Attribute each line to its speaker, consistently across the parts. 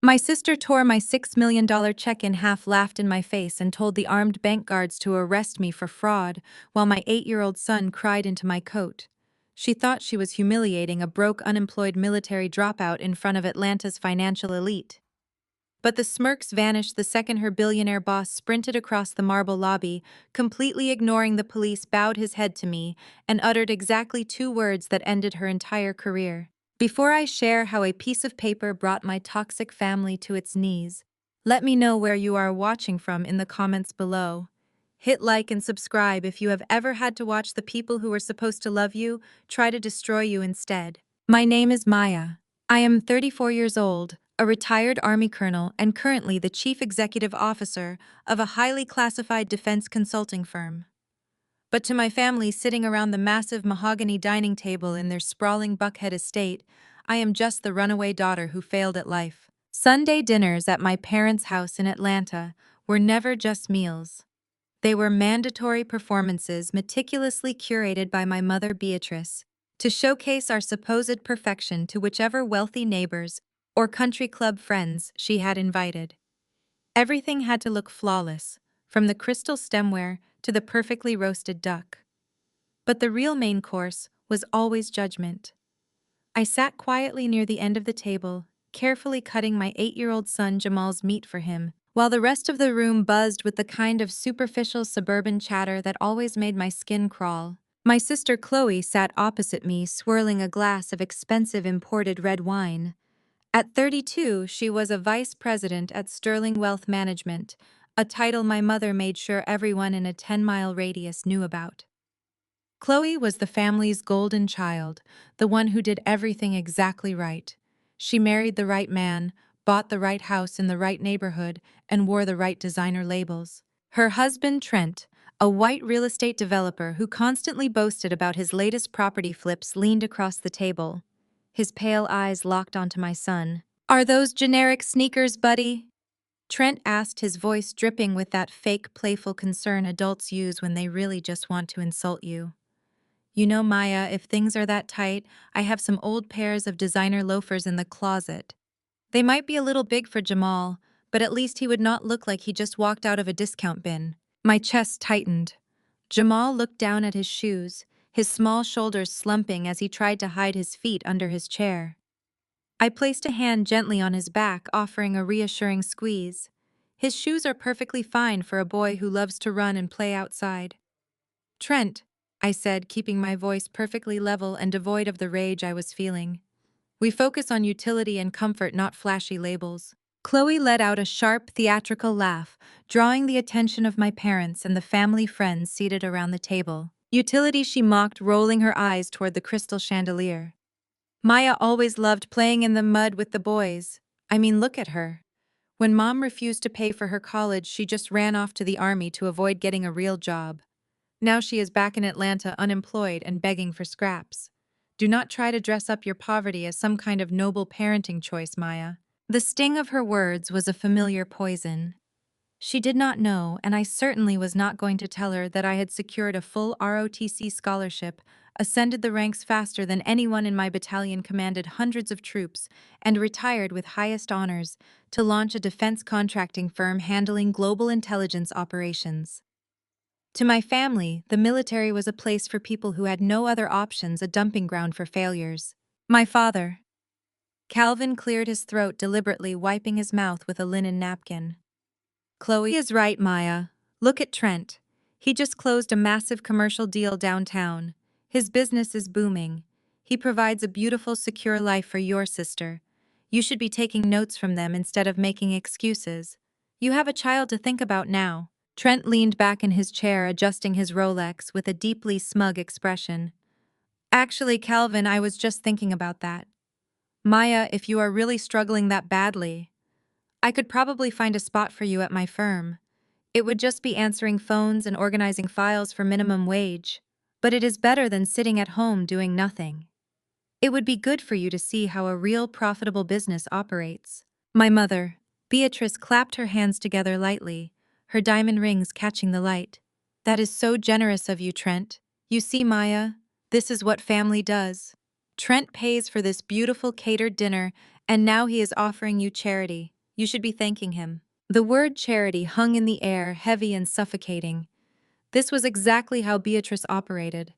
Speaker 1: My sister tore my $6 million check in half, laughed in my face, and told the armed bank guards to arrest me for fraud, while my 8-year-old son cried into my coat. She thought she was humiliating a broke, unemployed military dropout in front of Atlanta's financial elite. But the smirks vanished the second her billionaire boss sprinted across the marble lobby, completely ignoring the police, bowed his head to me, and uttered exactly 2 words that ended her entire career. Before I share how a piece of paper brought my toxic family to its knees, let me know where you are watching from in the comments below. Hit like and subscribe if you have ever had to watch the people who were supposed to love you try to destroy you instead. My name is Maya. I am 34 years old, a retired Army colonel, and currently the chief executive officer of a highly classified defense consulting firm. But to my family sitting around the massive mahogany dining table in their sprawling Buckhead estate, I am just the runaway daughter who failed at life. Sunday dinners at my parents' house in Atlanta were never just meals. They were mandatory performances meticulously curated by my mother Beatrice to showcase our supposed perfection to whichever wealthy neighbors or country club friends she had invited. Everything had to look flawless, from the crystal stemware to the perfectly roasted duck. But the real main course was always judgment. I sat quietly near the end of the table, carefully cutting my 8-year-old son Jamal's meat for him, while the rest of the room buzzed with the kind of superficial suburban chatter that always made my skin crawl. My sister Chloe sat opposite me, swirling a glass of expensive imported red wine. At 32, she was a vice president at Sterling Wealth Management, a title my mother made sure everyone in a 10-mile radius knew about. Chloe was the family's golden child, the one who did everything exactly right. She married the right man, bought the right house in the right neighborhood, and wore the right designer labels. Her husband, Trent, a white real estate developer who constantly boasted about his latest property flips, leaned across the table. His pale eyes locked onto my son. "Are those generic sneakers, buddy?" Trent asked, his voice dripping with that fake, playful concern adults use when they really just want to insult you. "You know, Maya, if things are that tight, I have some old pairs of designer loafers in the closet. They might be a little big for Jamal, but at least he would not look like he just walked out of a discount bin." My chest tightened. Jamal looked down at his shoes, his small shoulders slumping as he tried to hide his feet under his chair. I placed a hand gently on his back, offering a reassuring squeeze. "His shoes are perfectly fine for a boy who loves to run and play outside." "Trent," I said, keeping my voice perfectly level and devoid of the rage I was feeling. "We focus on utility and comfort, not flashy labels." Chloe let out a sharp, theatrical laugh, drawing the attention of my parents and the family friends seated around the table. "Utility," she mocked, rolling her eyes toward the crystal chandelier. "Maya always loved playing in the mud with the boys. I mean, look at her. When Mom refused to pay for her college, she just ran off to the army to avoid getting a real job. Now she is back in Atlanta, unemployed and begging for scraps. Do not try to dress up your poverty as some kind of noble parenting choice, Maya." The sting of her words was a familiar poison. She did not know, and I certainly was not going to tell her, that I had secured a full ROTC scholarship, ascended the ranks faster than anyone in my battalion, commanded hundreds of troops, and retired with highest honors to launch a defense contracting firm handling global intelligence operations. To my family, the military was a place for people who had no other options, a dumping ground for failures. My father. Calvin cleared his throat deliberately, wiping his mouth with a linen napkin. "Chloe is right, Maya. Look at Trent. He just closed a massive commercial deal downtown. His business is booming. He provides a beautiful, secure life for your sister. You should be taking notes from them instead of making excuses. You have a child to think about now." Trent leaned back in his chair, adjusting his Rolex with a deeply smug expression. "Actually, Calvin, I was just thinking about that. Maya, if you are really struggling that badly, I could probably find a spot for you at my firm. It would just be answering phones and organizing files for minimum wage. But it is better than sitting at home doing nothing. It would be good for you to see how a real profitable business operates." My mother, Beatrice, clapped her hands together lightly, her diamond rings catching the light. "That is so generous of you, Trent. You see, Maya, this is what family does. Trent pays for this beautiful catered dinner And now he is offering you charity. You should be thanking him. The word charity hung in the air, heavy and suffocating. This was exactly how Beatrice operated.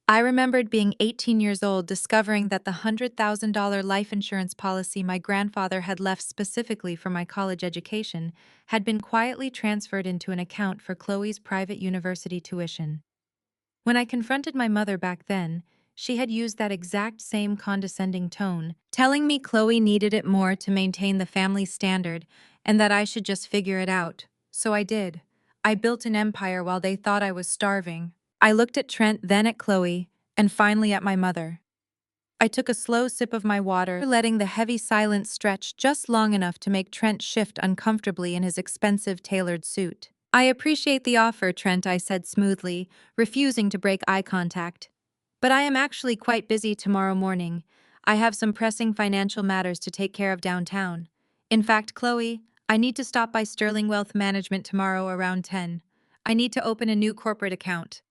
Speaker 1: I remembered being 18 years old, discovering that the $100,000 life insurance policy my grandfather had left specifically for my college education had been quietly transferred into an account for Chloe's private university tuition. When I confronted my mother back then, she had used that exact same condescending tone, telling me Chloe needed it more to maintain the family standard and that I should just figure it out. So I did. I built an empire while they thought I was starving. I looked at Trent, then at Chloe, and finally at my mother. I took a slow sip of my water, letting the heavy silence stretch just long enough to make Trent shift uncomfortably in his expensive tailored suit. I appreciate the offer, Trent, I said smoothly, refusing to break eye contact. But I am actually quite busy tomorrow morning. I have some pressing financial matters to take care of downtown. In fact, Chloe, I need to stop by Sterling Wealth Management tomorrow around 10. I need to open a new corporate account.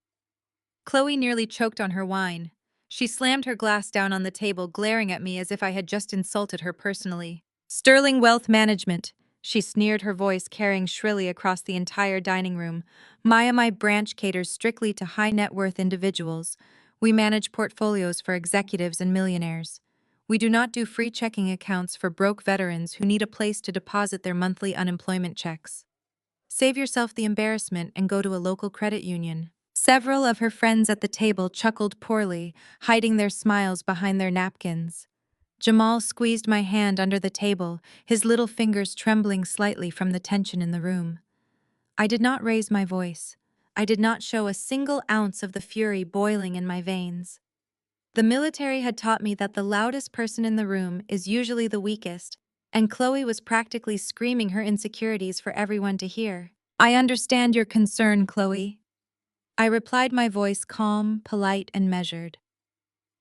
Speaker 1: Chloe nearly choked on her wine. She slammed her glass down on the table, glaring at me as if I had just insulted her personally. Sterling Wealth Management, she sneered, her voice carrying shrilly across the entire dining room. My branch caters strictly to high net worth individuals. We manage portfolios for executives and millionaires. We do not do free checking accounts for broke veterans who need a place to deposit their monthly unemployment checks. Save yourself the embarrassment and go to a local credit union. Several of her friends at the table chuckled poorly, hiding their smiles behind their napkins. Jamal squeezed my hand under the table, his little fingers trembling slightly from the tension in the room. I did not raise my voice. I did not show a single ounce of the fury boiling in my veins. The military had taught me that the loudest person in the room is usually the weakest, and Chloe was practically screaming her insecurities for everyone to hear. I understand your concern, Chloe. I replied, my voice calm, polite, and measured.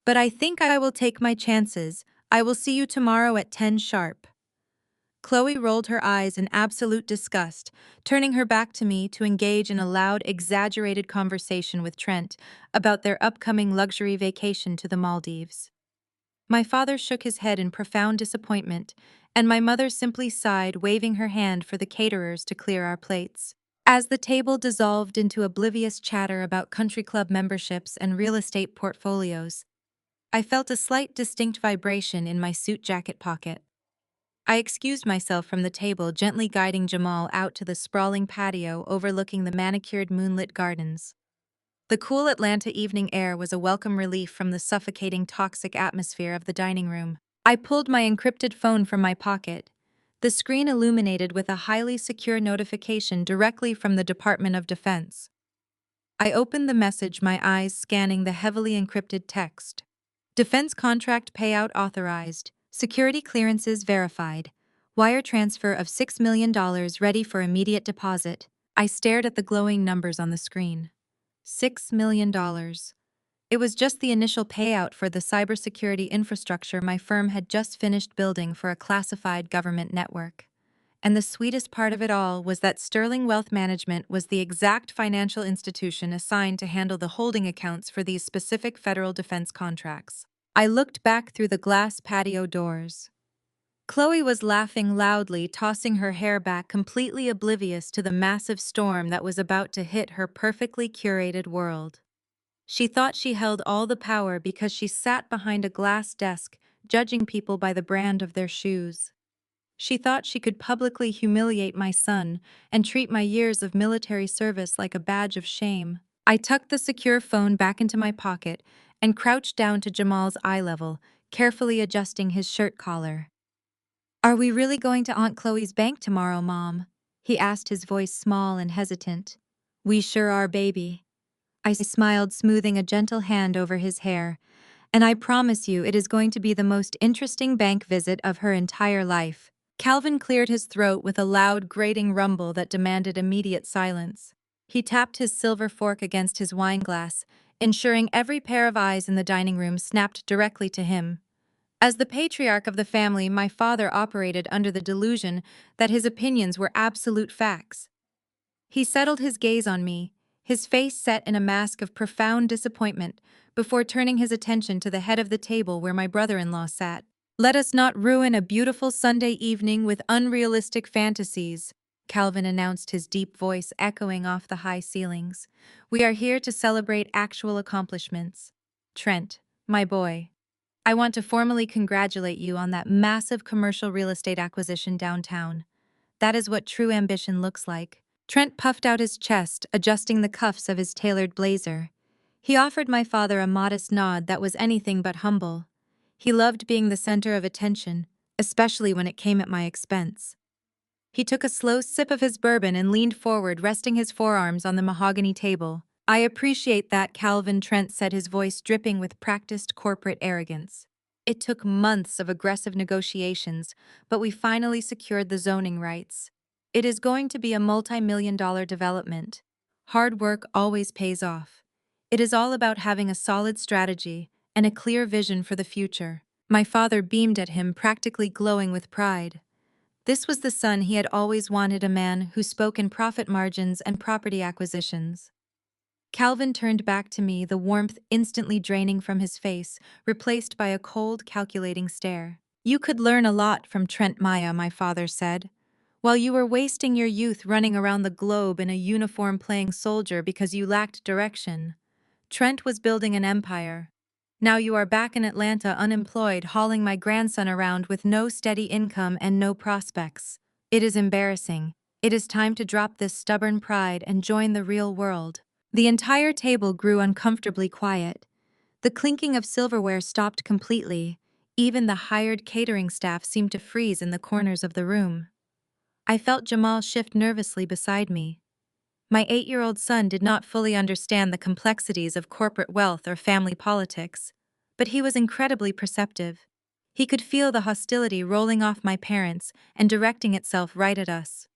Speaker 1: But I think I will take my chances. I will see you tomorrow at 10 sharp. Chloe rolled her eyes in absolute disgust, turning her back to me to engage in a loud, exaggerated conversation with Trent about their upcoming luxury vacation to the Maldives. My father shook his head in profound disappointment, and my mother simply sighed, waving her hand for the caterers to clear our plates. As the table dissolved into oblivious chatter about country club memberships and real estate portfolios, I felt a slight distinct vibration in my suit jacket pocket. I excused myself from the table, gently guiding Jamal out to the sprawling patio overlooking the manicured moonlit gardens. The cool Atlanta evening air was a welcome relief from the suffocating toxic atmosphere of the dining room. I pulled my encrypted phone from my pocket, the screen illuminated with a highly secure notification directly from the Department of Defense. I opened the message, my eyes scanning the heavily encrypted text. Defense contract payout authorized. Security clearances verified. Wire transfer of $6 million ready for immediate deposit. I stared at the glowing numbers on the screen. $6 million. It was just the initial payout for the cybersecurity infrastructure my firm had just finished building for a classified government network. And the sweetest part of it all was that Sterling Wealth Management was the exact financial institution assigned to handle the holding accounts for these specific federal defense contracts. I looked back through the glass patio doors. Chloe was laughing loudly, tossing her hair back, completely oblivious to the massive storm that was about to hit her perfectly curated world. She thought she held all the power because she sat behind a glass desk, judging people by the brand of their shoes. She thought she could publicly humiliate my son and treat my years of military service like a badge of shame. I tucked the secure phone back into my pocket and crouched down to Jamal's eye level, carefully adjusting his shirt collar. "Are we really going to Aunt Chloe's bank tomorrow, Mom?" he asked, his voice small and hesitant. "We sure are, baby." I smiled, smoothing a gentle hand over his hair. "And I promise you it is going to be the most interesting bank visit of her entire life." Calvin cleared his throat with a loud, grating rumble that demanded immediate silence. He tapped his silver fork against his wineglass, ensuring every pair of eyes in the dining room snapped directly to him. As the patriarch of the family, my father operated under the delusion that his opinions were absolute facts. He settled his gaze on me, his face set in a mask of profound disappointment, before turning his attention to the head of the table where my brother-in-law sat. Let us not ruin a beautiful Sunday evening with unrealistic fantasies, Calvin announced, his deep voice echoing off the high ceilings. We are here to celebrate actual accomplishments. Trent, my boy, I want to formally congratulate you on that massive commercial real estate acquisition downtown. That is what true ambition looks like. Trent puffed out his chest, adjusting the cuffs of his tailored blazer. He offered my father a modest nod that was anything but humble. He loved being the center of attention, especially when it came at my expense. He took a slow sip of his bourbon and leaned forward, resting his forearms on the mahogany table. I appreciate that, Calvin, Trent said, his voice dripping with practiced corporate arrogance. It took months of aggressive negotiations, but we finally secured the zoning rights. It is going to be a multi-million-dollar development. Hard work always pays off. It is all about having a solid strategy and a clear vision for the future. My father beamed at him, practically glowing with pride. This was the son he had always wanted, a man who spoke in profit margins and property acquisitions. Calvin turned back to me, the warmth instantly draining from his face, replaced by a cold, calculating stare. You could learn a lot from Trent, Maya, my father said. While you were wasting your youth running around the globe in a uniform playing soldier because you lacked direction, Trent was building an empire. Now you are back in Atlanta, unemployed, hauling my grandson around with no steady income and no prospects. It is embarrassing. It is time to drop this stubborn pride and join the real world. The entire table grew uncomfortably quiet. The clinking of silverware stopped completely. Even the hired catering staff seemed to freeze in the corners of the room. I felt Jamal shift nervously beside me. My 8-year-old son did not fully understand the complexities of corporate wealth or family politics, but he was incredibly perceptive. He could feel the hostility rolling off my parents and directing itself right at us.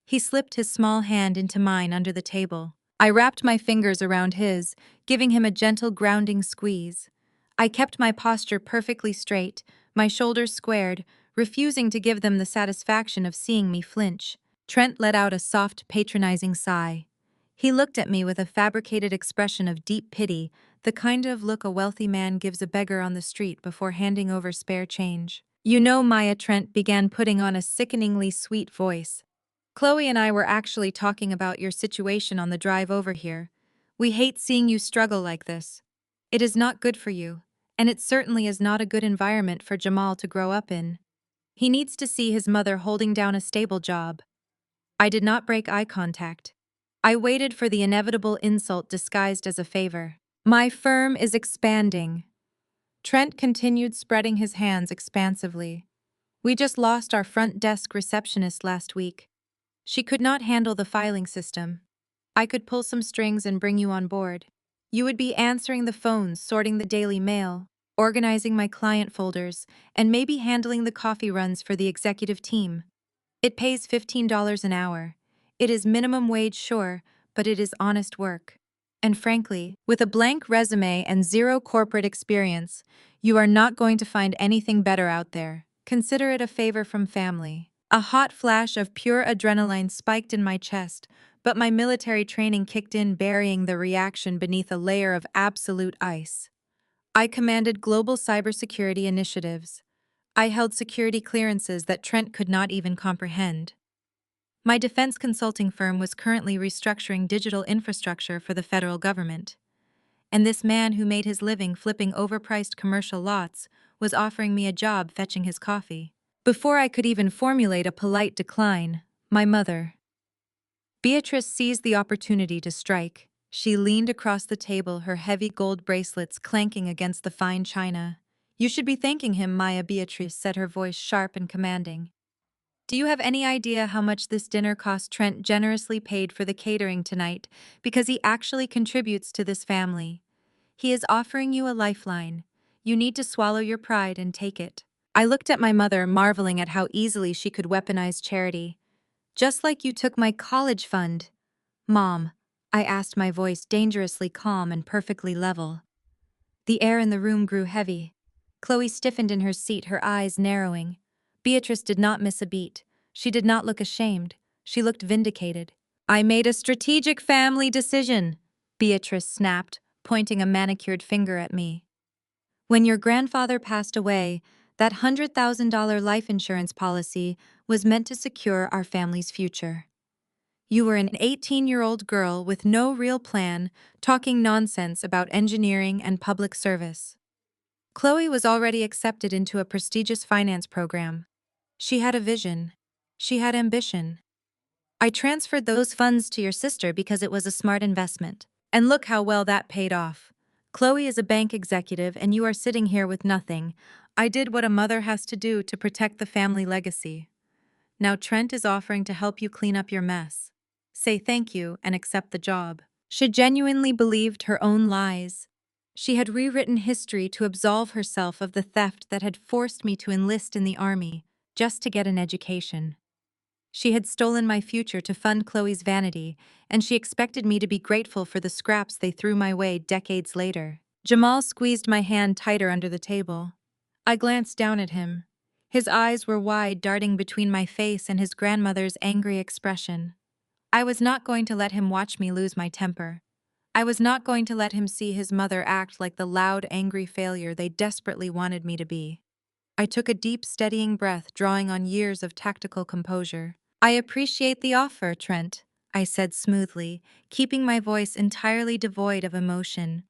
Speaker 1: He slipped his small hand into mine under the table. I wrapped my fingers around his, giving him a gentle grounding squeeze. I kept my posture perfectly straight, my shoulders squared, refusing to give them the satisfaction of seeing me flinch. Trent let out a soft, patronizing sigh. He looked at me with a fabricated expression of deep pity, the kind of look a wealthy man gives a beggar on the street before handing over spare change. You know, Maya, Trent began, putting on a sickeningly sweet voice. Chloe and I were actually talking about your situation on the drive over here. We hate seeing you struggle like this. It is not good for you, and it certainly is not a good environment for Jamal to grow up in. He needs to see his mother holding down a stable job. I did not break eye contact. I waited for the inevitable insult disguised as a favor. My firm is expanding. Trent continued, spreading his hands expansively. We just lost our front desk receptionist last week. She could not handle the filing system. I could pull some strings and bring you on board. You would be answering the phones, sorting the daily mail, organizing my client folders, and maybe handling the coffee runs for the executive team. It pays $15 an hour. It is minimum wage, sure, but it is honest work. And frankly, with a blank resume and zero corporate experience, you are not going to find anything better out there. Consider it a favor from family. A hot flash of pure adrenaline spiked in my chest, but my military training kicked in, burying the reaction beneath a layer of absolute ice. I commanded global cybersecurity initiatives. I held security clearances that Trent could not even comprehend. My defense consulting firm was currently restructuring digital infrastructure for the federal government. And this man who made his living flipping overpriced commercial lots was offering me a job fetching his coffee. Before I could even formulate a polite decline, my mother, Beatrice, seized the opportunity to strike. She leaned across the table, her heavy gold bracelets clanking against the fine china. You should be thanking him, Maya, Beatrice said, her voice sharp and commanding. Do you have any idea how much this dinner cost? Trent generously paid for the catering tonight because he actually contributes to this family. He is offering you a lifeline. You need to swallow your pride and take it. I looked at my mother, marveling at how easily she could weaponize charity. Just like you took my college fund. Mom, I asked, my voice dangerously calm and perfectly level. The air in the room grew heavy. Chloe stiffened in her seat, her eyes narrowing. Beatrice did not miss a beat. She did not look ashamed. She looked vindicated. I made a strategic family decision, Beatrice snapped, pointing a manicured finger at me. When your grandfather passed away, That $100,000 life insurance policy was meant to secure our family's future. You were an 18-year-old girl with no real plan, talking nonsense about engineering and public service. Chloe was already accepted into a prestigious finance program. She had a vision. She had ambition. I transferred those funds to your sister because it was a smart investment. And look how well that paid off. Chloe is a bank executive and you are sitting here with nothing. I did what a mother has to do to protect the family legacy. Now Trent is offering to help you clean up your mess. Say thank you and accept the job. She genuinely believed her own lies. She had rewritten history to absolve herself of the theft that had forced me to enlist in the army, just to get an education. She had stolen my future to fund Chloe's vanity, and she expected me to be grateful for the scraps they threw my way decades later. Jamal squeezed my hand tighter under the table. I glanced down at him. His eyes were wide, darting between my face and his grandmother's angry expression. I was not going to let him watch me lose my temper. I was not going to let him see his mother act like the loud, angry failure they desperately wanted me to be. I took a deep, steadying breath, drawing on years of tactical composure. I appreciate the offer, Trent, I said smoothly, keeping my voice entirely devoid of emotion.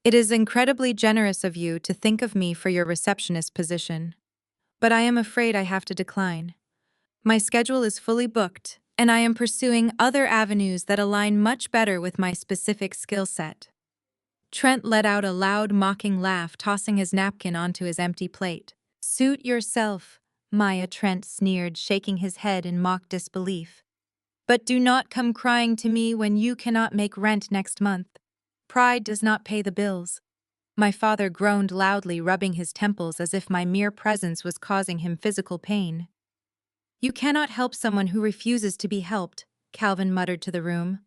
Speaker 1: It is incredibly generous of you to think of me for your receptionist position. But I am afraid I have to decline. My schedule is fully booked, and I am pursuing other avenues that align much better with my specific skill set. Trent let out a loud, mocking laugh, tossing his napkin onto his empty plate. Suit yourself, Maya, Trent sneered, shaking his head in mock disbelief. But do not come crying to me when you cannot make rent next month. Pride does not pay the bills. My father groaned loudly, rubbing his temples as if my mere presence was causing him physical pain. You cannot help someone who refuses to be helped, Calvin muttered to the room.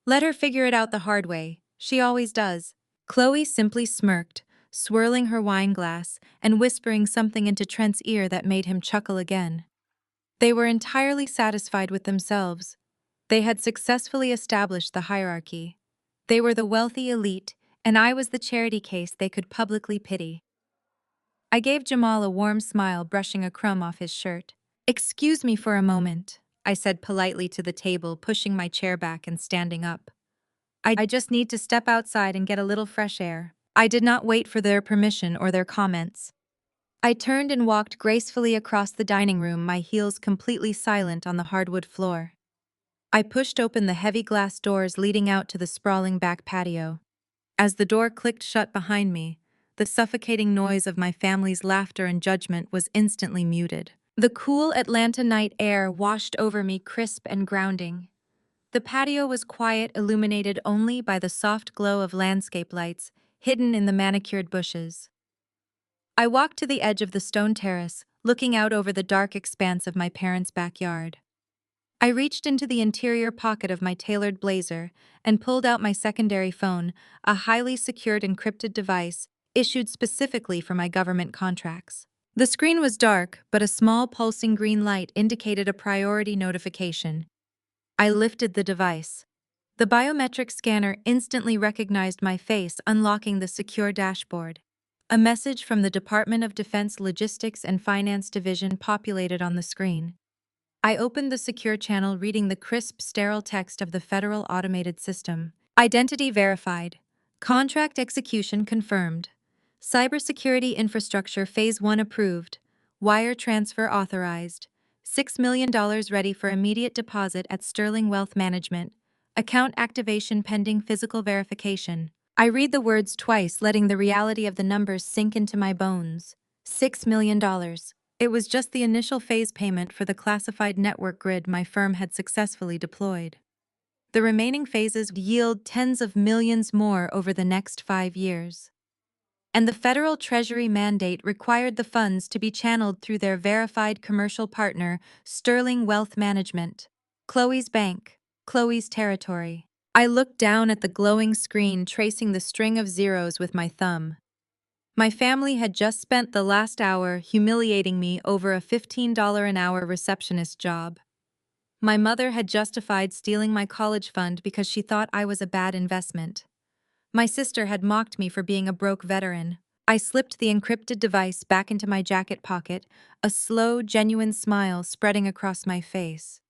Speaker 1: Let her figure it out the hard way. She always does. Chloe simply smirked, swirling her wine glass and whispering something into Trent's ear that made him chuckle again. They were entirely satisfied with themselves. They had successfully established the hierarchy. They were the wealthy elite, and I was the charity case they could publicly pity. I gave Jamal a warm smile, brushing a crumb off his shirt. Excuse me for a moment, I said politely to the table, pushing my chair back and standing up. I just need to step outside and get a little fresh air. I did not wait for their permission or their comments. I turned and walked gracefully across the dining room, my heels completely silent on the hardwood floor. I pushed open the heavy glass doors leading out to the sprawling back patio. As the door clicked shut behind me, the suffocating noise of my family's laughter and judgment was instantly muted. The cool Atlanta night air washed over me, crisp and grounding. The patio was quiet, illuminated only by the soft glow of landscape lights hidden in the manicured bushes. I walked to the edge of the stone terrace, looking out over the dark expanse of my parents' backyard. I reached into the interior pocket of my tailored blazer and pulled out my secondary phone, a highly secured encrypted device issued specifically for my government contracts. The screen was dark, but a small pulsing green light indicated a priority notification. I lifted the device. The biometric scanner instantly recognized my face, unlocking the secure dashboard. A message from the Department of Defense Logistics and Finance Division populated on the screen. I opened the secure channel, reading the crisp, sterile text of the Federal Automated System. Identity verified. Contract execution confirmed. Cybersecurity infrastructure Phase 1 approved. Wire transfer authorized. $6 million ready for immediate deposit at Sterling Wealth Management. Account activation pending physical verification. I read the words twice, letting the reality of the numbers sink into my bones. $6 million. It was just the initial phase payment for the classified network grid my firm had successfully deployed. The remaining phases would yield tens of millions more over the next 5 years. And the federal treasury mandate required the funds to be channeled through their verified commercial partner, Sterling Wealth Management. Chloe's bank, Chloe's territory. I looked down at the glowing screen, tracing the string of zeros with my thumb. My family had just spent the last hour humiliating me over a $15 an hour receptionist job. My mother had justified stealing my college fund because she thought I was a bad investment. My sister had mocked me for being a broke veteran. I slipped the encrypted device back into my jacket pocket, a slow, genuine smile spreading across my face.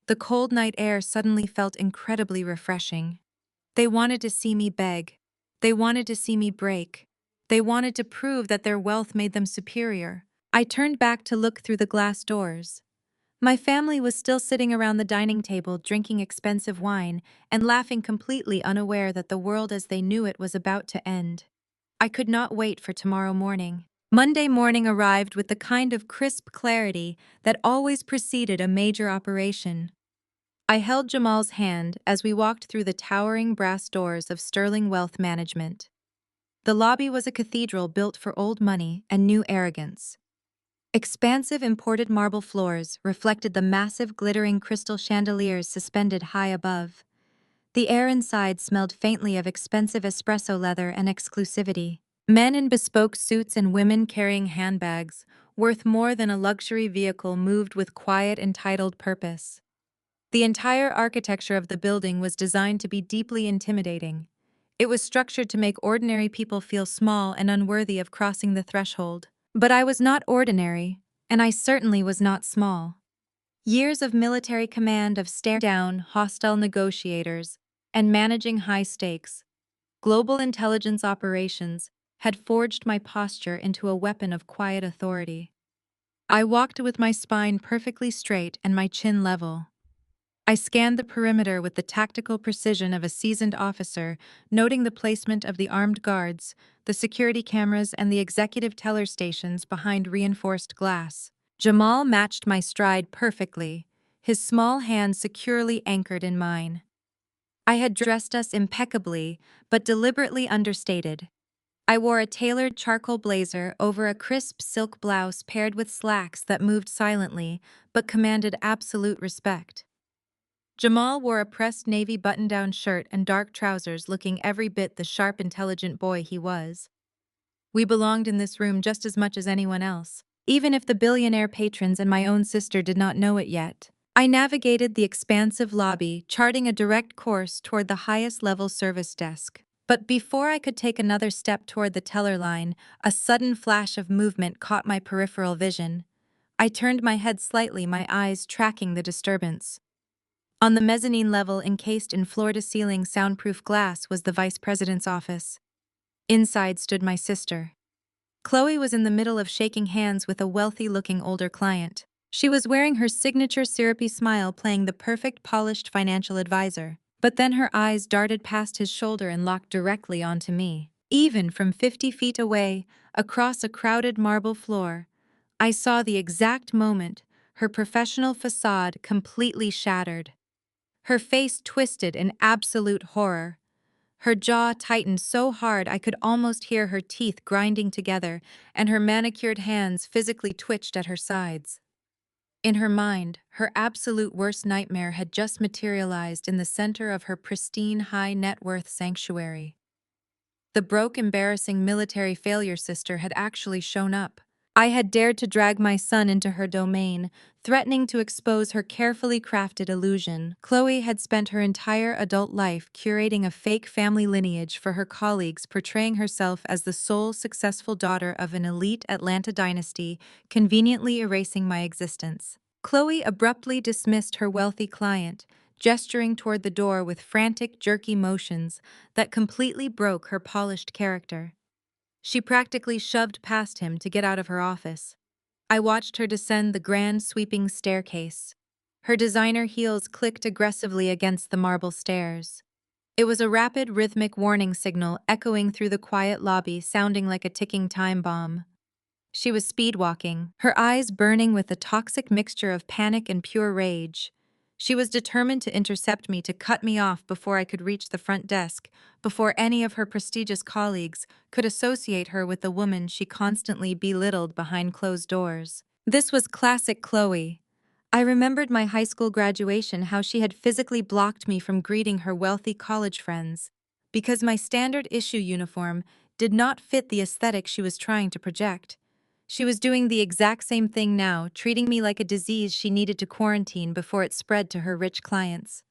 Speaker 1: The cold night air suddenly felt incredibly refreshing. They wanted to see me beg. They wanted to see me break. They wanted to prove that their wealth made them superior. I turned back to look through the glass doors. My family was still sitting around the dining table drinking expensive wine and laughing completely unaware that the world as they knew it was about to end. I could not wait for tomorrow morning. Monday morning arrived with the kind of crisp clarity that always preceded a major operation. I held Jamal's hand as we walked through the towering brass doors of Sterling Wealth Management. The lobby was a cathedral built for old money and new arrogance. Expansive imported marble floors reflected the massive glittering crystal chandeliers suspended high above. The air inside smelled faintly of expensive espresso leather and exclusivity. Men in bespoke suits and women carrying handbags, worth more than a luxury vehicle, moved with quiet, entitled purpose. The entire architecture of the building was designed to be deeply intimidating. It was structured to make ordinary people feel small and unworthy of crossing the threshold. But I was not ordinary, and I certainly was not small. Years of military command, of stare-down, hostile negotiators, and managing high-stakes, global intelligence operations had forged my posture into a weapon of quiet authority. I walked with my spine perfectly straight and my chin level. I scanned the perimeter with the tactical precision of a seasoned officer, noting the placement of the armed guards, the security cameras, and the executive teller stations behind reinforced glass. Jamal matched my stride perfectly, his small hand securely anchored in mine. I had dressed us impeccably, but deliberately understated. I wore a tailored charcoal blazer over a crisp silk blouse paired with slacks that moved silently but commanded absolute respect. Jamal wore a pressed navy button-down shirt and dark trousers, looking every bit the sharp, intelligent boy he was. We belonged in this room just as much as anyone else, even if the billionaire patrons and my own sister did not know it yet. I navigated the expansive lobby, charting a direct course toward the highest-level service desk. But before I could take another step toward the teller line, a sudden flash of movement caught my peripheral vision. I turned my head slightly, my eyes tracking the disturbance. On the mezzanine level, encased in floor-to-ceiling soundproof glass, was the vice president's office. Inside stood my sister. Chloe was in the middle of shaking hands with a wealthy-looking older client. She was wearing her signature syrupy smile, playing the perfect polished financial advisor. But then her eyes darted past his shoulder and locked directly onto me. Even from 50 feet away, across a crowded marble floor, I saw the exact moment her professional facade completely shattered. Her face twisted in absolute horror. Her jaw tightened so hard I could almost hear her teeth grinding together, and her manicured hands physically twitched at her sides. In her mind, her absolute worst nightmare had just materialized in the center of her pristine high-net-worth sanctuary. The broke, embarrassing military failure sister had actually shown up. I had dared to drag my son into her domain, threatening to expose her carefully crafted illusion. Chloe had spent her entire adult life curating a fake family lineage for her colleagues, portraying herself as the sole successful daughter of an elite Atlanta dynasty, conveniently erasing my existence. Chloe abruptly dismissed her wealthy client, gesturing toward the door with frantic, jerky motions that completely broke her polished character. She practically shoved past him to get out of her office. I watched her descend the grand, sweeping staircase. Her designer heels clicked aggressively against the marble stairs. It was a rapid, rhythmic warning signal echoing through the quiet lobby, sounding like a ticking time bomb. She was speedwalking, her eyes burning with a toxic mixture of panic and pure rage. She was determined to intercept me, to cut me off before I could reach the front desk, before any of her prestigious colleagues could associate her with the woman she constantly belittled behind closed doors. This was classic Chloe. I remembered my high school graduation, how she had physically blocked me from greeting her wealthy college friends, because my standard issue uniform did not fit the aesthetic she was trying to project. She was doing the exact same thing now, treating me like a disease she needed to quarantine before it spread to her rich clients.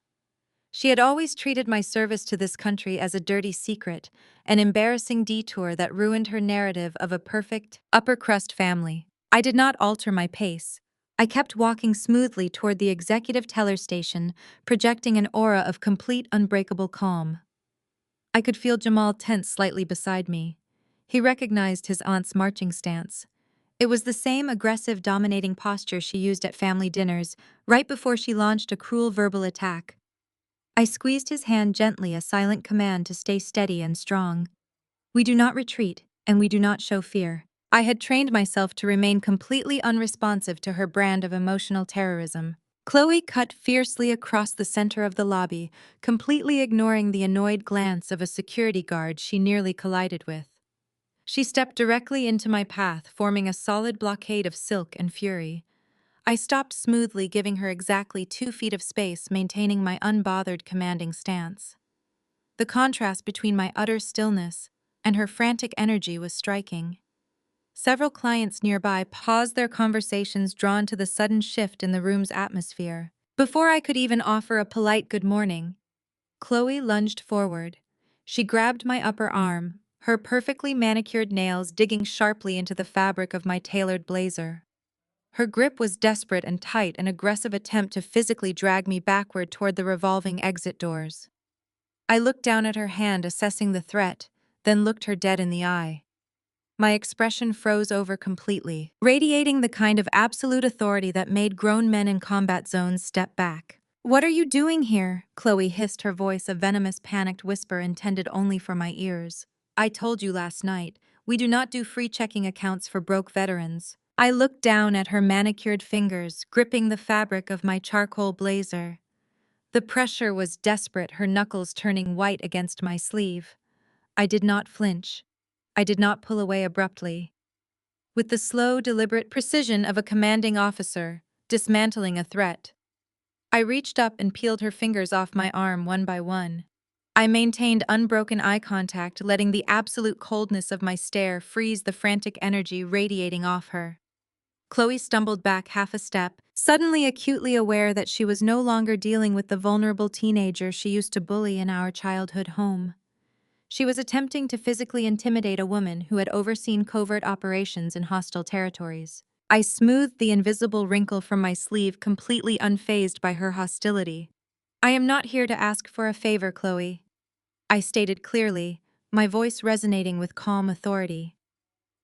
Speaker 1: She had always treated my service to this country as a dirty secret, an embarrassing detour that ruined her narrative of a perfect, upper-crust family. I did not alter my pace. I kept walking smoothly toward the executive teller station, projecting an aura of complete unbreakable calm. I could feel Jamal tense slightly beside me. He recognized his aunt's marching stance. It was the same aggressive, dominating posture she used at family dinners, right before she launched a cruel verbal attack. I squeezed his hand gently, a silent command to stay steady and strong. We do not retreat, and we do not show fear. I had trained myself to remain completely unresponsive to her brand of emotional terrorism. Chloe cut fiercely across the center of the lobby, completely ignoring the annoyed glance of a security guard she nearly collided with. She stepped directly into my path, forming a solid blockade of silk and fury. I stopped smoothly, giving her exactly 2 feet of space, maintaining my unbothered, commanding stance. The contrast between my utter stillness and her frantic energy was striking. Several clients nearby paused their conversations, drawn to the sudden shift in the room's atmosphere. Before I could even offer a polite good morning, Chloe lunged forward. She grabbed my upper arm, her perfectly manicured nails digging sharply into the fabric of my tailored blazer. Her grip was desperate and tight, an aggressive attempt to physically drag me backward toward the revolving exit doors. I looked down at her hand, assessing the threat, then looked her dead in the eye. My expression froze over completely, radiating the kind of absolute authority that made grown men in combat zones step back. "What are you doing here?" Chloe hissed, her voice a venomous, panicked whisper intended only for my ears. "I told you last night, we do not do free checking accounts for broke veterans." I looked down at her manicured fingers, gripping the fabric of my charcoal blazer. The pressure was desperate, her knuckles turning white against my sleeve. I did not flinch. I did not pull away abruptly. With the slow, deliberate precision of a commanding officer, dismantling a threat, I reached up and peeled her fingers off my arm one by one. I maintained unbroken eye contact, letting the absolute coldness of my stare freeze the frantic energy radiating off her. Chloe stumbled back half a step, suddenly acutely aware that she was no longer dealing with the vulnerable teenager she used to bully in our childhood home. She was attempting to physically intimidate a woman who had overseen covert operations in hostile territories. I smoothed the invisible wrinkle from my sleeve, completely unfazed by her hostility. "I am not here to ask for a favor, Chloe," I stated clearly, my voice resonating with calm authority.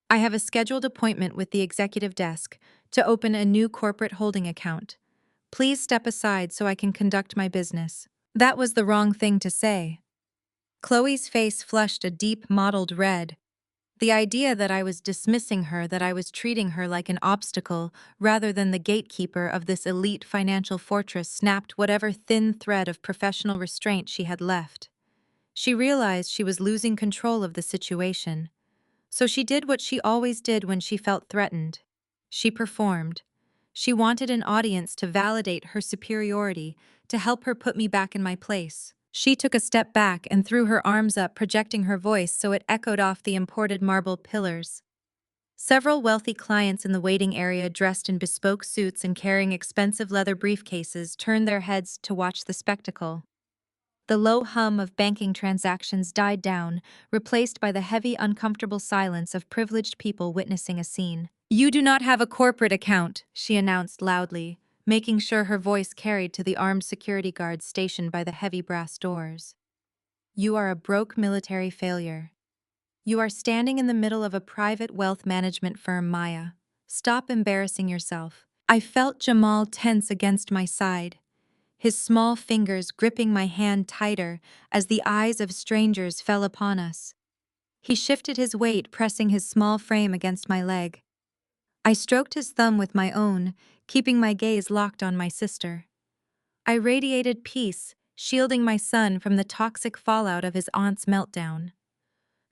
Speaker 1: "I have a scheduled appointment with the executive desk to open a new corporate holding account. Please step aside so I can conduct my business." That was the wrong thing to say. Chloe's face flushed a deep, mottled red. The idea that I was dismissing her, that I was treating her like an obstacle rather than the gatekeeper of this elite financial fortress, snapped whatever thin thread of professional restraint she had left. She realized she was losing control of the situation. So she did what she always did when she felt threatened. She performed. She wanted an audience to validate her superiority, to help her put me back in my place. She took a step back and threw her arms up, projecting her voice so it echoed off the imported marble pillars. Several wealthy clients in the waiting area, dressed in bespoke suits and carrying expensive leather briefcases, turned their heads to watch the spectacle. The low hum of banking transactions died down, replaced by the heavy, uncomfortable silence of privileged people witnessing a scene. "You do not have a corporate account," she announced loudly, making sure her voice carried to the armed security guards stationed by the heavy brass doors. "You are a broke military failure. You are standing in the middle of a private wealth management firm, Maya. Stop embarrassing yourself." I felt Jamal tense against my side, his small fingers gripping my hand tighter as the eyes of strangers fell upon us. He shifted his weight, pressing his small frame against my leg. I stroked his thumb with my own, keeping my gaze locked on my sister. I radiated peace, shielding my son from the toxic fallout of his aunt's meltdown.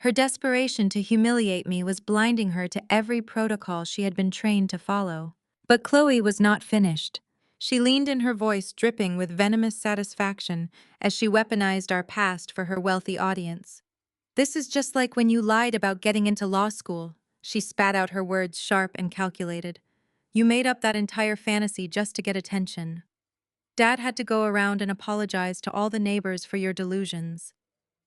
Speaker 1: Her desperation to humiliate me was blinding her to every protocol she had been trained to follow. But Chloe was not finished. She leaned in, her voice dripping with venomous satisfaction as she weaponized our past for her wealthy audience. "This is just like when you lied about getting into law school." She spat out her words, sharp and calculated. "You made up that entire fantasy just to get attention." Dad had to go around and apologize to all the neighbors for your delusions.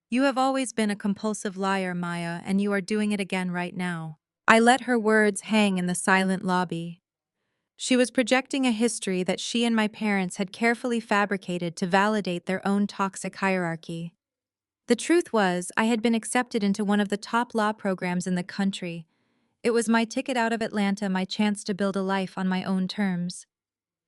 Speaker 1: You have always been a compulsive liar, Maya, and you are doing it again right now. I let her words hang in the silent lobby. She was projecting a history that she and my parents had carefully fabricated to validate their own toxic hierarchy. The truth was, I had been accepted into one of the top law programs in the country. It was my ticket out of Atlanta, my chance to build a life on my own terms.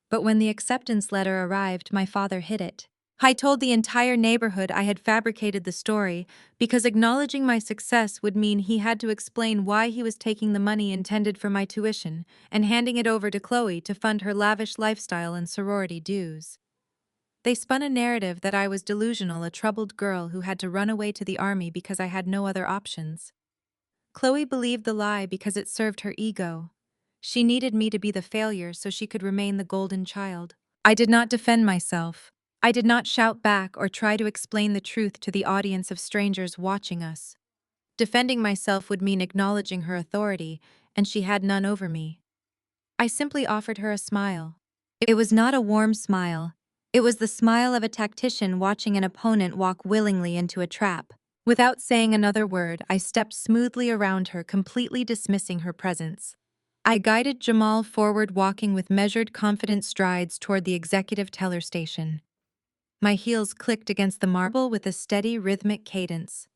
Speaker 1: But when the acceptance letter arrived, my father hid it. I told the entire neighborhood I had fabricated the story because acknowledging my success would mean he had to explain why he was taking the money intended for my tuition and handing it over to Chloe to fund her lavish lifestyle and sorority dues. They spun a narrative that I was delusional, a troubled girl who had to run away to the army because I had no other options. Chloe believed the lie because it served her ego. She needed me to be the failure so she could remain the golden child. I did not defend myself. I did not shout back or try to explain the truth to the audience of strangers watching us. Defending myself would mean acknowledging her authority, and she had none over me. I simply offered her a smile. It was not a warm smile. It was the smile of a tactician watching an opponent walk willingly into a trap. Without saying another word, I stepped smoothly around her, completely dismissing her presence. I guided Jamal forward, walking with measured, confident strides toward the executive teller station. My heels clicked against the marble with a steady, rhythmic cadence.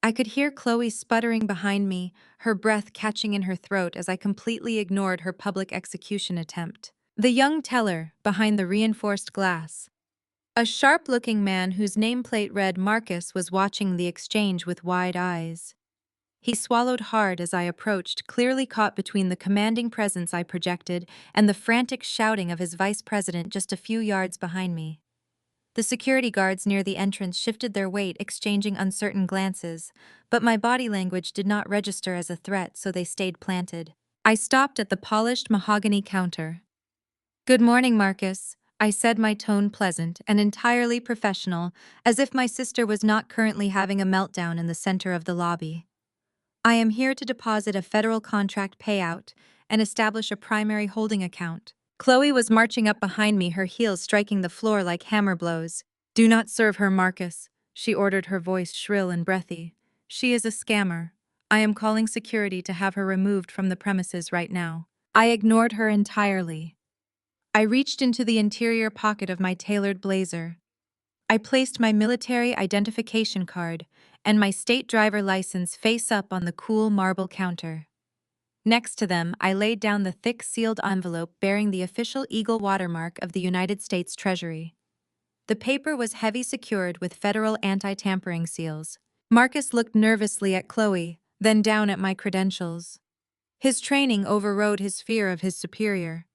Speaker 1: I could hear Chloe sputtering behind me, her breath catching in her throat as I completely ignored her public execution attempt. The young teller, behind the reinforced glass. A sharp-looking man whose nameplate read Marcus was watching the exchange with wide eyes. He swallowed hard as I approached, clearly caught between the commanding presence I projected and the frantic shouting of his vice president just a few yards behind me. The security guards near the entrance shifted their weight, exchanging uncertain glances, but my body language did not register as a threat, so they stayed planted. I stopped at the polished mahogany counter. "Good morning, Marcus," I said, my tone pleasant and entirely professional, as if my sister was not currently having a meltdown in the center of the lobby. "I am here to deposit a federal contract payout and establish a primary holding account." Chloe was marching up behind me, her heels striking the floor like hammer blows. "Do not serve her, Marcus," she ordered, her voice shrill and breathy. "She is a scammer. I am calling security to have her removed from the premises right now." I ignored her entirely. I reached into the interior pocket of my tailored blazer. I placed my military identification card and my state driver license face up on the cool marble counter. Next to them, I laid down the thick sealed envelope bearing the official eagle watermark of the United States Treasury. The paper was heavy, secured with federal anti-tampering seals. Marcus looked nervously at Chloe, then down at my credentials. His training overrode his fear of his superior.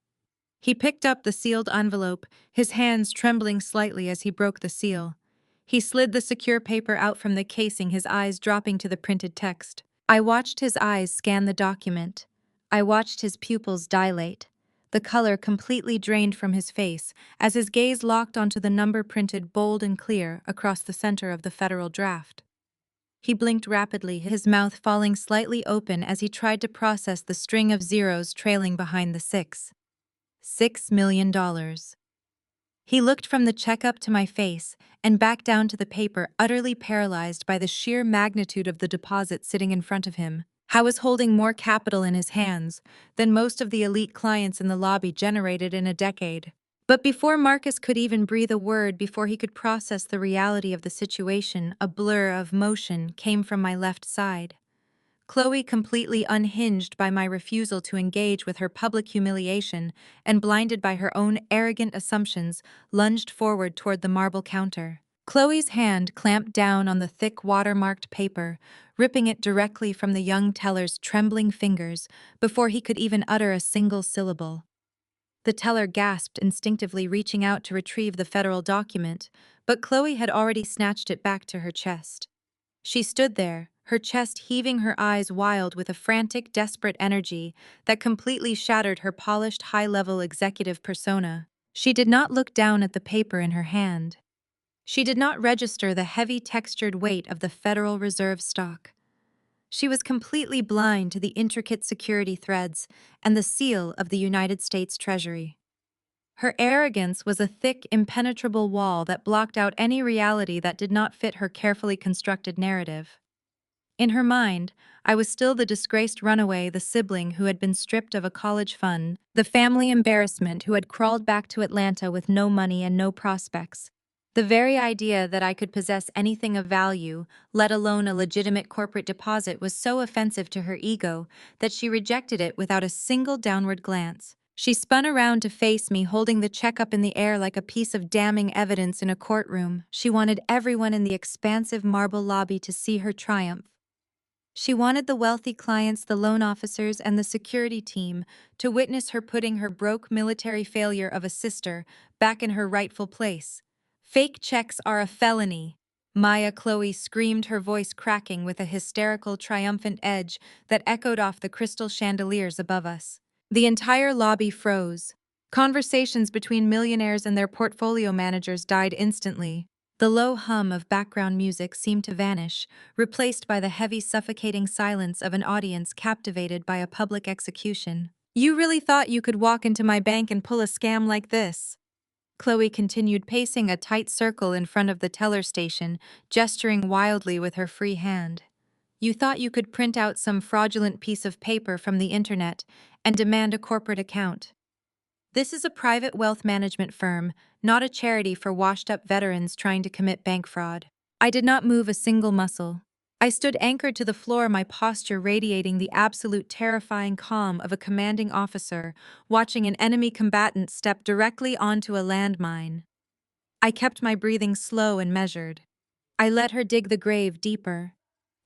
Speaker 1: He picked up the sealed envelope, his hands trembling slightly as he broke the seal. He slid the secure paper out from the casing, his eyes dropping to the printed text. I watched his eyes scan the document. I watched his pupils dilate. The color completely drained from his face as his gaze locked onto the number printed bold and clear across the center of the federal draft. He blinked rapidly, his mouth falling slightly open as he tried to process the string of zeros trailing behind the six. $6 million. He looked from the checkup to my face and back down to the paper, utterly paralyzed by the sheer magnitude of the deposit sitting in front of him. I was holding more capital in his hands than most of the elite clients in the lobby generated in a decade. But before Marcus could even breathe a word, before he could process the reality of the situation, a blur of motion came from my left side. Chloe, completely unhinged by my refusal to engage with her public humiliation and blinded by her own arrogant assumptions, lunged forward toward the marble counter. Chloe's hand clamped down on the thick watermarked paper, ripping it directly from the young teller's trembling fingers before he could even utter a single syllable. The teller gasped, instinctively reaching out to retrieve the federal document, but Chloe had already snatched it back to her chest. She stood there, her chest heaving, her eyes wild with a frantic, desperate energy that completely shattered her polished, high-level executive persona. She did not look down at the paper in her hand. She did not register the heavy, textured weight of the Federal Reserve stock. She was completely blind to the intricate security threads and the seal of the United States Treasury. Her arrogance was a thick, impenetrable wall that blocked out any reality that did not fit her carefully constructed narrative. In her mind, I was still the disgraced runaway, the sibling who had been stripped of a college fund, the family embarrassment who had crawled back to Atlanta with no money and no prospects. The very idea that I could possess anything of value, let alone a legitimate corporate deposit, was so offensive to her ego that she rejected it without a single downward glance. She spun around to face me, holding the check up in the air like a piece of damning evidence in a courtroom. She wanted everyone in the expansive marble lobby to see her triumph. She wanted the wealthy clients, the loan officers, and the security team to witness her putting her broke military failure of a sister back in her rightful place. Fake checks are a felony. Maya Chloe screamed, her voice cracking with a hysterical, triumphant edge that echoed off the crystal chandeliers above us. The entire lobby froze. Conversations between millionaires and their portfolio managers died instantly. The low hum of background music seemed to vanish, replaced by the heavy, suffocating silence of an audience captivated by a public execution. "You really thought you could walk into my bank and pull a scam like this?" Chloe continued, pacing a tight circle in front of the teller station, gesturing wildly with her free hand. "You thought you could print out some fraudulent piece of paper from the internet and demand a corporate account. This is a private wealth management firm, not a charity for washed-up veterans trying to commit bank fraud." I did not move a single muscle. I stood anchored to the floor, my posture radiating the absolute terrifying calm of a commanding officer watching an enemy combatant step directly onto a landmine. I kept my breathing slow and measured. I let her dig the grave deeper.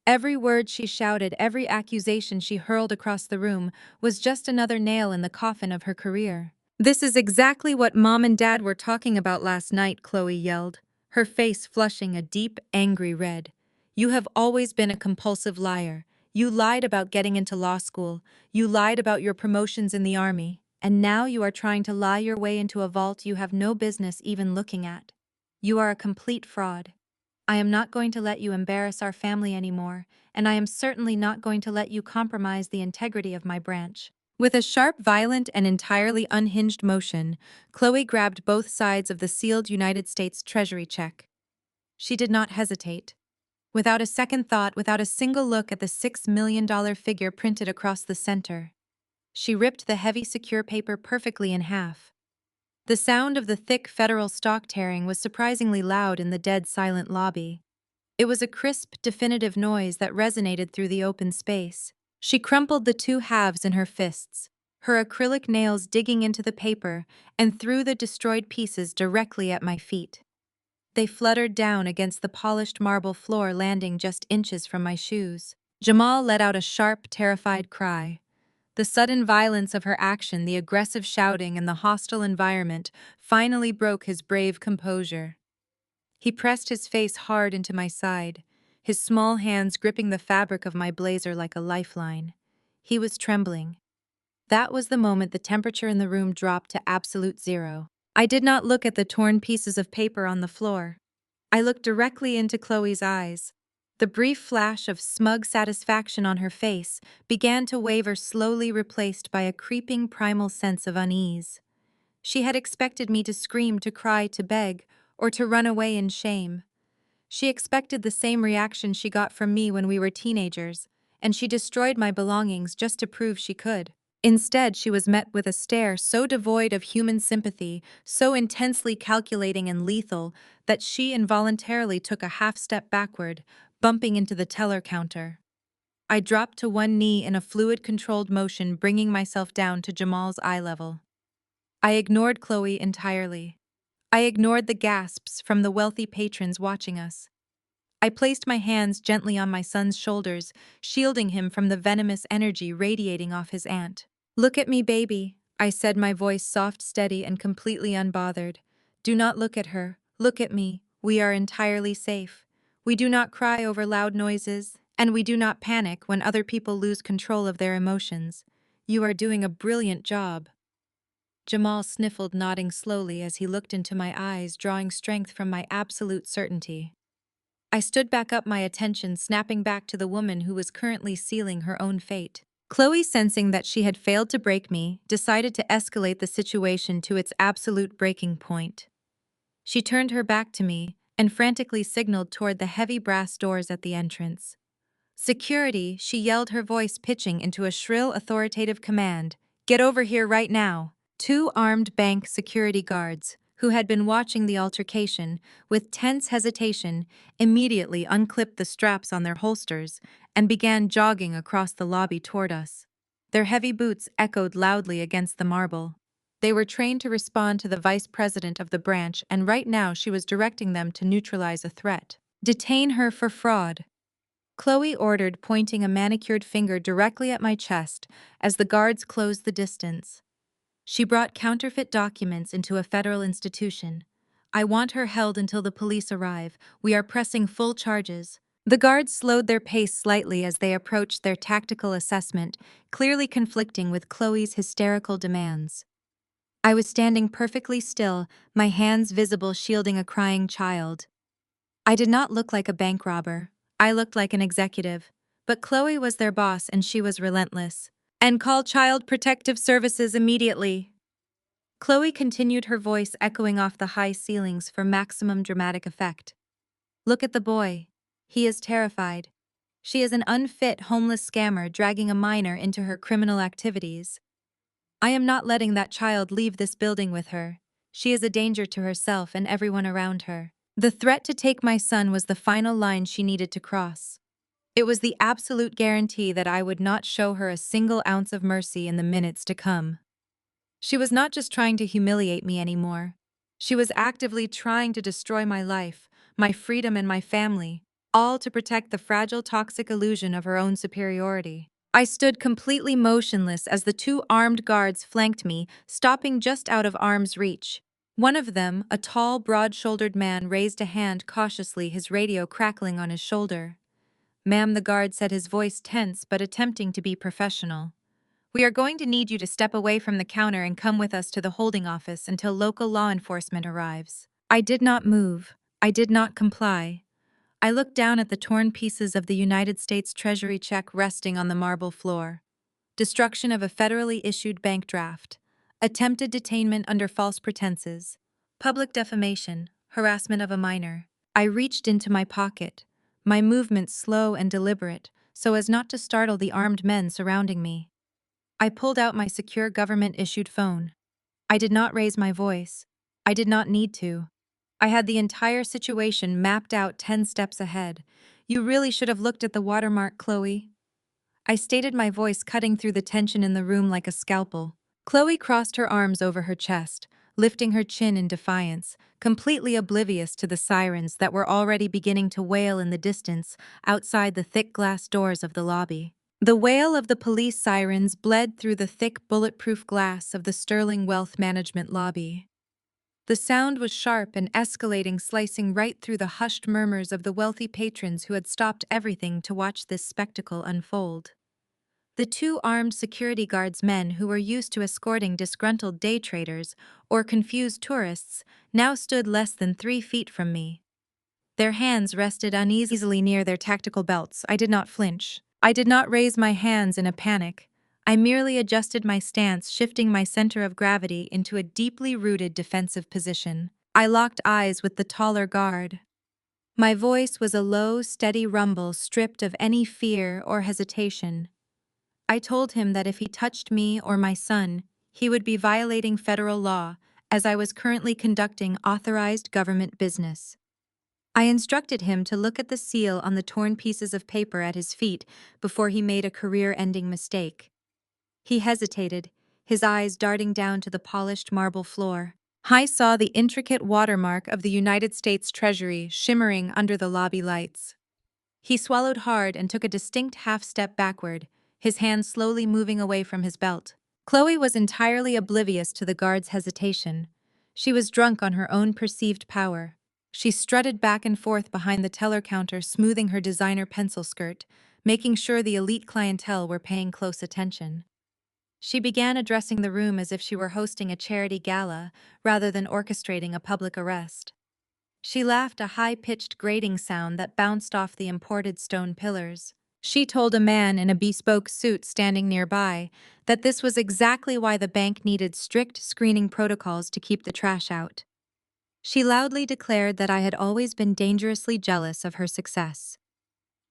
Speaker 1: Every word she shouted, every accusation she hurled across the room was just another nail in the coffin of her career. "This is exactly what Mom and Dad were talking about last night," Chloe yelled, her face flushing a deep, angry red. "You have always been a compulsive liar. You lied about getting into law school. You lied about your promotions in the army. And now you are trying to lie your way into a vault you have no business even looking at. You are a complete fraud. I am not going to let you embarrass our family anymore, and I am certainly not going to let you compromise the integrity of my branch." With a sharp, violent, and entirely unhinged motion, Chloe grabbed both sides of the sealed United States Treasury check. She did not hesitate. Without a second thought, without a single look at the $6 million figure printed across the center, she ripped the heavy, secure paper perfectly in half. The sound of the thick federal stock tearing was surprisingly loud in the dead, silent lobby. It was a crisp, definitive noise that resonated through the open space. She crumpled the two halves in her fists, her acrylic nails digging into the paper, and threw the destroyed pieces directly at my feet. They fluttered down against the polished marble floor, landing just inches from my shoes. Jamal let out a sharp, terrified cry. The sudden violence of her action, the aggressive shouting, and the hostile environment finally broke his brave composure. He pressed his face hard into my side, his small hands gripping the fabric of my blazer like a lifeline. He was trembling. That was the moment the temperature in the room dropped to absolute zero. I did not look at the torn pieces of paper on the floor. I looked directly into Chloe's eyes. The brief flash of smug satisfaction on her face began to waver, slowly replaced by a creeping primal sense of unease. She had expected me to scream, to cry, to beg, or to run away in shame. She expected the same reaction she got from me when we were teenagers, and she destroyed my belongings just to prove she could. Instead, she was met with a stare so devoid of human sympathy, so intensely calculating and lethal, that she involuntarily took a half-step backward, bumping into the teller counter. I dropped to one knee in a fluid-controlled motion, bringing myself down to Jamal's eye level. I ignored Chloe entirely. I ignored the gasps from the wealthy patrons watching us. I placed my hands gently on my son's shoulders, shielding him from the venomous energy radiating off his aunt. "Look at me, baby," I said, my voice soft, steady, and completely unbothered. "Do not look at her. Look at me. We are entirely safe. We do not cry over loud noises, and we do not panic when other people lose control of their emotions. You are doing a brilliant job." Jamal sniffled, nodding slowly as he looked into my eyes, drawing strength from my absolute certainty. I stood back up, my attention snapping back to the woman who was currently sealing her own fate. Chloe, sensing that she had failed to break me, decided to escalate the situation to its absolute breaking point. She turned her back to me and frantically signaled toward the heavy brass doors at the entrance. "Security," she yelled, her voice pitching into a shrill, authoritative command. "Get over here right now." Two armed bank security guards, who had been watching the altercation, with tense hesitation, immediately unclipped the straps on their holsters and began jogging across the lobby toward us. Their heavy boots echoed loudly against the marble. They were trained to respond to the vice president of the branch, and right now she was directing them to neutralize a threat. "Detain her for fraud," Chloe ordered, pointing a manicured finger directly at my chest as the guards closed the distance. "She brought counterfeit documents into a federal institution. I want her held until the police arrive. We are pressing full charges." The guards slowed their pace slightly as they approached their tactical assessment, clearly conflicting with Chloe's hysterical demands. I was standing perfectly still, my hands visible shielding a crying child. I did not look like a bank robber. I looked like an executive. But Chloe was their boss and she was relentless. "And call Child Protective Services immediately." Chloe continued, her voice echoing off the high ceilings for maximum dramatic effect. "Look at the boy. He is terrified. She is an unfit, homeless scammer dragging a minor into her criminal activities. I am not letting that child leave this building with her. She is a danger to herself and everyone around her." The threat to take my son was the final line she needed to cross. It was the absolute guarantee that I would not show her a single ounce of mercy in the minutes to come. She was not just trying to humiliate me anymore. She was actively trying to destroy my life, my freedom, and my family, all to protect the fragile, toxic illusion of her own superiority. I stood completely motionless as the two armed guards flanked me, stopping just out of arm's reach. One of them, a tall, broad-shouldered man, raised a hand cautiously, his radio crackling on his shoulder. "Ma'am," the guard said, his voice tense but attempting to be professional. "We are going to need you to step away from the counter and come with us to the holding office until local law enforcement arrives." I did not move. I did not comply. I looked down at the torn pieces of the United States Treasury check resting on the marble floor. Destruction of a federally issued bank draft. Attempted detainment under false pretenses. Public defamation. Harassment of a minor. I reached into my pocket, my movements slow and deliberate, so as not to startle the armed men surrounding me. I pulled out my secure government-issued phone. I did not raise my voice. I did not need to. I had the entire situation mapped out 10 steps ahead. "You really should have looked at the watermark, Chloe," I stated, my voice cutting through the tension in the room like a scalpel. Chloe crossed her arms over her chest, lifting her chin in defiance, completely oblivious to the sirens that were already beginning to wail in the distance outside the thick glass doors of the lobby. The wail of the police sirens bled through the thick, bulletproof glass of the Sterling Wealth Management lobby. The sound was sharp and escalating, slicing right through the hushed murmurs of the wealthy patrons who had stopped everything to watch this spectacle unfold. The two armed security guards, men who were used to escorting disgruntled day traders or confused tourists, now stood less than 3 feet from me. Their hands rested uneasily near their tactical belts. I did not flinch. I did not raise my hands in a panic. I merely adjusted my stance, shifting my center of gravity into a deeply rooted defensive position. I locked eyes with the taller guard. My voice was a low, steady rumble stripped of any fear or hesitation. I told him that if he touched me or my son, he would be violating federal law, as I was currently conducting authorized government business. I instructed him to look at the seal on the torn pieces of paper at his feet before he made a career-ending mistake. He hesitated, his eyes darting down to the polished marble floor. I saw the intricate watermark of the United States Treasury shimmering under the lobby lights. He swallowed hard and took a distinct half-step backward, his hand slowly moving away from his belt. Chloe was entirely oblivious to the guard's hesitation. She was drunk on her own perceived power. She strutted back and forth behind the teller counter, smoothing her designer pencil skirt, making sure the elite clientele were paying close attention. She began addressing the room as if she were hosting a charity gala rather than orchestrating a public arrest. She laughed, a high-pitched grating sound that bounced off the imported stone pillars. She told a man in a bespoke suit standing nearby that this was exactly why the bank needed strict screening protocols to keep the trash out. She loudly declared that I had always been dangerously jealous of her success.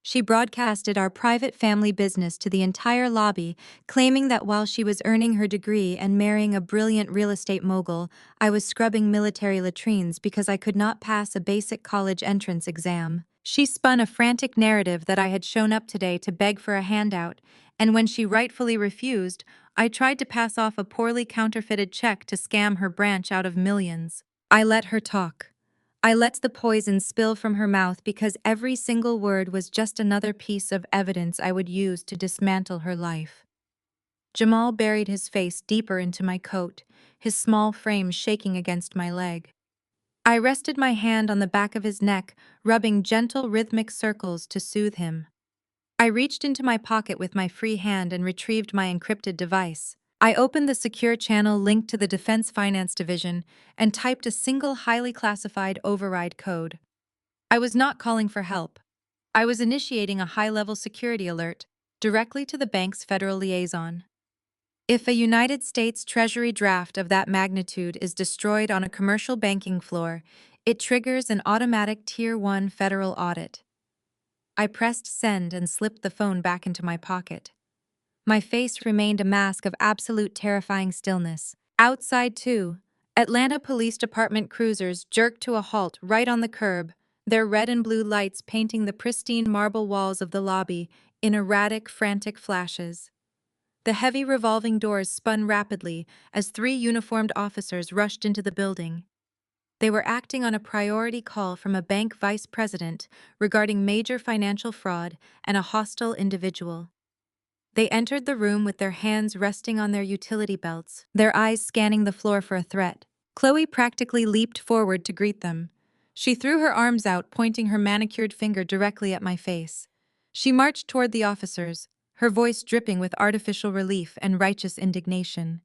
Speaker 1: She broadcasted our private family business to the entire lobby, claiming that while she was earning her degree and marrying a brilliant real estate mogul, I was scrubbing military latrines because I could not pass a basic college entrance exam. She spun a frantic narrative that I had shown up today to beg for a handout, and when she rightfully refused, I tried to pass off a poorly counterfeited check to scam her branch out of millions. I let her talk. I let the poison spill from her mouth because every single word was just another piece of evidence I would use to dismantle her life. Jamal buried his face deeper into my coat, his small frame shaking against my leg. I rested my hand on the back of his neck, rubbing gentle rhythmic circles to soothe him. I reached into my pocket with my free hand and retrieved my encrypted device. I opened the secure channel linked to the Defense Finance Division and typed a single highly classified override code. I was not calling for help. I was initiating a high-level security alert directly to the bank's federal liaison. If a United States Treasury draft of that magnitude is destroyed on a commercial banking floor, it triggers an automatic Tier 1 federal audit. I pressed send and slipped the phone back into my pocket. My face remained a mask of absolute terrifying stillness. Outside, too, Atlanta Police Department cruisers jerked to a halt right on the curb, their red and blue lights painting the pristine marble walls of the lobby in erratic, frantic flashes. The heavy revolving doors spun rapidly as three uniformed officers rushed into the building. They were acting on a priority call from a bank vice president regarding major financial fraud and a hostile individual. They entered the room with their hands resting on their utility belts, their eyes scanning the floor for a threat. Chloe practically leaped forward to greet them. She threw her arms out, pointing her manicured finger directly at my face. She marched toward the officers, her voice dripping with artificial relief and righteous indignation.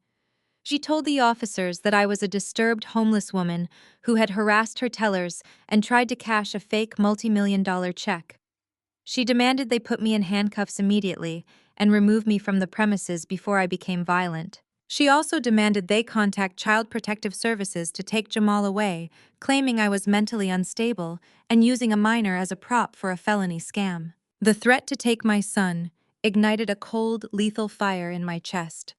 Speaker 1: She told the officers that I was a disturbed homeless woman who had harassed her tellers and tried to cash a fake multi-million-dollar check. She demanded they put me in handcuffs immediately and remove me from the premises before I became violent. She also demanded they contact Child Protective Services to take Jamal away, claiming I was mentally unstable and using a minor as a prop for a felony scam. The threat to take my son ignited a cold, lethal fire in my chest.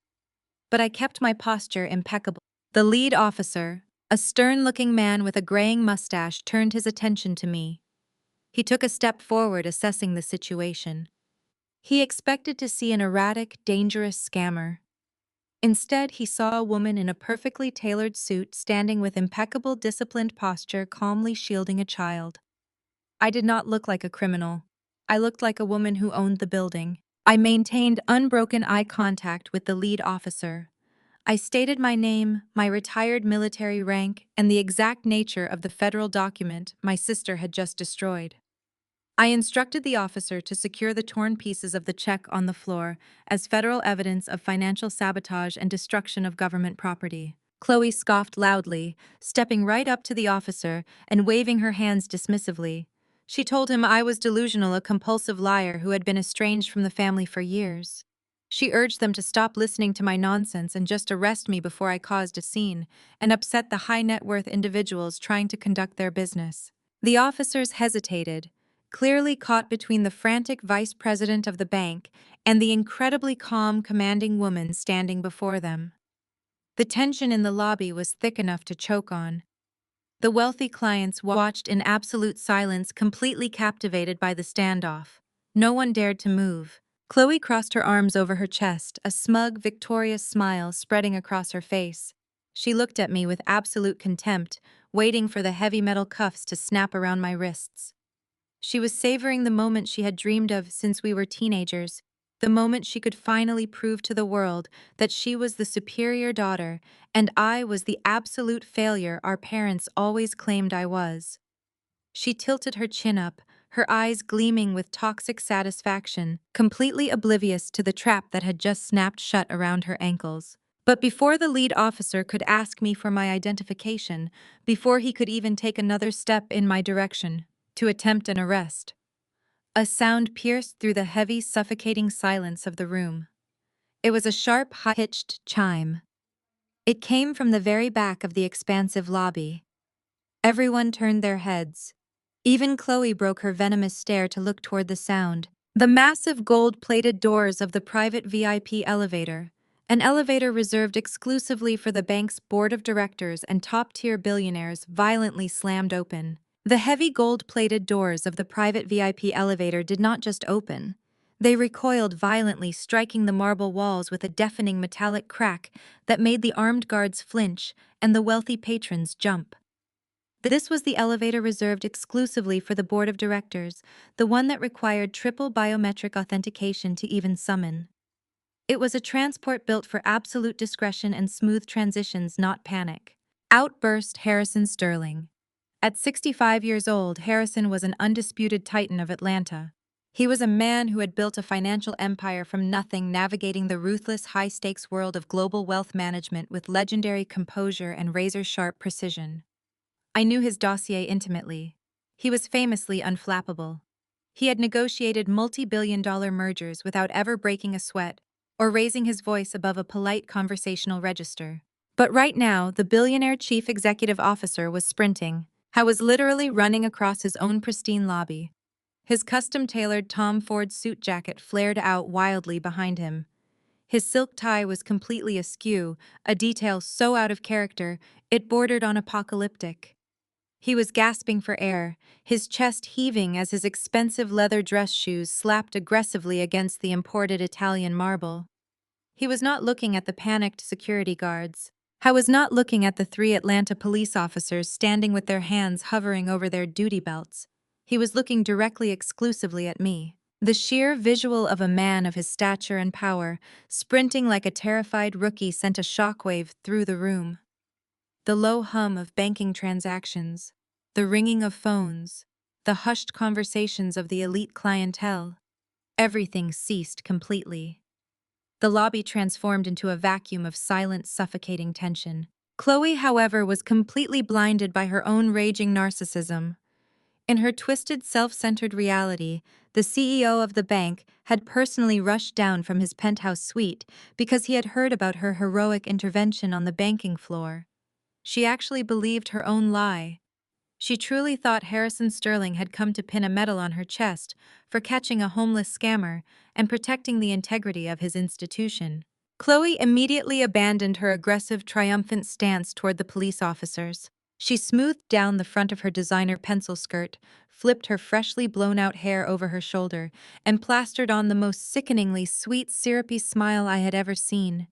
Speaker 1: But I kept my posture impeccable. The lead officer, a stern-looking man with a graying mustache, turned his attention to me. He took a step forward, assessing the situation. He expected to see an erratic, dangerous scammer. Instead, he saw a woman in a perfectly tailored suit standing with impeccable, disciplined posture, calmly shielding a child. I did not look like a criminal. I looked like a woman who owned the building. I maintained unbroken eye contact with the lead officer. I stated my name, my retired military rank, and the exact nature of the federal document my sister had just destroyed. I instructed the officer to secure the torn pieces of the check on the floor as federal evidence of financial sabotage and destruction of government property. Chloe scoffed loudly, stepping right up to the officer and waving her hands dismissively. She told him I was delusional, a compulsive liar who had been estranged from the family for years. She urged them to stop listening to my nonsense and just arrest me before I caused a scene and upset the high-net-worth individuals trying to conduct their business. The officers hesitated, clearly caught between the frantic vice president of the bank and the incredibly calm, commanding woman standing before them. The tension in the lobby was thick enough to choke on. The wealthy clients watched in absolute silence, completely captivated by the standoff. No one dared to move. Chloe crossed her arms over her chest, a smug, victorious smile spreading across her face. She looked at me with absolute contempt, waiting for the heavy metal cuffs to snap around my wrists. She was savoring the moment she had dreamed of since we were teenagers, the moment she could finally prove to the world that she was the superior daughter and I was the absolute failure our parents always claimed I was. She tilted her chin up, her eyes gleaming with toxic satisfaction, completely oblivious to the trap that had just snapped shut around her ankles. But before the lead officer could ask me for my identification, before he could even take another step in my direction, to attempt an arrest, A sound pierced through the heavy, suffocating silence of the room. It was a sharp, high-pitched chime. It came from the very back of the expansive lobby. Everyone turned their heads. Even Chloe broke her venomous stare to look toward the sound. The massive gold-plated doors of the private VIP elevator, an elevator reserved exclusively for the bank's board of directors and top-tier billionaires, violently slammed open. The heavy gold-plated doors of the private VIP elevator did not just open. They recoiled violently, striking the marble walls with a deafening metallic crack that made the armed guards flinch and the wealthy patrons jump. This was the elevator reserved exclusively for the board of directors, the one that required triple biometric authentication to even summon. It was a transport built for absolute discretion and smooth transitions, not panic. Out burst Harrison Sterling. At 65 years old, Harrison was an undisputed titan of Atlanta. He was a man who had built a financial empire from nothing, navigating the ruthless, high-stakes world of global wealth management with legendary composure and razor-sharp precision. I knew his dossier intimately. He was famously unflappable. He had negotiated multi-billion-dollar mergers without ever breaking a sweat or raising his voice above a polite conversational register. But right now, the billionaire chief executive officer was sprinting. I was literally running across his own pristine lobby. His custom-tailored Tom Ford suit jacket flared out wildly behind him. His silk tie was completely askew, a detail so out of character it bordered on apocalyptic. He was gasping for air, his chest heaving as his expensive leather dress shoes slapped aggressively against the imported Italian marble. He was not looking at the panicked security guards. I was not looking at the 3 Atlanta police officers standing with their hands hovering over their duty belts. He was looking directly exclusively at me. The sheer visual of a man of his stature and power, sprinting like a terrified rookie, sent a shockwave through the room. The low hum of banking transactions, the ringing of phones, the hushed conversations of the elite clientele. Everything ceased completely. The lobby transformed into a vacuum of silent, suffocating tension. Chloe, however, was completely blinded by her own raging narcissism. In her twisted, self-centered reality, the CEO of the bank had personally rushed down from his penthouse suite because he had heard about her heroic intervention on the banking floor. She actually believed her own lie. She truly thought Harrison Sterling had come to pin a medal on her chest for catching a homeless scammer and protecting the integrity of his institution. Chloe immediately abandoned her aggressive, triumphant stance toward the police officers. She smoothed down the front of her designer pencil skirt, flipped her freshly blown-out hair over her shoulder, and plastered on the most sickeningly sweet, syrupy smile I had ever seen.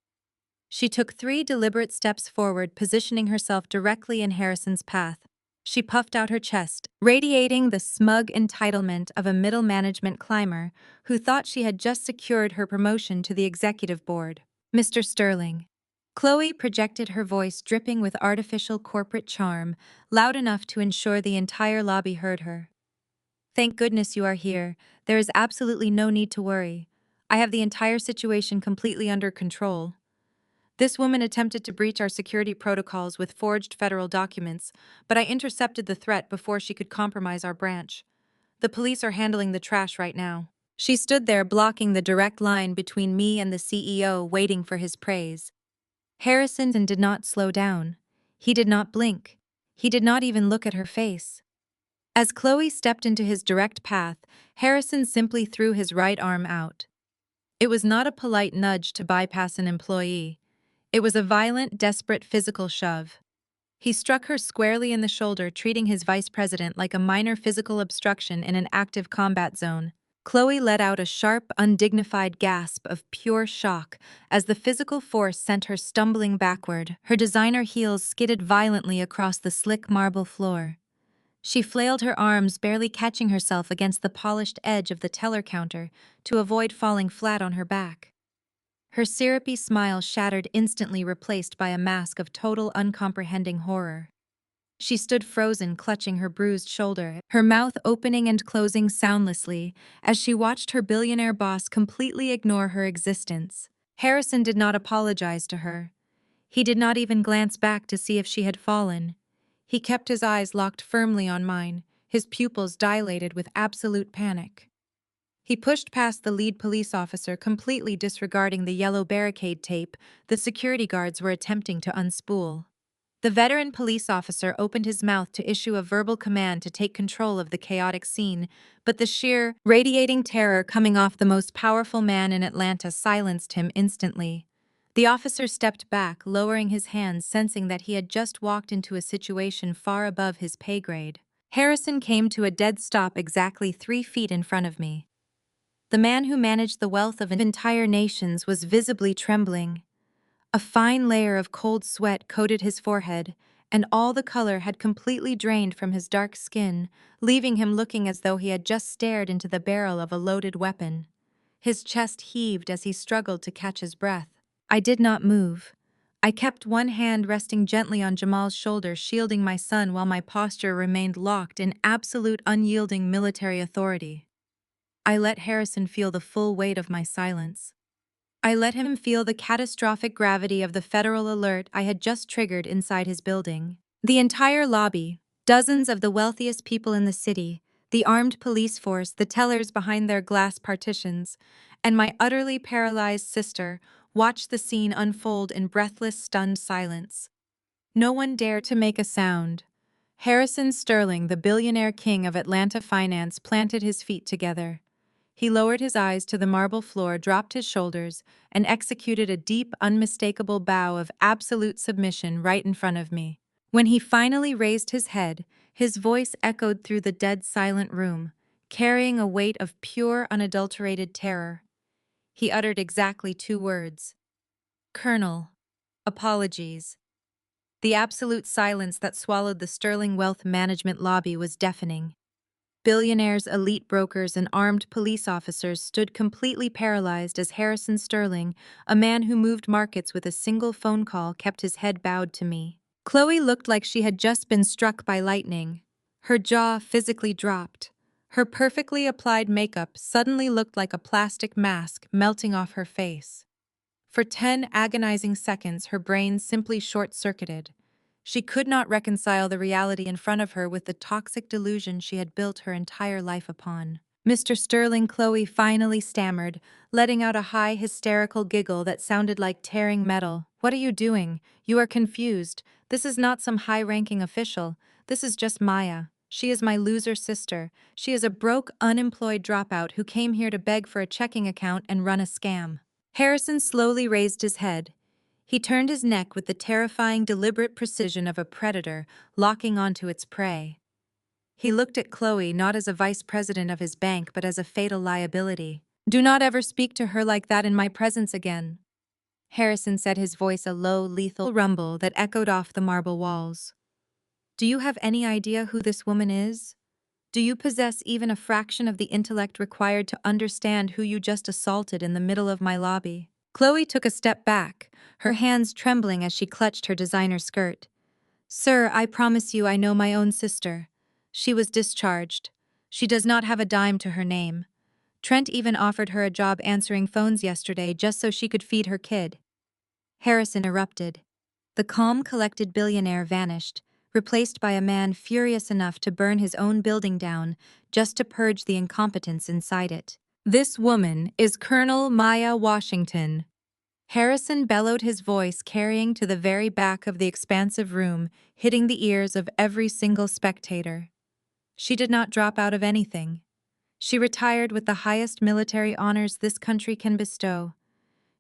Speaker 1: She took 3 deliberate steps forward, positioning herself directly in Harrison's path. She puffed out her chest, radiating the smug entitlement of a middle management climber who thought she had just secured her promotion to the executive board. Mr. Sterling. Chloe projected her voice, dripping with artificial corporate charm, loud enough to ensure the entire lobby heard her. Thank goodness you are here. There is absolutely no need to worry. I have the entire situation completely under control. This woman attempted to breach our security protocols with forged federal documents, but I intercepted the threat before she could compromise our branch. The police are handling the trash right now. She stood there, blocking the direct line between me and the CEO, waiting for his praise. Harrison did not slow down. He did not blink. He did not even look at her face. As Chloe stepped into his direct path, Harrison simply threw his right arm out. It was not a polite nudge to bypass an employee. It was a violent, desperate physical shove. He struck her squarely in the shoulder, treating his vice president like a minor physical obstruction in an active combat zone. Chloe let out a sharp, undignified gasp of pure shock as the physical force sent her stumbling backward. Her designer heels skidded violently across the slick marble floor. She flailed her arms, barely catching herself against the polished edge of the teller counter to avoid falling flat on her back. Her syrupy smile shattered, instantly replaced by a mask of total, uncomprehending horror. She stood frozen, clutching her bruised shoulder, her mouth opening and closing soundlessly as she watched her billionaire boss completely ignore her existence. Harrison did not apologize to her. He did not even glance back to see if she had fallen. He kept his eyes locked firmly on mine, his pupils dilated with absolute panic. He pushed past the lead police officer, completely disregarding the yellow barricade tape the security guards were attempting to unspool. The veteran police officer opened his mouth to issue a verbal command to take control of the chaotic scene, but the sheer, radiating terror coming off the most powerful man in Atlanta silenced him instantly. The officer stepped back, lowering his hands, sensing that he had just walked into a situation far above his pay grade. Harrison came to a dead stop exactly 3 feet in front of me. The man who managed the wealth of entire nations was visibly trembling. A fine layer of cold sweat coated his forehead, and all the color had completely drained from his dark skin, leaving him looking as though he had just stared into the barrel of a loaded weapon. His chest heaved as he struggled to catch his breath. I did not move. I kept one hand resting gently on Jamal's shoulder, shielding my son while my posture remained locked in absolute unyielding military authority. I let Harrison feel the full weight of my silence. I let him feel the catastrophic gravity of the federal alert I had just triggered inside his building. The entire lobby, dozens of the wealthiest people in the city, the armed police force, the tellers behind their glass partitions, and my utterly paralyzed sister watched the scene unfold in breathless, stunned silence. No one dared to make a sound. Harrison Sterling, the billionaire king of Atlanta finance, planted his feet together. He lowered his eyes to the marble floor, dropped his shoulders, and executed a deep, unmistakable bow of absolute submission right in front of me. When he finally raised his head, his voice echoed through the dead silent room, carrying a weight of pure, unadulterated terror. He uttered exactly 2 words. "Colonel, apologies." The absolute silence that swallowed the Sterling Wealth Management lobby was deafening. Billionaires, elite brokers, and armed police officers stood completely paralyzed as Harrison Sterling, a man who moved markets with a single phone call, kept his head bowed to me. Chloe looked like she had just been struck by lightning. Her jaw physically dropped. Her perfectly applied makeup suddenly looked like a plastic mask melting off her face. For 10 agonizing seconds, her brain simply short-circuited. She could not reconcile the reality in front of her with the toxic delusion she had built her entire life upon. "Mr. Sterling," Chloe finally stammered, letting out a high, hysterical giggle that sounded like tearing metal. "What are you doing? You are confused. This is not some high-ranking official. This is just Maya. She is my loser sister. She is a broke, unemployed dropout who came here to beg for a checking account and run a scam." Harrison slowly raised his head. He turned his neck with the terrifying, deliberate precision of a predator locking onto its prey. He looked at Chloe not as a vice president of his bank but as a fatal liability. "Do not ever speak to her like that in my presence again." Harrison said, his voice a low, lethal rumble that echoed off the marble walls. "Do you have any idea who this woman is? Do you possess even a fraction of the intellect required to understand who you just assaulted in the middle of my lobby?" Chloe took a step back, her hands trembling as she clutched her designer skirt. "Sir, I promise you I know my own sister. She was discharged. She does not have a dime to her name. Trent even offered her a job answering phones yesterday just so she could feed her kid." Harrison erupted. The calm, collected billionaire vanished, replaced by a man furious enough to burn his own building down just to purge the incompetence inside it. "This woman is Colonel Maya Washington." Harrison bellowed, his voice carrying to the very back of the expansive room, hitting the ears of every single spectator. She did not drop out of anything. She retired with the highest military honors this country can bestow.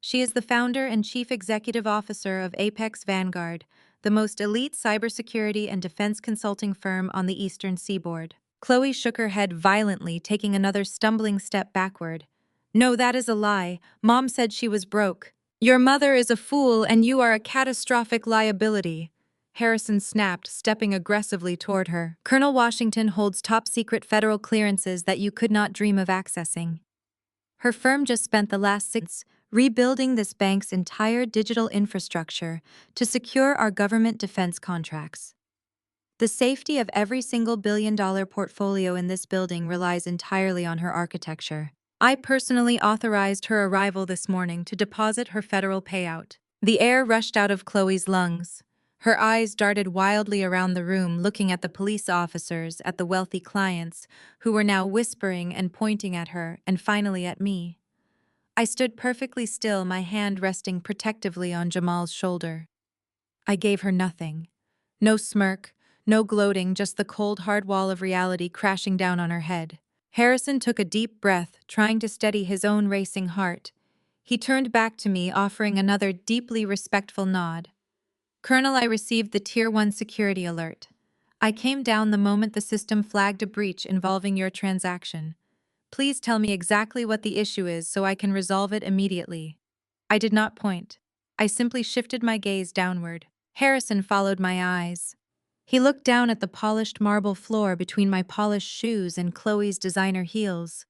Speaker 1: She is the founder and chief executive officer of Apex Vanguard, the most elite cybersecurity and defense consulting firm on the Eastern Seaboard. Chloe shook her head violently, taking another stumbling step backward. "No, that is a lie. Mom said she was broke." "Your mother is a fool and you are a catastrophic liability," Harrison snapped, stepping aggressively toward her. "Colonel Washington holds top-secret federal clearances that you could not dream of accessing. Her firm just spent the last 6 months rebuilding this bank's entire digital infrastructure to secure our government defense contracts. The safety of every single billion-dollar portfolio in this building relies entirely on her architecture. I personally authorized her arrival this morning to deposit her federal payout." The air rushed out of Chloe's lungs. Her eyes darted wildly around the room, looking at the police officers, at the wealthy clients, who were now whispering and pointing at her, and finally at me. I stood perfectly still, my hand resting protectively on Jamal's shoulder. I gave her nothing. No smirk, no gloating, just the cold, hard wall of reality crashing down on her head. Harrison took a deep breath, trying to steady his own racing heart. He turned back to me, offering another deeply respectful nod. Colonel, I received the Tier 1 security alert. I came down the moment the system flagged a breach involving your transaction. Please tell me exactly what the issue is so I can resolve it immediately. I did not point. I simply shifted my gaze downward. Harrison followed my eyes. He looked down at the polished marble floor between my polished shoes and Chloe's designer heels.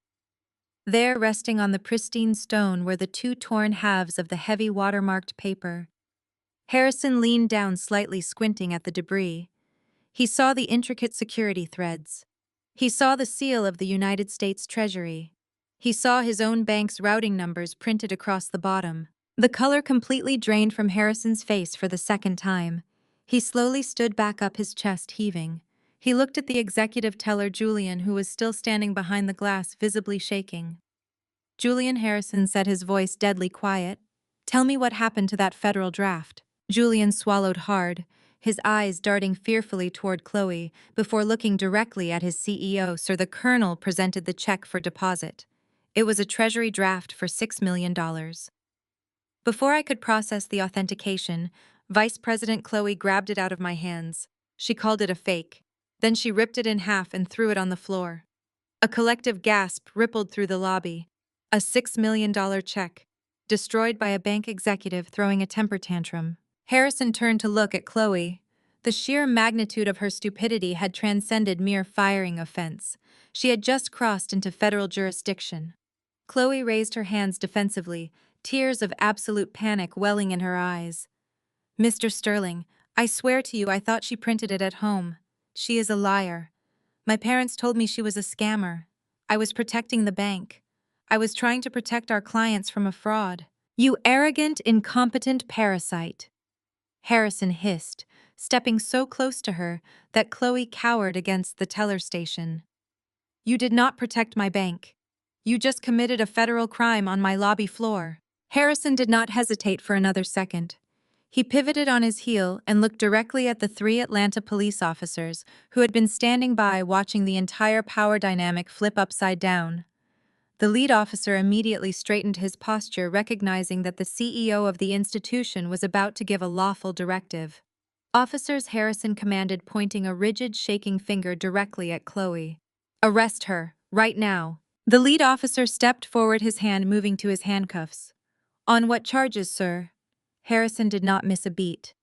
Speaker 1: There, resting on the pristine stone, were the two torn halves of the heavy watermarked paper. Harrison leaned down, slightly squinting at the debris. He saw the intricate security threads. He saw the seal of the United States Treasury. He saw his own bank's routing numbers printed across the bottom. The color completely drained from Harrison's face for the second time. He slowly stood back up, his chest heaving. He looked at the executive teller, Julian, who was still standing behind the glass, visibly shaking. Julian, Harrison said, his voice deadly quiet. Tell me what happened to that federal draft. Julian swallowed hard, his eyes darting fearfully toward Chloe, before looking directly at his CEO. Sir, the colonel presented the check for deposit. It was a treasury draft for $6 million. Before I could process the authentication, Vice President Chloe grabbed it out of my hands. She called it a fake. Then she ripped it in half and threw it on the floor. A collective gasp rippled through the lobby. A $6 million check, destroyed by a bank executive throwing a temper tantrum. Harrison turned to look at Chloe. The sheer magnitude of her stupidity had transcended mere firing offense. She had just crossed into federal jurisdiction. Chloe raised her hands defensively, tears of absolute panic welling in her eyes. Mr. Sterling, I swear to you I thought she printed it at home. She is a liar. My parents told me she was a scammer. I was protecting the bank. I was trying to protect our clients from a fraud. You arrogant, incompetent parasite. Harrison hissed, stepping so close to her that Chloe cowered against the teller station. You did not protect my bank. You just committed a federal crime on my lobby floor. Harrison did not hesitate for another second. He pivoted on his heel and looked directly at the three Atlanta police officers who had been standing by watching the entire power dynamic flip upside down. The lead officer immediately straightened his posture, recognizing that the CEO of the institution was about to give a lawful directive. Officers, Harrison commanded, pointing a rigid, shaking finger directly at Chloe. Arrest her, right now. The lead officer stepped forward, his hand moving to his handcuffs. On what charges, sir? Harrison did not miss a beat.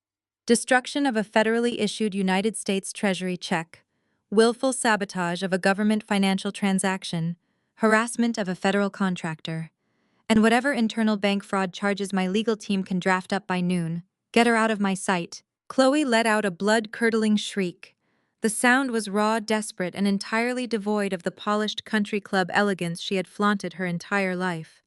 Speaker 1: Destruction of a federally issued United States Treasury check, willful sabotage of a government financial transaction, harassment of a federal contractor, and whatever internal bank fraud charges my legal team can draft up by noon. Get her out of my sight. Chloe let out a blood-curdling shriek. The sound was raw, desperate, and entirely devoid of the polished country club elegance she had flaunted her entire life.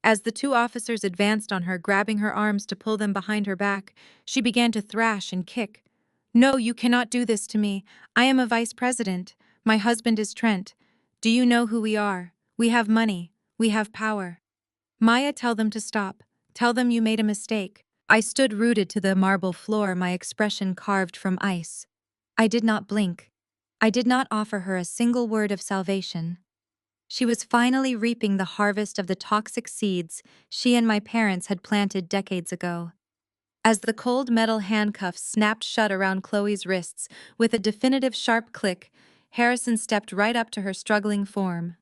Speaker 1: As the two officers advanced on her, grabbing her arms to pull them behind her back, she began to thrash and kick. No, you cannot do this to me. I am a vice president. My husband is Trent. Do you know who we are? We have money. We have power. Maya, tell them to stop. Tell them you made a mistake. I stood rooted to the marble floor, my expression carved from ice. I did not blink. I did not offer her a single word of salvation. She was finally reaping the harvest of the toxic seeds she and my parents had planted decades ago. As the cold metal handcuffs snapped shut around Chloe's wrists with a definitive sharp click, Harrison stepped right up to her struggling form.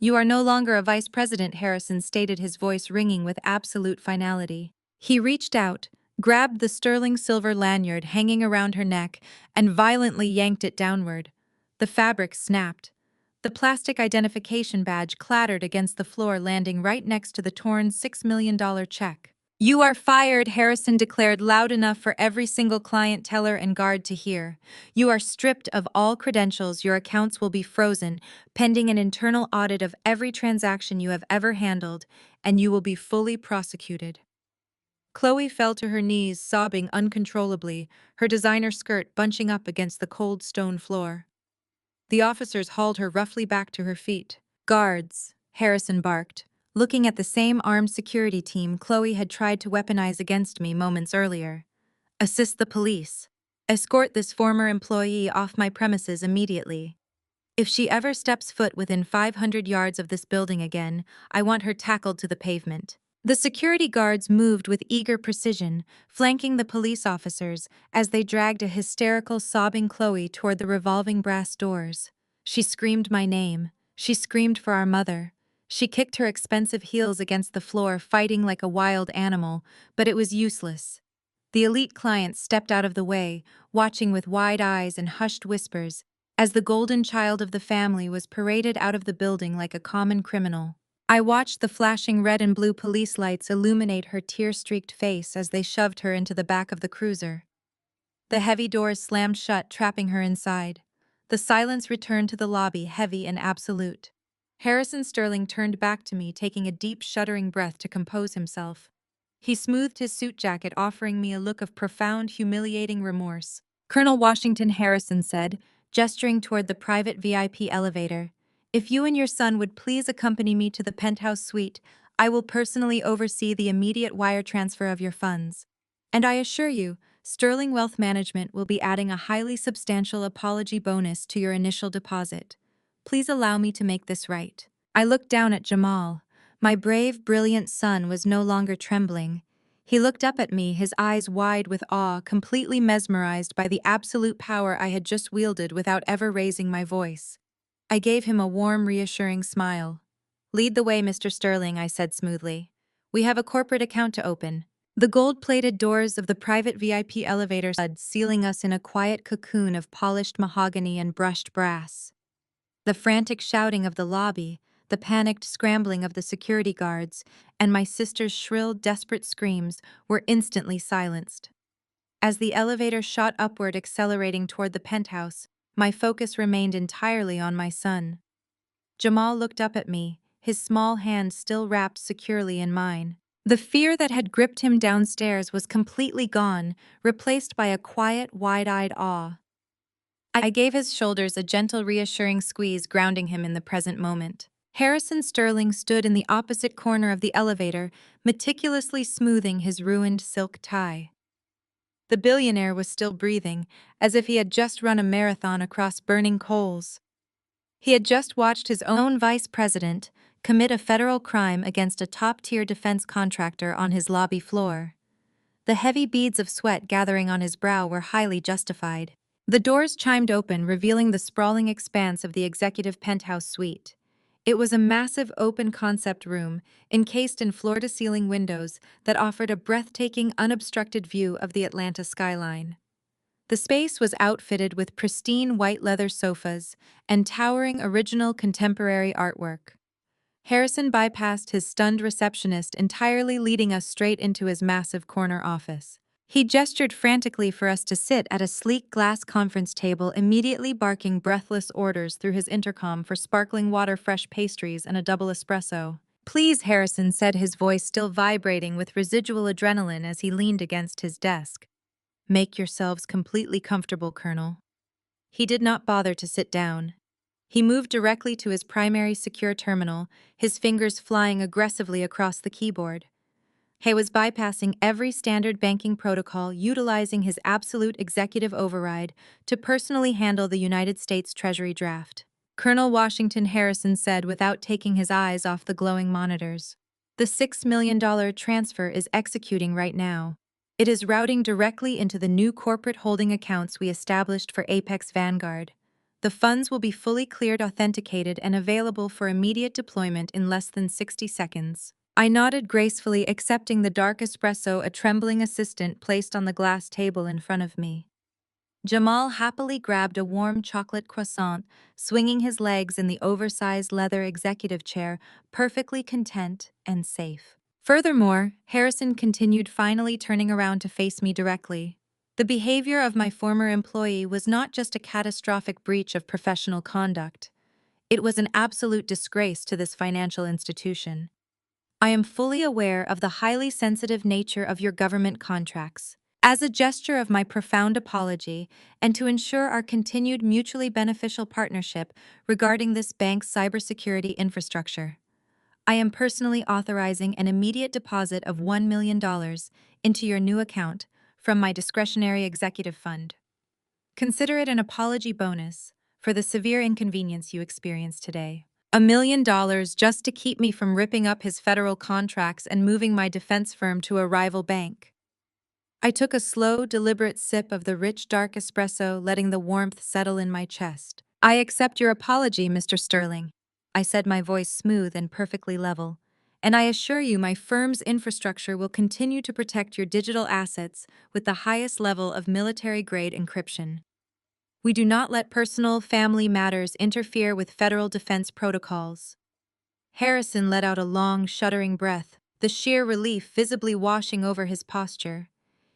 Speaker 1: You are no longer a vice president, Harrison stated, his voice ringing with absolute finality. He reached out, grabbed the sterling silver lanyard hanging around her neck, and violently yanked it downward. The fabric snapped. The plastic identification badge clattered against the floor, landing right next to the torn $6 million check. You are fired, Harrison declared, loud enough for every single client, teller, and guard to hear. You are stripped of all credentials. Your accounts will be frozen, pending an internal audit of every transaction you have ever handled, and you will be fully prosecuted. Chloe fell to her knees, sobbing uncontrollably, her designer skirt bunching up against the cold stone floor. The officers hauled her roughly back to her feet. "Guards," Harrison barked, looking at the same armed security team Chloe had tried to weaponize against me moments earlier. "Assist the police. Escort this former employee off my premises immediately. If she ever steps foot within 500 yards of this building again, I want her tackled to the pavement." The security guards moved with eager precision, flanking the police officers as they dragged a hysterical, sobbing Chloe toward the revolving brass doors. She screamed my name. She screamed for our mother. She kicked her expensive heels against the floor, fighting like a wild animal, but it was useless. The elite client stepped out of the way, watching with wide eyes and hushed whispers, as the golden child of the family was paraded out of the building like a common criminal. I watched the flashing red and blue police lights illuminate her tear-streaked face as they shoved her into the back of the cruiser. The heavy doors slammed shut, trapping her inside. The silence returned to the lobby, heavy and absolute. Harrison Sterling turned back to me, taking a deep, shuddering breath to compose himself. He smoothed his suit jacket, offering me a look of profound, humiliating remorse. "Colonel Washington," Harrison said, gesturing toward the private VIP elevator, "if you and your son would please accompany me to the penthouse suite, I will personally oversee the immediate wire transfer of your funds. And I assure you, Sterling Wealth Management will be adding a highly substantial apology bonus to your initial deposit. Please allow me to make this right." I looked down at Jamal. My brave, brilliant son was no longer trembling. He looked up at me, his eyes wide with awe, completely mesmerized by the absolute power I had just wielded without ever raising my voice. I gave him a warm, reassuring smile. "Lead the way, Mr. Sterling," I said smoothly. "We have a corporate account to open." The gold-plated doors of the private VIP elevator stood, sealing us in a quiet cocoon of polished mahogany and brushed brass. The frantic shouting of the lobby, the panicked scrambling of the security guards, and my sister's shrill, desperate screams were instantly silenced. As the elevator shot upward, accelerating toward the penthouse, my focus remained entirely on my son. Jamal looked up at me, his small hand still wrapped securely in mine. The fear that had gripped him downstairs was completely gone, replaced by a quiet, wide-eyed awe. I gave his shoulders a gentle, reassuring squeeze, grounding him in the present moment. Harrison Sterling stood in the opposite corner of the elevator, meticulously smoothing his ruined silk tie. The billionaire was still breathing, as if he had just run a marathon across burning coals. He had just watched his own vice president commit a federal crime against a top-tier defense contractor on his lobby floor. The heavy beads of sweat gathering on his brow were highly justified. The doors chimed open, revealing the sprawling expanse of the executive penthouse suite. It was a massive open-concept room, encased in floor-to-ceiling windows that offered a breathtaking, unobstructed view of the Atlanta skyline. The space was outfitted with pristine white leather sofas and towering original contemporary artwork. Harrison bypassed his stunned receptionist entirely, leading us straight into his massive corner office. He gestured frantically for us to sit at a sleek glass conference table, immediately barking breathless orders through his intercom for sparkling water, fresh pastries, and a double espresso. "Please," Harrison said, his voice still vibrating with residual adrenaline as he leaned against his desk. "Make yourselves completely comfortable, Colonel." He did not bother to sit down. He moved directly to his primary secure terminal, his fingers flying aggressively across the keyboard. He was bypassing every standard banking protocol, utilizing his absolute executive override to personally handle the United States Treasury draft. Colonel Washington, Harrison said without taking his eyes off the glowing monitors. "The $6 million transfer is executing right now. It is routing directly into the new corporate holding accounts we established for Apex Vanguard. The funds will be fully cleared, authenticated, and available for immediate deployment in less than 60 seconds. I nodded gracefully, accepting the dark espresso a trembling assistant placed on the glass table in front of me. Jamal happily grabbed a warm chocolate croissant, swinging his legs in the oversized leather executive chair, perfectly content and safe. Furthermore, Harrison continued, finally turning around to face me directly. "The behavior of my former employee was not just a catastrophic breach of professional conduct. It was an absolute disgrace to this financial institution. I am fully aware of the highly sensitive nature of your government contracts. As a gesture of my profound apology, and to ensure our continued mutually beneficial partnership regarding this bank's cybersecurity infrastructure, I am personally authorizing an immediate deposit of $1 million into your new account from my discretionary executive fund. Consider it an apology bonus for the severe inconvenience you experienced today. $1 million just to keep me from ripping up his federal contracts and moving my defense firm to a rival bank. I took a slow, deliberate sip of the rich, dark espresso, letting the warmth settle in my chest. I accept your apology, Mr. Sterling. I said, my voice smooth and perfectly level. And I assure you my firm's infrastructure will continue to protect your digital assets with the highest level of military-grade encryption. We do not let personal, family matters interfere with federal defense protocols. Harrison let out a long, shuddering breath, the sheer relief visibly washing over his posture.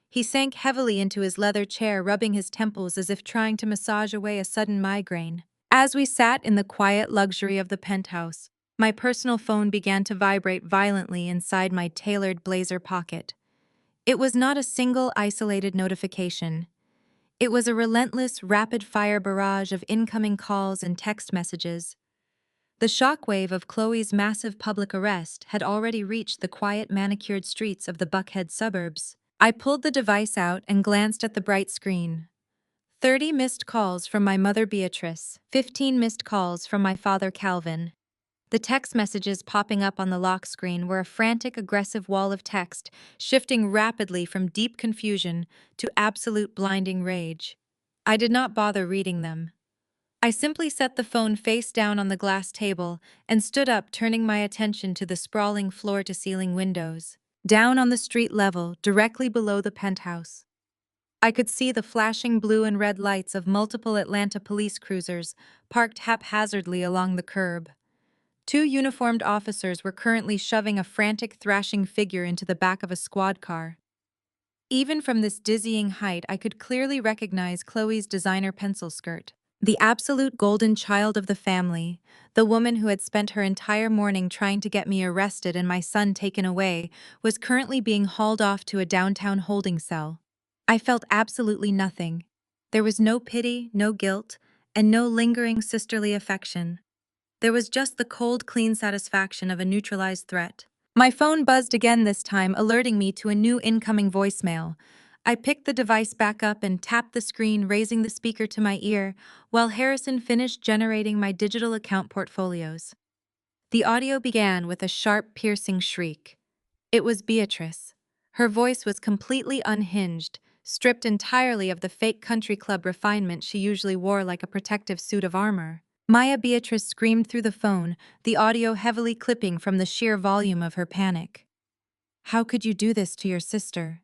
Speaker 1: He sank heavily into his leather chair, rubbing his temples as if trying to massage away a sudden migraine. As we sat in the quiet luxury of the penthouse, my personal phone began to vibrate violently inside my tailored blazer pocket. It was not a single isolated notification. It was a relentless, rapid-fire barrage of incoming calls and text messages. The shockwave of Chloe's massive public arrest had already reached the quiet, manicured streets of the Buckhead suburbs. I pulled the device out and glanced at the bright screen. 30 missed calls from my mother Beatrice, 15 missed calls from my father Calvin. The text messages popping up on the lock screen were a frantic, aggressive wall of text, shifting rapidly from deep confusion to absolute blinding rage. I did not bother reading them. I simply set the phone face down on the glass table and stood up, turning my attention to the sprawling floor-to-ceiling windows. Down on the street level, directly below the penthouse, I could see the flashing blue and red lights of multiple Atlanta police cruisers parked haphazardly along the curb. Two uniformed officers were currently shoving a frantic, thrashing figure into the back of a squad car. Even from this dizzying height, I could clearly recognize Chloe's designer pencil skirt. The absolute golden child of the family, the woman who had spent her entire morning trying to get me arrested and my son taken away, was currently being hauled off to a downtown holding cell. I felt absolutely nothing. There was no pity, no guilt, and no lingering sisterly affection. There was just the cold, clean satisfaction of a neutralized threat. My phone buzzed again this time, alerting me to a new incoming voicemail. I picked the device back up and tapped the screen, raising the speaker to my ear, while Harrison finished generating my digital account portfolios. The audio began with a sharp, piercing shriek. It was Beatrice. Her voice was completely unhinged, stripped entirely of the fake country club refinement she usually wore like a protective suit of armor. Maya Beatrice screamed through the phone, the audio heavily clipping from the sheer volume of her panic. "How could you do this to your sister?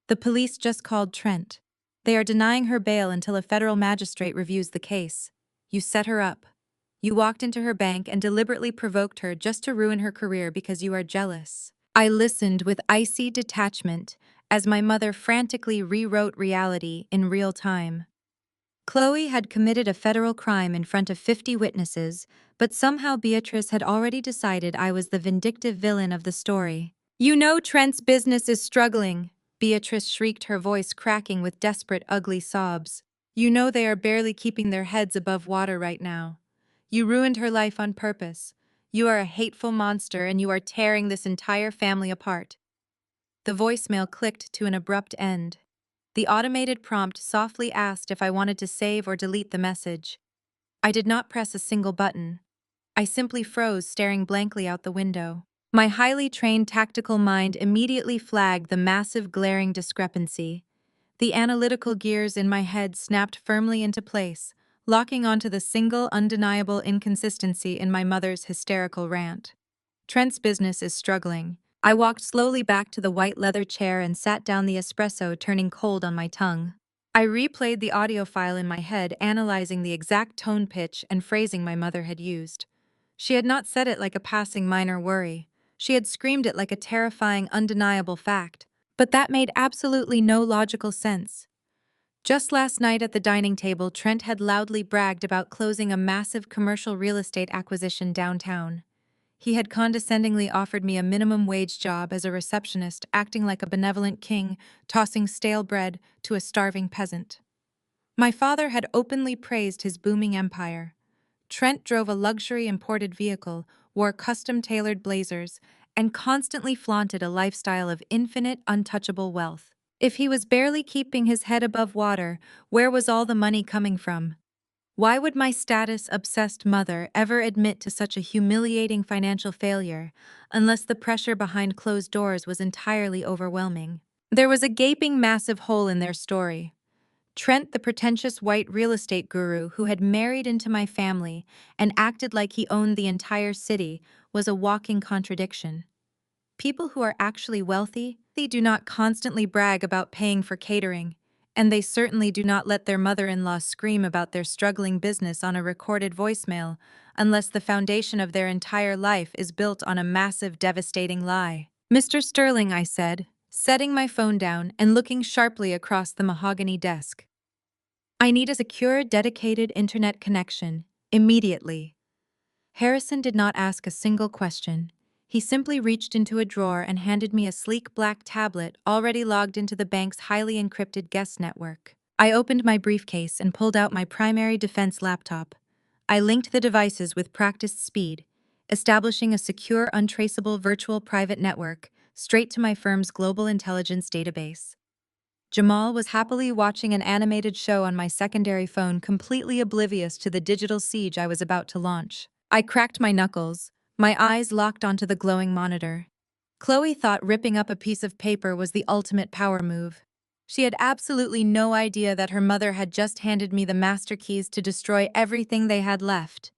Speaker 1: The police just called Trent. They are denying her bail until a federal magistrate reviews the case. You set her up. You walked into her bank and deliberately provoked her just to ruin her career because you are jealous." I listened with icy detachment as my mother frantically rewrote reality in real time. Chloe had committed a federal crime in front of 50 witnesses, but somehow Beatrice had already decided I was the vindictive villain of the story. "You know Trent's business is struggling," Beatrice shrieked, her voice cracking with desperate, ugly sobs. "You know they are barely keeping their heads above water right now. You ruined her life on purpose. You are a hateful monster and you are tearing this entire family apart." The voicemail clicked to an abrupt end. The automated prompt softly asked if I wanted to save or delete the message. I did not press a single button. I simply froze, staring blankly out the window. My highly trained tactical mind immediately flagged the massive, glaring discrepancy. The analytical gears in my head snapped firmly into place, locking onto the single, undeniable inconsistency in my mother's hysterical rant. Trent's business is struggling. I walked slowly back to the white leather chair and sat down, the espresso turning cold on my tongue. I replayed the audio file in my head, analyzing the exact tone, pitch, and phrasing my mother had used. She had not said it like a passing minor worry. She had screamed it like a terrifying, undeniable fact. But that made absolutely no logical sense. Just last night at the dining table, Trent had loudly bragged about closing a massive commercial real estate acquisition downtown. He had condescendingly offered me a minimum wage job as a receptionist, acting like a benevolent king, tossing stale bread to a starving peasant. My father had openly praised his booming empire. Trent drove a luxury imported vehicle, wore custom-tailored blazers, and constantly flaunted a lifestyle of infinite, untouchable wealth. If he was barely keeping his head above water, where was all the money coming from? Why would my status-obsessed mother ever admit to such a humiliating financial failure, unless the pressure behind closed doors was entirely overwhelming? There was a gaping massive hole in their story. Trent, the pretentious white real estate guru who had married into my family and acted like he owned the entire city, was a walking contradiction. People who are actually wealthy, they do not constantly brag about paying for catering, and they certainly do not let their mother-in-law scream about their struggling business on a recorded voicemail, unless the foundation of their entire life is built on a massive, devastating lie. "Mr. Sterling," I said, setting my phone down and looking sharply across the mahogany desk. "I need a secure, dedicated internet connection, immediately." Harrison did not ask a single question. He simply reached into a drawer and handed me a sleek black tablet already logged into the bank's highly encrypted guest network. I opened my briefcase and pulled out my primary defense laptop. I linked the devices with practiced speed, establishing a secure, untraceable virtual private network straight to my firm's global intelligence database. Jamal was happily watching an animated show on my secondary phone, completely oblivious to the digital siege I was about to launch. I cracked my knuckles, my eyes locked onto the glowing monitor. Chloe thought ripping up a piece of paper was the ultimate power move. She had absolutely no idea that her mother had just handed me the master keys to destroy everything they had left.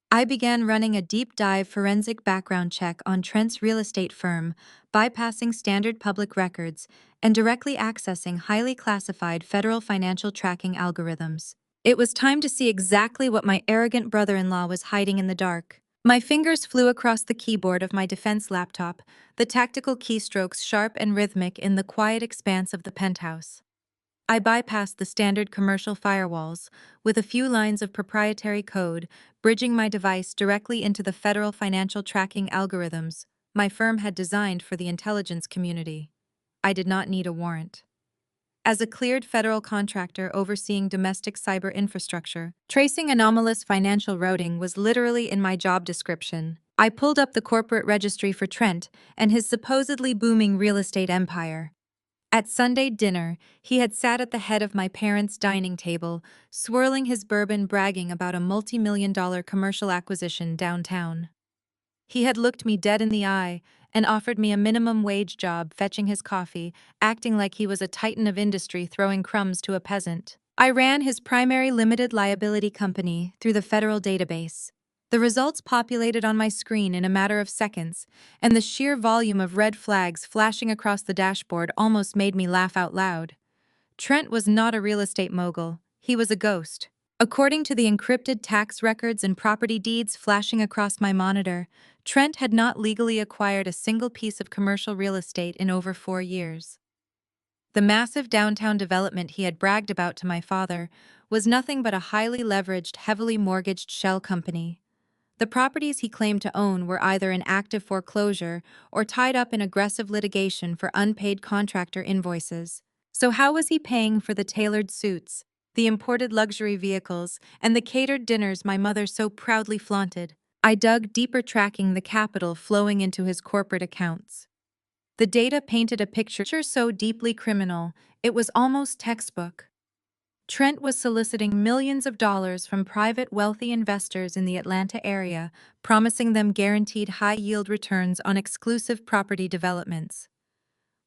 Speaker 1: I began running a deep dive forensic background check on Trent's real estate firm, bypassing standard public records and directly accessing highly classified federal financial tracking algorithms. It was time to see exactly what my arrogant brother-in-law was hiding in the dark. My fingers flew across the keyboard of my defense laptop, the tactical keystrokes sharp and rhythmic in the quiet expanse of the penthouse. I bypassed the standard commercial firewalls, with a few lines of proprietary code, bridging my device directly into the federal financial tracking algorithms my firm had designed for the intelligence community. I did not need a warrant. As a cleared federal contractor overseeing domestic cyber infrastructure, tracing anomalous financial routing was literally in my job description. I pulled up the corporate registry for Trent and his supposedly booming real estate empire. At Sunday dinner, he had sat at the head of my parents' dining table, swirling his bourbon, bragging about a multi-million-dollar commercial acquisition downtown. He had looked me dead in the eye and offered me a minimum wage job fetching his coffee, acting like he was a titan of industry throwing crumbs to a peasant. I ran his primary limited liability company through the federal database. The results populated on my screen in a matter of seconds, and the sheer volume of red flags flashing across the dashboard almost made me laugh out loud. Trent was not a real estate mogul, he was a ghost. According to the encrypted tax records and property deeds flashing across my monitor, Trent had not legally acquired a single piece of commercial real estate in over 4 years. The massive downtown development he had bragged about to my father was nothing but a highly leveraged, heavily mortgaged shell company. The properties he claimed to own were either in active foreclosure or tied up in aggressive litigation for unpaid contractor invoices. So how was he paying for the tailored suits, the imported luxury vehicles, and the catered dinners my mother so proudly flaunted? I dug deeper, tracking the capital flowing into his corporate accounts. The data painted a picture so deeply criminal, it was almost textbook. Trent was soliciting millions of dollars from private wealthy investors in the Atlanta area, promising them guaranteed high-yield returns on exclusive property developments.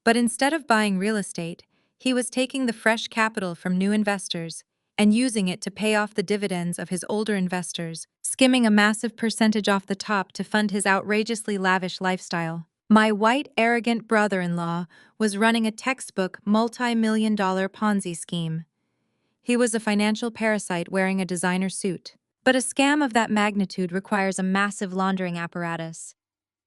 Speaker 1: But instead of buying real estate, he was taking the fresh capital from new investors and using it to pay off the dividends of his older investors, skimming a massive percentage off the top to fund his outrageously lavish lifestyle. My white, arrogant brother-in-law was running a textbook multi-million-dollar Ponzi scheme. He was a financial parasite wearing a designer suit. But a scam of that magnitude requires a massive laundering apparatus.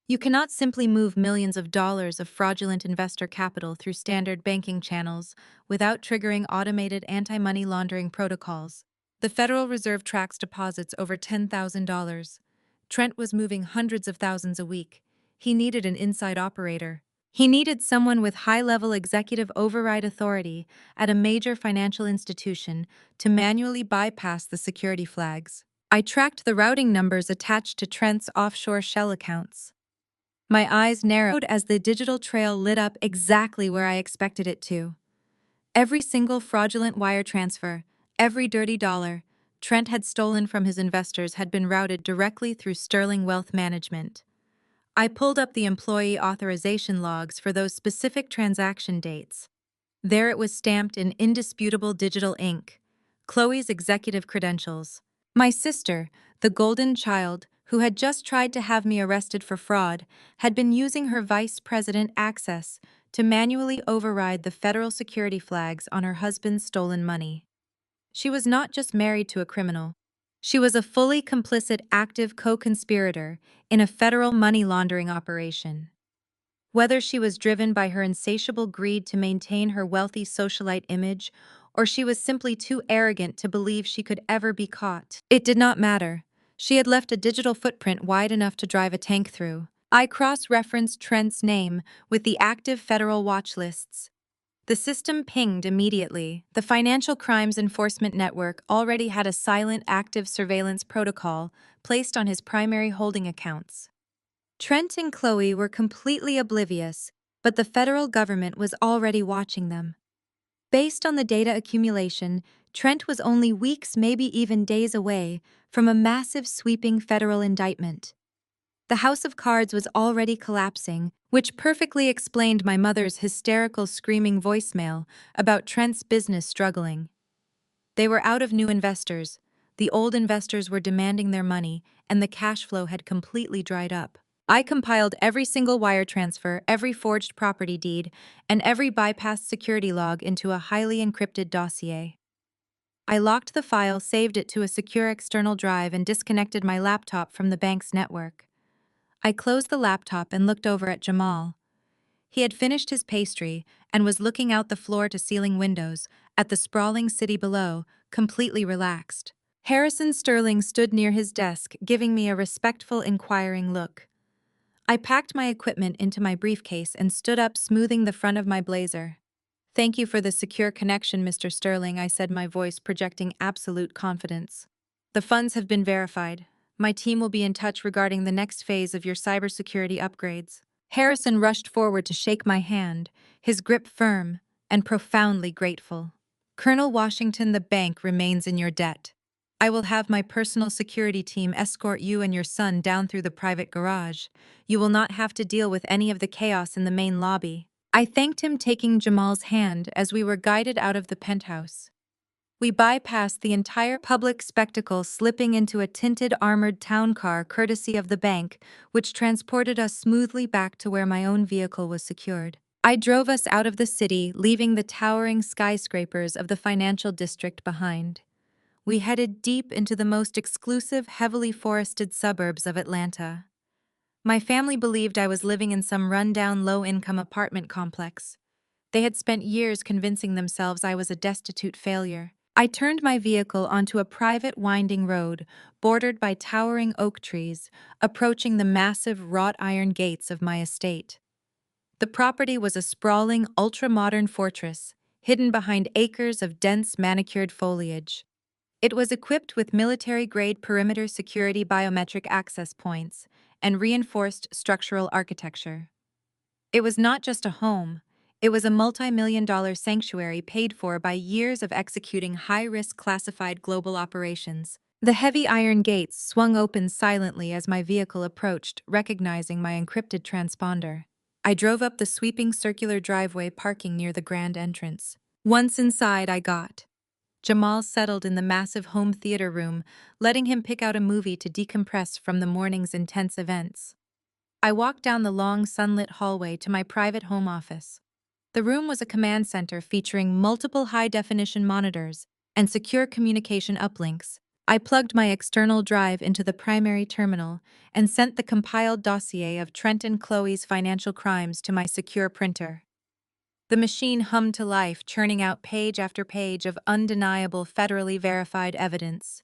Speaker 1: You cannot simply move millions of dollars of fraudulent investor capital through standard banking channels without triggering automated anti-money laundering protocols. The Federal Reserve tracks deposits over $10,000. Trent was moving hundreds of thousands a week. He needed an inside operator. He needed someone with high-level executive override authority at a major financial institution to manually bypass the security flags. I tracked the routing numbers attached to Trent's offshore shell accounts. My eyes narrowed as the digital trail lit up exactly where I expected it to. Every single fraudulent wire transfer, every dirty dollar Trent had stolen from his investors had been routed directly through Sterling Wealth Management. I pulled up the employee authorization logs for those specific transaction dates. There it was stamped in indisputable digital ink. Chloe's executive credentials. My sister, the golden child, who had just tried to have me arrested for fraud, had been using her vice president access to manually override the federal security flags on her husband's stolen money. She was not just married to a criminal. She was a fully complicit active co-conspirator in a federal money laundering operation. Whether she was driven by her insatiable greed to maintain her wealthy socialite image, or she was simply too arrogant to believe she could ever be caught, it did not matter. She had left a digital footprint wide enough to drive a tank through. I cross-referenced Trent's name with the active federal watch lists. The system pinged immediately. The Financial Crimes Enforcement Network already had a silent active surveillance protocol placed on his primary holding accounts. Trent and Chloe were completely oblivious, but the federal government was already watching them. Based on the data accumulation, Trent was only weeks, maybe even days away from a massive sweeping federal indictment. The house of cards was already collapsing, which perfectly explained my mother's hysterical screaming voicemail about Trent's business struggling. They were out of new investors. The old investors were demanding their money, and the cash flow had completely dried up. I compiled every single wire transfer, every forged property deed, and every bypassed security log into a highly encrypted dossier. I locked the file, saved it to a secure external drive, and disconnected my laptop from the bank's network. I closed the laptop and looked over at Jamal. He had finished his pastry and was looking out the floor-to-ceiling windows at the sprawling city below, completely relaxed. Harrison Sterling stood near his desk, giving me a respectful, inquiring look. I packed my equipment into my briefcase and stood up, smoothing the front of my blazer. "Thank you for the secure connection, Mr. Sterling," I said, my voice projecting absolute confidence. "The funds have been verified. My team will be in touch regarding the next phase of your cybersecurity upgrades." Harrison rushed forward to shake my hand, his grip firm and profoundly grateful. "Colonel Washington, the bank remains in your debt. I will have my personal security team escort you and your son down through the private garage. You will not have to deal with any of the chaos in the main lobby." I thanked him, taking Jamal's hand as we were guided out of the penthouse. We bypassed the entire public spectacle, slipping into a tinted armored town car courtesy of the bank, which transported us smoothly back to where my own vehicle was secured. I drove us out of the city, leaving the towering skyscrapers of the financial district behind. We headed deep into the most exclusive, heavily forested suburbs of Atlanta. My family believed I was living in some rundown, low-income apartment complex. They had spent years convincing themselves I was a destitute failure. I turned my vehicle onto a private, winding road, bordered by towering oak trees, approaching the massive wrought iron gates of my estate. The property was a sprawling, ultra-modern fortress, hidden behind acres of dense, manicured foliage. It was equipped with military-grade perimeter security, biometric access points, and reinforced structural architecture. It was not just a home. It was a multi-million-dollar sanctuary paid for by years of executing high-risk classified global operations. The heavy iron gates swung open silently as my vehicle approached, recognizing my encrypted transponder. I drove up the sweeping circular driveway, parking near the grand entrance. Once inside, I got Jamal settled in the massive home theater room, letting him pick out a movie to decompress from the morning's intense events. I walked down the long, sunlit hallway to my private home office. The room was a command center featuring multiple high-definition monitors and secure communication uplinks. I plugged my external drive into the primary terminal and sent the compiled dossier of Trent and Chloe's financial crimes to my secure printer. The machine hummed to life, churning out page after page of undeniable, federally verified evidence.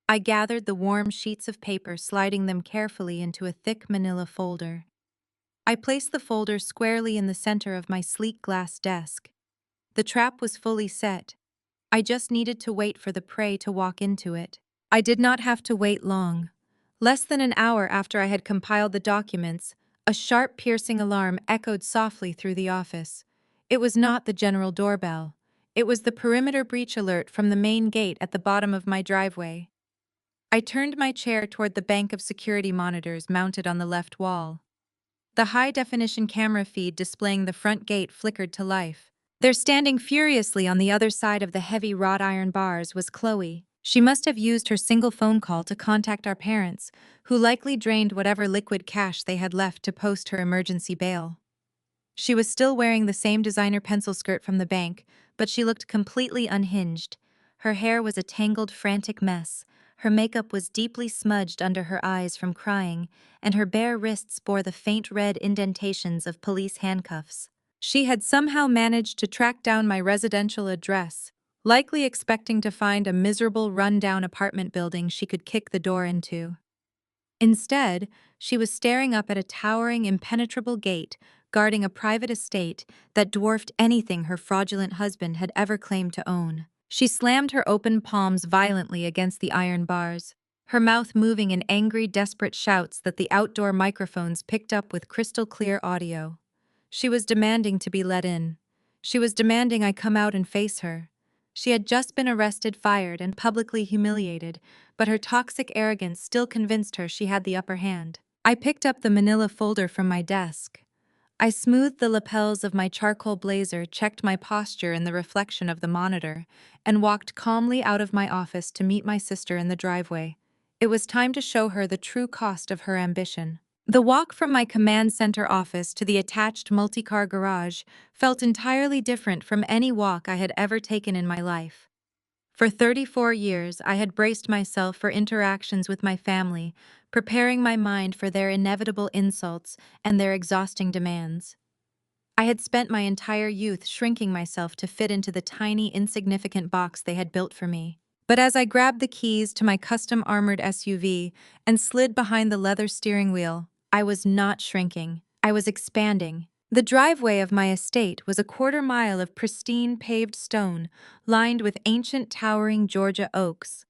Speaker 1: I gathered the warm sheets of paper, sliding them carefully into a thick manila folder. I placed the folder squarely in the center of my sleek glass desk. The trap was fully set. I just needed to wait for the prey to walk into it. I did not have to wait long. Less than an hour after I had compiled the documents, a sharp, piercing alarm echoed softly through the office. It was not the general doorbell. It was the perimeter breach alert from the main gate at the bottom of my driveway. I turned my chair toward the bank of security monitors mounted on the left wall. The high-definition camera feed displaying the front gate flickered to life. There, standing furiously on the other side of the heavy wrought iron bars, was Chloe. She must have used her single phone call to contact our parents, who likely drained whatever liquid cash they had left to post her emergency bail. She was still wearing the same designer pencil skirt from the bank, but she looked completely unhinged. Her hair was a tangled, frantic mess. Her makeup was deeply smudged under her eyes from crying, and her bare wrists bore the faint red indentations of police handcuffs. She had somehow managed to track down my residential address, likely expecting to find a miserable, run-down apartment building she could kick the door into. Instead, she was staring up at a towering, impenetrable gate guarding a private estate that dwarfed anything her fraudulent husband had ever claimed to own. She slammed her open palms violently against the iron bars, her mouth moving in angry, desperate shouts that the outdoor microphones picked up with crystal-clear audio. She was demanding to be let in. She was demanding I come out and face her. She had just been arrested, fired, and publicly humiliated, but her toxic arrogance still convinced her she had the upper hand. I picked up the manila folder from my desk. I smoothed the lapels of my charcoal blazer, checked my posture in the reflection of the monitor, and walked calmly out of my office to meet my sister in the driveway. It was time to show her the true cost of her ambition. The walk from my command center office to the attached multi-car garage felt entirely different from any walk I had ever taken in my life. For 34 years, I had braced myself for interactions with my family, preparing my mind for their inevitable insults and their exhausting demands. I had spent my entire youth shrinking myself to fit into the tiny, insignificant box they had built for me. But as I grabbed the keys to my custom-armored SUV and slid behind the leather steering wheel, I was not shrinking. I was expanding. The driveway of my estate was a quarter-mile of pristine paved stone, lined with ancient towering Georgia oaks.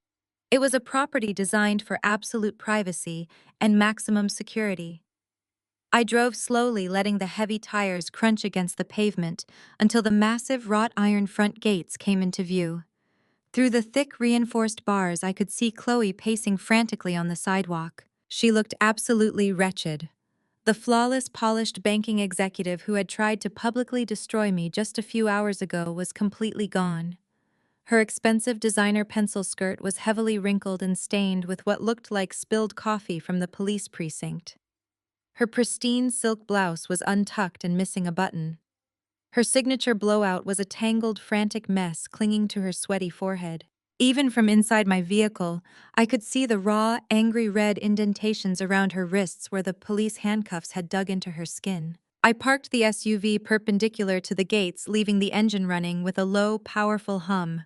Speaker 1: It was a property designed for absolute privacy and maximum security. I drove slowly, letting the heavy tires crunch against the pavement until the massive wrought iron front gates came into view. Through the thick reinforced bars, I could see Chloe pacing frantically on the sidewalk. She looked absolutely wretched. The flawless, polished banking executive who had tried to publicly destroy me just a few hours ago was completely gone. Her expensive designer pencil skirt was heavily wrinkled and stained with what looked like spilled coffee from the police precinct. Her pristine silk blouse was untucked and missing a button. Her signature blowout was a tangled, frantic mess clinging to her sweaty forehead. Even from inside my vehicle, I could see the raw, angry red indentations around her wrists where the police handcuffs had dug into her skin. I parked the SUV perpendicular to the gates, leaving the engine running with a low, powerful hum.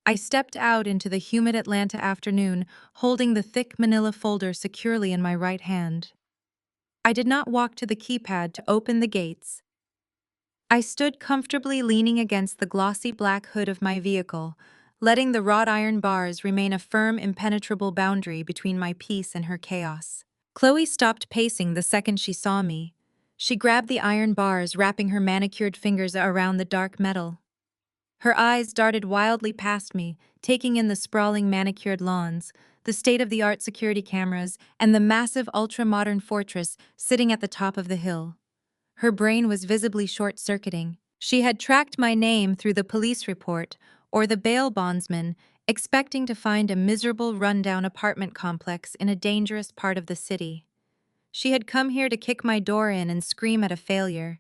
Speaker 1: I stepped out into the humid Atlanta afternoon, holding the thick manila folder securely in my right hand. I did not walk to the keypad to open the gates. I stood comfortably leaning against the glossy black hood of my vehicle, letting the wrought iron bars remain a firm, impenetrable boundary between my peace and her chaos. Chloe stopped pacing the second she saw me. She grabbed the iron bars, wrapping her manicured fingers around the dark metal. Her eyes darted wildly past me, taking in the sprawling manicured lawns, the state-of-the-art security cameras, and the massive ultra-modern fortress sitting at the top of the hill. Her brain was visibly short-circuiting. She had tracked my name through the police report or the bail bondsman, expecting to find a miserable, run-down apartment complex in a dangerous part of the city. She had come here to kick my door in and scream at a failure.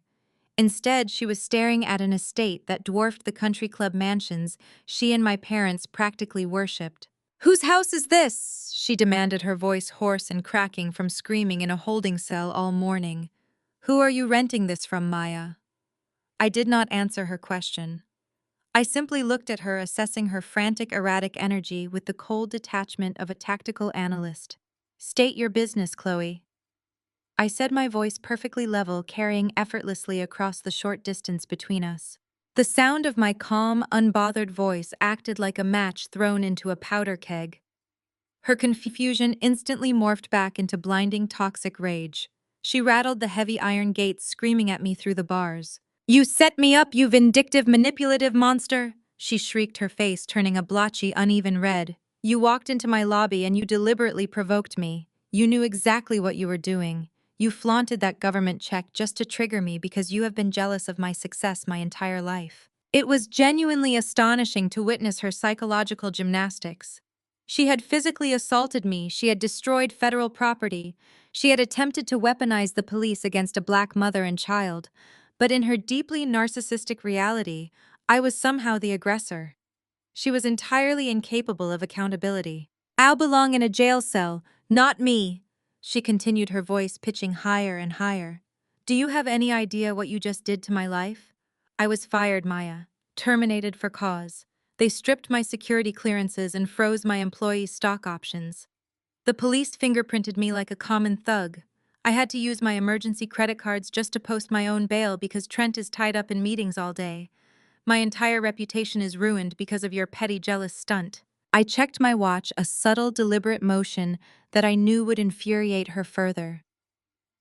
Speaker 1: Instead, she was staring at an estate that dwarfed the country club mansions she and my parents practically worshipped. "Whose house is this?" she demanded, her voice hoarse and cracking from screaming in a holding cell all morning. "Who are you renting this from, Maya?" I did not answer her question. I simply looked at her, assessing her frantic, erratic energy with the cold detachment of a tactical analyst. State your business, Chloe. I said, my voice perfectly level, carrying effortlessly across the short distance between us. The sound of my calm, unbothered voice acted like a match thrown into a powder keg. Her confusion instantly morphed back into blinding, toxic rage. She rattled the heavy iron gates, screaming at me through the bars. "You set me up, you vindictive, manipulative monster!" She shrieked, her face turning a blotchy, uneven red. "You walked into my lobby and you deliberately provoked me. You knew exactly what you were doing. You flaunted that government check just to trigger me because you have been jealous of my success my entire life." It was genuinely astonishing to witness her psychological gymnastics. She had physically assaulted me, she had destroyed federal property, she had attempted to weaponize the police against a black mother and child, but in her deeply narcissistic reality, I was somehow the aggressor. She was entirely incapable of accountability. "I'll belong in a jail cell, not me," she continued, her voice pitching higher and higher. "Do you have any idea what you just did to my life? I was fired, Maya. Terminated for cause. They stripped my security clearances and froze my employee stock options. The police fingerprinted me like a common thug. I had to use my emergency credit cards just to post my own bail because Trent is tied up in meetings all day. My entire reputation is ruined because of your petty, jealous stunt." I checked my watch, a subtle, deliberate motion that I knew would infuriate her further.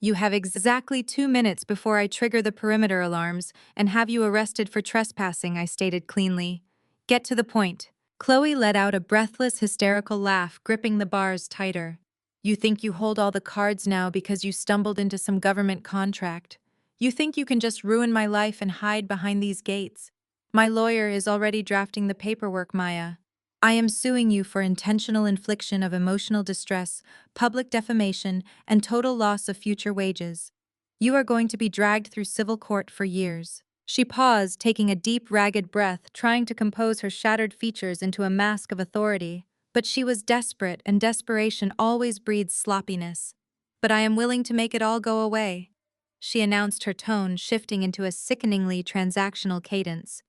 Speaker 1: "You have exactly 2 minutes before I trigger the perimeter alarms and have you arrested for trespassing," I stated cleanly. "Get to the point." Chloe let out a breathless, hysterical laugh, gripping the bars tighter. "You think you hold all the cards now because you stumbled into some government contract. You think you can just ruin my life and hide behind these gates. My lawyer is already drafting the paperwork, Maya. I am suing you for intentional infliction of emotional distress, public defamation, and total loss of future wages. You are going to be dragged through civil court for years." She paused, taking a deep, ragged breath, trying to compose her shattered features into a mask of authority. But she was desperate, and desperation always breeds sloppiness. "But I am willing to make it all go away," she announced, her tone shifting into a sickeningly transactional cadence.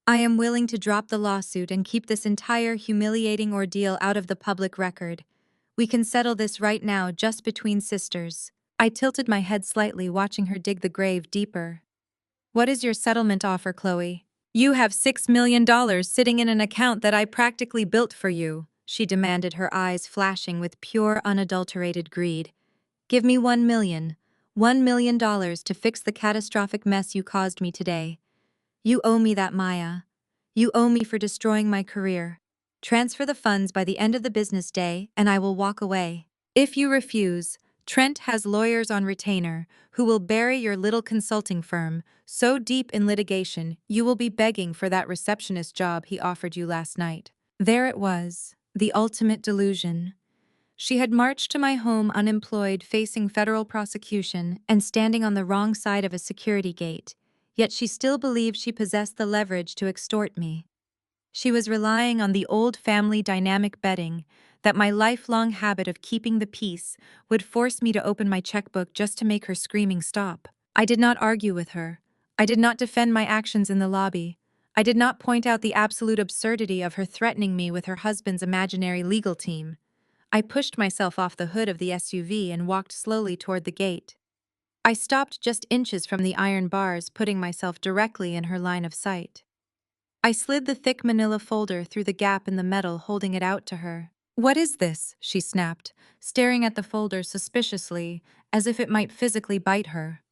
Speaker 1: "I am willing to drop the lawsuit and keep this entire humiliating ordeal out of the public record. We can settle this right now, just between sisters." I tilted my head slightly, watching her dig the grave deeper. "What is your settlement offer, Chloe?" "You have $6 million sitting in an account that I practically built for you," she demanded, her eyes flashing with pure, unadulterated greed. "Give me $1 million to fix the catastrophic mess you caused me today. You owe me that, Maya. You owe me for destroying my career. Transfer the funds by the end of the business day, and I will walk away. If you refuse, Trent has lawyers on retainer who will bury your little consulting firm so deep in litigation you will be begging for that receptionist job he offered you last night." There it was, the ultimate delusion. She had marched to my home unemployed, facing federal prosecution, and standing on the wrong side of a security gate, yet she still believed she possessed the leverage to extort me. She was relying on the old family dynamic, betting that my lifelong habit of keeping the peace would force me to open my checkbook just to make her screaming stop. I did not argue with her. I did not defend my actions in the lobby. I did not point out the absolute absurdity of her threatening me with her husband's imaginary legal team. I pushed myself off the hood of the SUV and walked slowly toward the gate. I stopped just inches from the iron bars, putting myself directly in her line of sight. I slid the thick manila folder through the gap in the metal, holding it out to her. "What is this?" she snapped, staring at the folder suspiciously, as if it might physically bite her.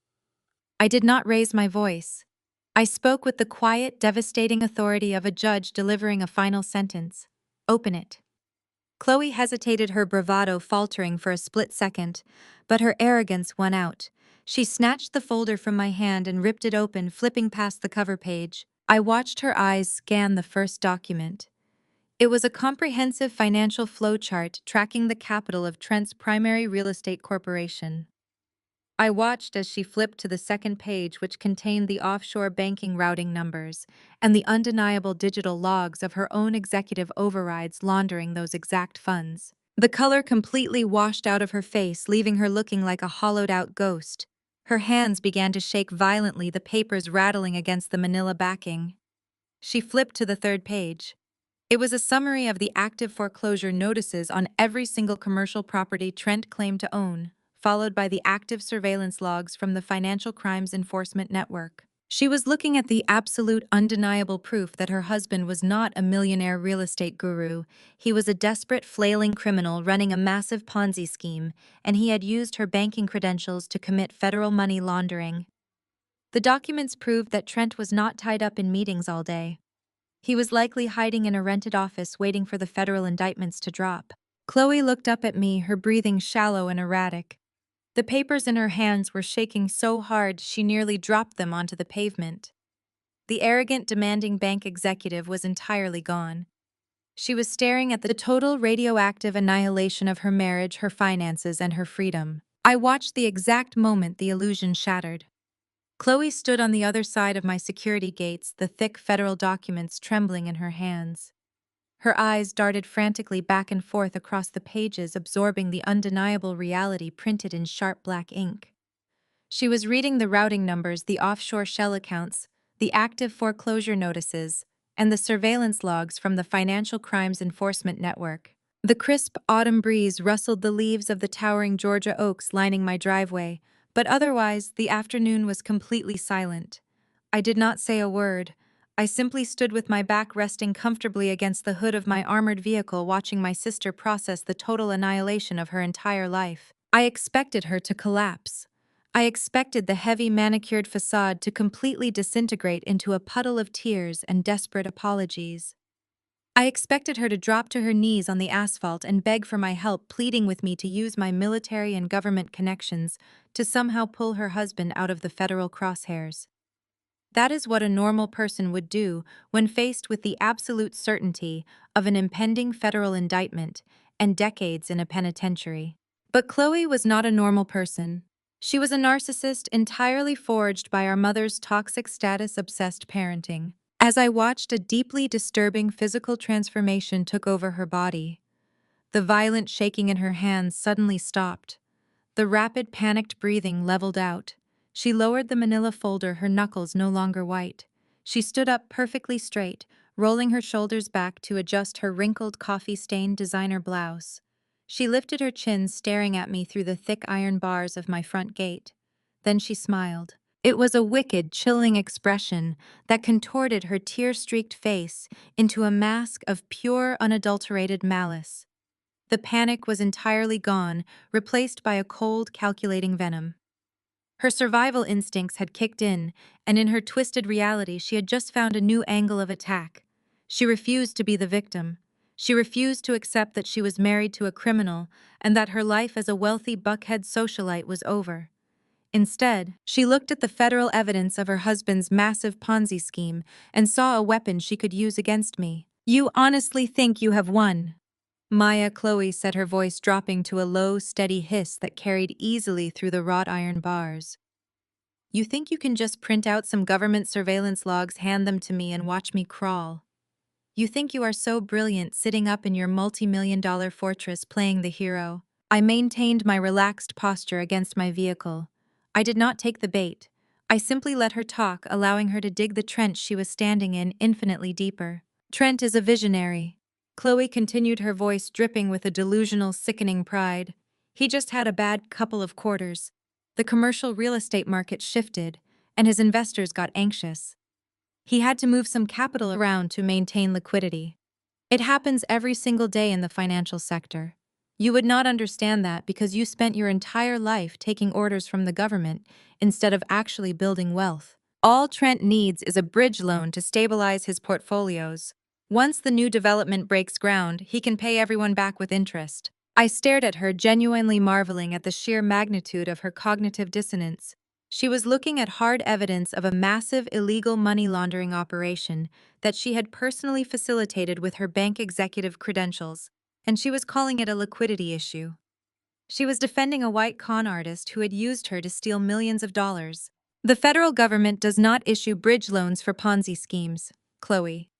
Speaker 1: I did not raise my voice. I spoke with the quiet, devastating authority of a judge delivering a final sentence. "Open it." Chloe hesitated, her bravado faltering for a split second, but her arrogance won out. She snatched the folder from my hand and ripped it open, flipping past the cover page. I watched her eyes scan the first document. It was a comprehensive financial flowchart tracking the capital of Trent's primary real estate corporation. I watched as she flipped to the second page, which contained the offshore banking routing numbers and the undeniable digital logs of her own executive overrides laundering those exact funds. The color completely washed out of her face, leaving her looking like a hollowed-out ghost. Her hands began to shake violently, the papers rattling against the manila backing. She flipped to the third page. It was a summary of the active foreclosure notices on every single commercial property Trent claimed to own, followed by the active surveillance logs from the Financial Crimes Enforcement Network. She was looking at the absolute undeniable proof that her husband was not a millionaire real estate guru. He was a desperate, flailing criminal running a massive Ponzi scheme, and he had used her banking credentials to commit federal money laundering. The documents proved that Trent was not tied up in meetings all day. He was likely hiding in a rented office waiting for the federal indictments to drop. Chloe looked up at me, her breathing shallow and erratic. The papers in her hands were shaking so hard she nearly dropped them onto the pavement. The arrogant, demanding bank executive was entirely gone. She was staring at the total radioactive annihilation of her marriage, her finances, and her freedom. I watched the exact moment the illusion shattered. Chloe stood on the other side of my security gates, the thick federal documents trembling in her hands. Her eyes darted frantically back and forth across the pages, absorbing the undeniable reality printed in sharp black ink. She was reading the routing numbers, the offshore shell accounts, the active foreclosure notices, and the surveillance logs from the Financial Crimes Enforcement Network. The crisp autumn breeze rustled the leaves of the towering Georgia oaks lining my driveway, but otherwise the afternoon was completely silent. I did not say a word. I simply stood with my back resting comfortably against the hood of my armored vehicle, watching my sister process the total annihilation of her entire life. I expected her to collapse. I expected the heavy manicured facade to completely disintegrate into a puddle of tears and desperate apologies. I expected her to drop to her knees on the asphalt and beg for my help, pleading with me to use my military and government connections to somehow pull her husband out of the federal crosshairs. That is what a normal person would do when faced with the absolute certainty of an impending federal indictment and decades in a penitentiary. But Chloe was not a normal person. She was a narcissist entirely forged by our mother's toxic status-obsessed parenting. As I watched, a deeply disturbing physical transformation took over her body. The violent shaking in her hands suddenly stopped. The rapid, panicked breathing leveled out. She lowered the manila folder, her knuckles no longer white. She stood up perfectly straight, rolling her shoulders back to adjust her wrinkled, coffee-stained designer blouse. She lifted her chin, staring at me through the thick iron bars of my front gate. Then she smiled. It was a wicked, chilling expression that contorted her tear-streaked face into a mask of pure, unadulterated malice. The panic was entirely gone, replaced by a cold, calculating venom. Her survival instincts had kicked in, and in her twisted reality, she had just found a new angle of attack. She refused to be the victim. She refused to accept that she was married to a criminal and that her life as a wealthy buckhead socialite was over. Instead, she looked at the federal evidence of her husband's massive Ponzi scheme and saw a weapon she could use against me. "You honestly think you have won?" Maya Chloe said, her voice dropping to a low, steady hiss that carried easily through the wrought iron bars. "You think you can just print out some government surveillance logs, hand them to me, and watch me crawl? You think you are so brilliant sitting up in your multi-million-dollar fortress playing the hero?" I maintained my relaxed posture against my vehicle. I did not take the bait. I simply let her talk, allowing her to dig the trench she was standing in infinitely deeper. "Trent is a visionary." Chloe continued, her voice dripping with a delusional, sickening pride. "He just had a bad couple of quarters. The commercial real estate market shifted, and his investors got anxious. He had to move some capital around to maintain liquidity. It happens every single day in the financial sector. You would not understand that because you spent your entire life taking orders from the government instead of actually building wealth. All Trent needs is a bridge loan to stabilize his portfolios. Once the new development breaks ground, he can pay everyone back with interest." I stared at her, genuinely marveling at the sheer magnitude of her cognitive dissonance. She was looking at hard evidence of a massive illegal money laundering operation that she had personally facilitated with her bank executive credentials, and she was calling it a liquidity issue. She was defending a white con artist who had used her to steal millions of dollars. "The federal government does not issue bridge loans for Ponzi schemes, Chloe."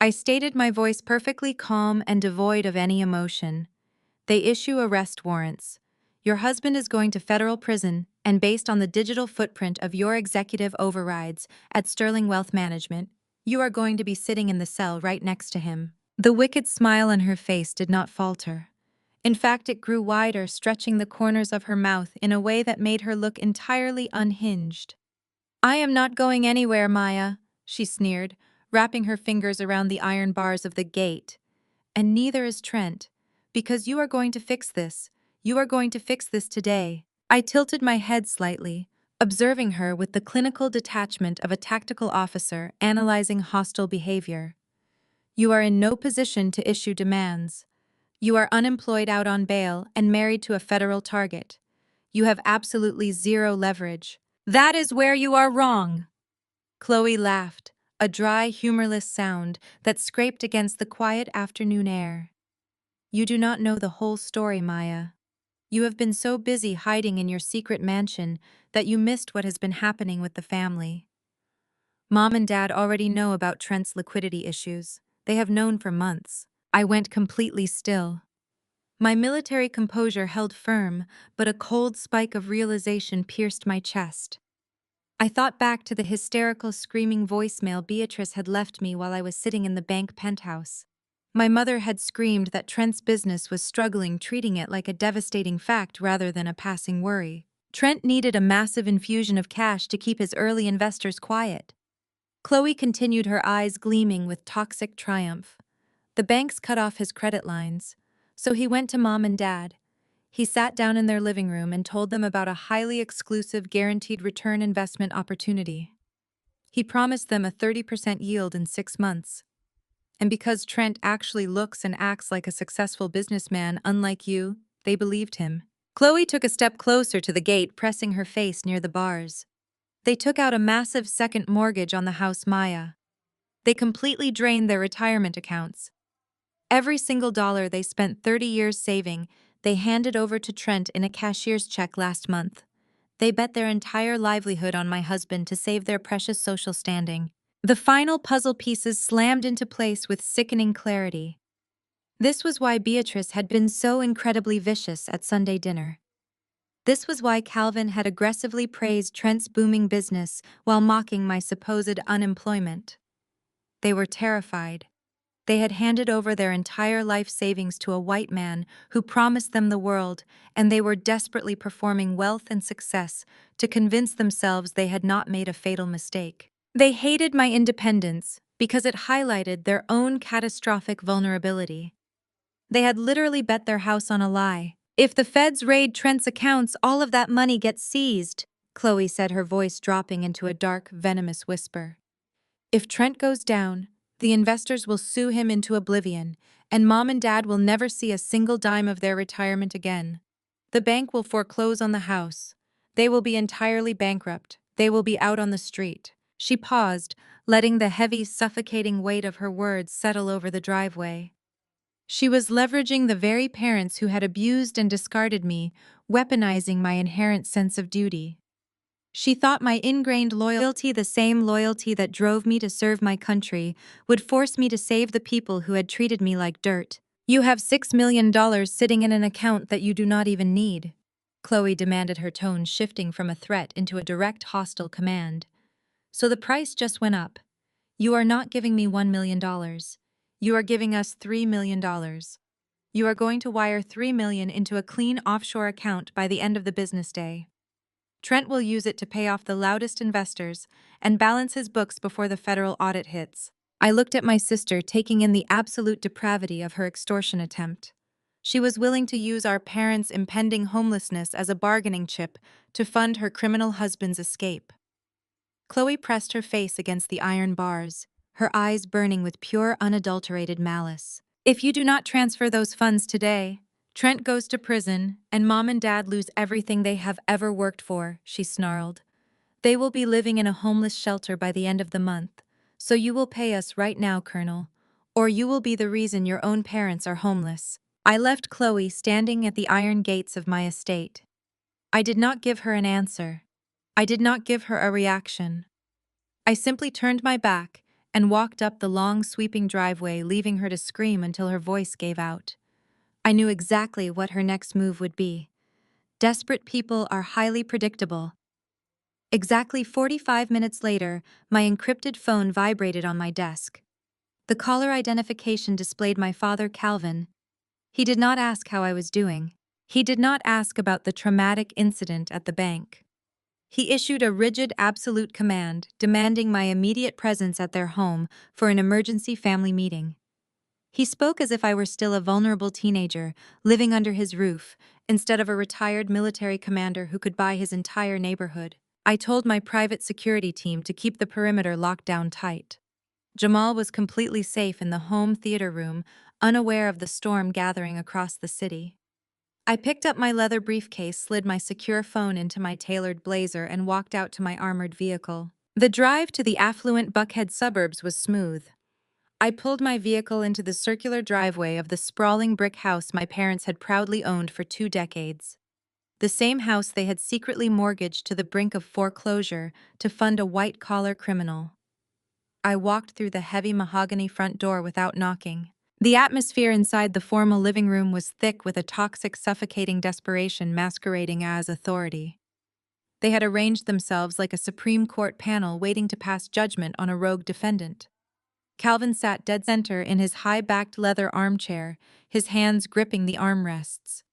Speaker 1: I stated, my voice perfectly calm and devoid of any emotion. "They issue arrest warrants. Your husband is going to federal prison, and based on the digital footprint of your executive overrides at Sterling Wealth Management, You are going to be sitting in the cell right next to him." The wicked smile on her face did not falter. In fact, it grew wider, stretching the corners of her mouth in a way that made her look entirely unhinged. "I am not going anywhere, Maya," she sneered, wrapping her fingers around the iron bars of the gate. "And neither is Trent. Because you are going to fix this. You are going to fix this today." I tilted my head slightly, observing her with the clinical detachment of a tactical officer analyzing hostile behavior. "You are in no position to issue demands. You are unemployed, out on bail, and married to a federal target. You have absolutely zero leverage." "That is where you are wrong." Chloe laughed, a dry, humorless sound that scraped against the quiet afternoon air. "You do not know the whole story, Maya. You have been so busy hiding in your secret mansion that you missed what has been happening with the family. Mom and Dad already know about Trent's liquidity issues. They have known for months." I went completely still. My military composure held firm, but a cold spike of realization pierced my chest. I thought back to the hysterical, screaming voicemail Beatrice had left me while I was sitting in the bank penthouse. My mother had screamed that Trent's business was struggling, treating it like a devastating fact rather than a passing worry. Trent needed a massive infusion of cash to keep his early investors quiet. Chloe continued, her eyes gleaming with toxic triumph. "The banks cut off his credit lines. So he went to Mom and Dad. He sat down in their living room and told them about a highly exclusive guaranteed return investment opportunity. He promised them a 30% yield in 6 months. And because Trent actually looks and acts like a successful businessman, unlike you, they believed him." Chloe took a step closer to the gate, pressing her face near the bars. "They took out a massive second mortgage on the house, Maya. They completely drained their retirement accounts. Every single dollar they spent 30 years saving, they handed over to Trent in a cashier's check last month. They bet their entire livelihood on my husband to save their precious social standing." The final puzzle pieces slammed into place with sickening clarity. This was why Beatrice had been so incredibly vicious at Sunday dinner. This was why Calvin had aggressively praised Trent's booming business while mocking my supposed unemployment. They were terrified. They had handed over their entire life savings to a white man who promised them the world, and they were desperately performing wealth and success to convince themselves they had not made a fatal mistake. They hated my independence because it highlighted their own catastrophic vulnerability. They had literally bet their house on a lie. "If the feds raid Trent's accounts, all of that money gets seized," Chloe said, her voice dropping into a dark, venomous whisper. "If Trent goes down, the investors will sue him into oblivion, and Mom and Dad will never see a single dime of their retirement again. The bank will foreclose on the house. They will be entirely bankrupt. They will be out on the street." She paused, letting the heavy, suffocating weight of her words settle over the driveway. She was leveraging the very parents who had abused and discarded me, weaponizing my inherent sense of duty. She thought my ingrained loyalty, the same loyalty that drove me to serve my country, would force me to save the people who had treated me like dirt. "You have $6 million sitting in an account that you do not even need," Chloe demanded, her tone shifting from a threat into a direct hostile command. "So the price just went up. You are not giving me $1 million. You are giving us $3 million. You are going to wire $3 million into a clean offshore account by the end of the business day. Trent will use it to pay off the loudest investors and balance his books before the federal audit hits." I looked at my sister, taking in the absolute depravity of her extortion attempt. She was willing to use our parents' impending homelessness as a bargaining chip to fund her criminal husband's escape. Chloe pressed her face against the iron bars, her eyes burning with pure, unadulterated malice. "If you do not transfer those funds today, Trent goes to prison, and Mom and Dad lose everything they have ever worked for," she snarled. "They will be living in a homeless shelter by the end of the month. So you will pay us right now, Colonel, or you will be the reason your own parents are homeless." I left Chloe standing at the iron gates of my estate. I did not give her an answer. I did not give her a reaction. I simply turned my back and walked up the long, sweeping driveway, leaving her to scream until her voice gave out. I knew exactly what her next move would be. Desperate people are highly predictable. Exactly 45 minutes later, my encrypted phone vibrated on my desk. The caller identification displayed my father, Calvin. He did not ask how I was doing. He did not ask about the traumatic incident at the bank. He issued a rigid, absolute command demanding my immediate presence at their home for an emergency family meeting. He spoke as if I were still a vulnerable teenager living under his roof instead of a retired military commander who could buy his entire neighborhood. I told my private security team to keep the perimeter locked down tight. Jamal was completely safe in the home theater room, unaware of the storm gathering across the city. I picked up my leather briefcase, slid my secure phone into my tailored blazer, and walked out to my armored vehicle. The drive to the affluent Buckhead suburbs was smooth. I pulled my vehicle into the circular driveway of the sprawling brick house my parents had proudly owned for 2 decades. The same house they had secretly mortgaged to the brink of foreclosure to fund a white-collar criminal. I walked through the heavy mahogany front door without knocking. The atmosphere inside the formal living room was thick with a toxic, suffocating desperation masquerading as authority. They had arranged themselves like a Supreme Court panel waiting to pass judgment on a rogue defendant. Calvin sat dead center in his high-backed leather armchair, his hands gripping the armrests.